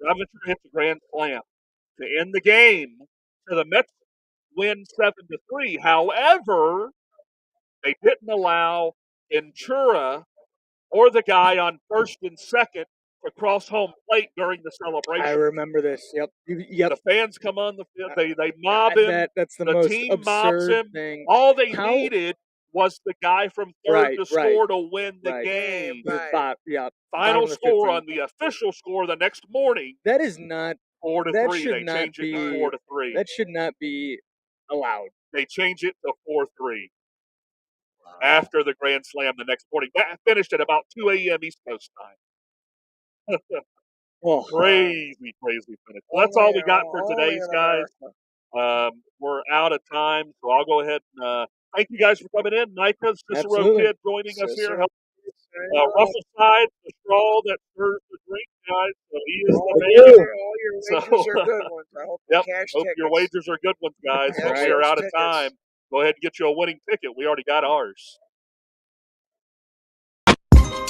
Robin Ventura hits a grand slam to end the game. So the Mets win 7-3. However, they didn't allow Ventura or the guy on first and second to cross home plate during the celebration.
I remember this. Yep.
The fans come on the field. They mob him.
That's the
The
most
team mobs
absurd
him.
thing.
All they needed was the guy from third to score to win the
Right.
game.
Right.
Yeah.
Final
bottom of the
score
15th.
on the official score the next morning,
That is not.
4-3.
That should
They
not
change it
be.
to 4-3.
That should not be allowed.
They change it to 4-3 after the grand slam the next morning. That finished at about 2 a.m. East Coast time.
Oh,
Crazy finish. Well, that's all we got for today's, guys. We're out of time, so I'll go ahead and thank you guys for coming in. Nika Cicero
Absolutely.
Kid joining us here. Russell Side, the straw that serves the drink, guys. So he is the man.
All your wagers are good ones. I hope
Yep.
cash
Hope
tickets.
your wagers are good ones, guys.
Yeah,
But we are
those
out of
tickets.
time. Go ahead and get you a winning ticket. We already got ours.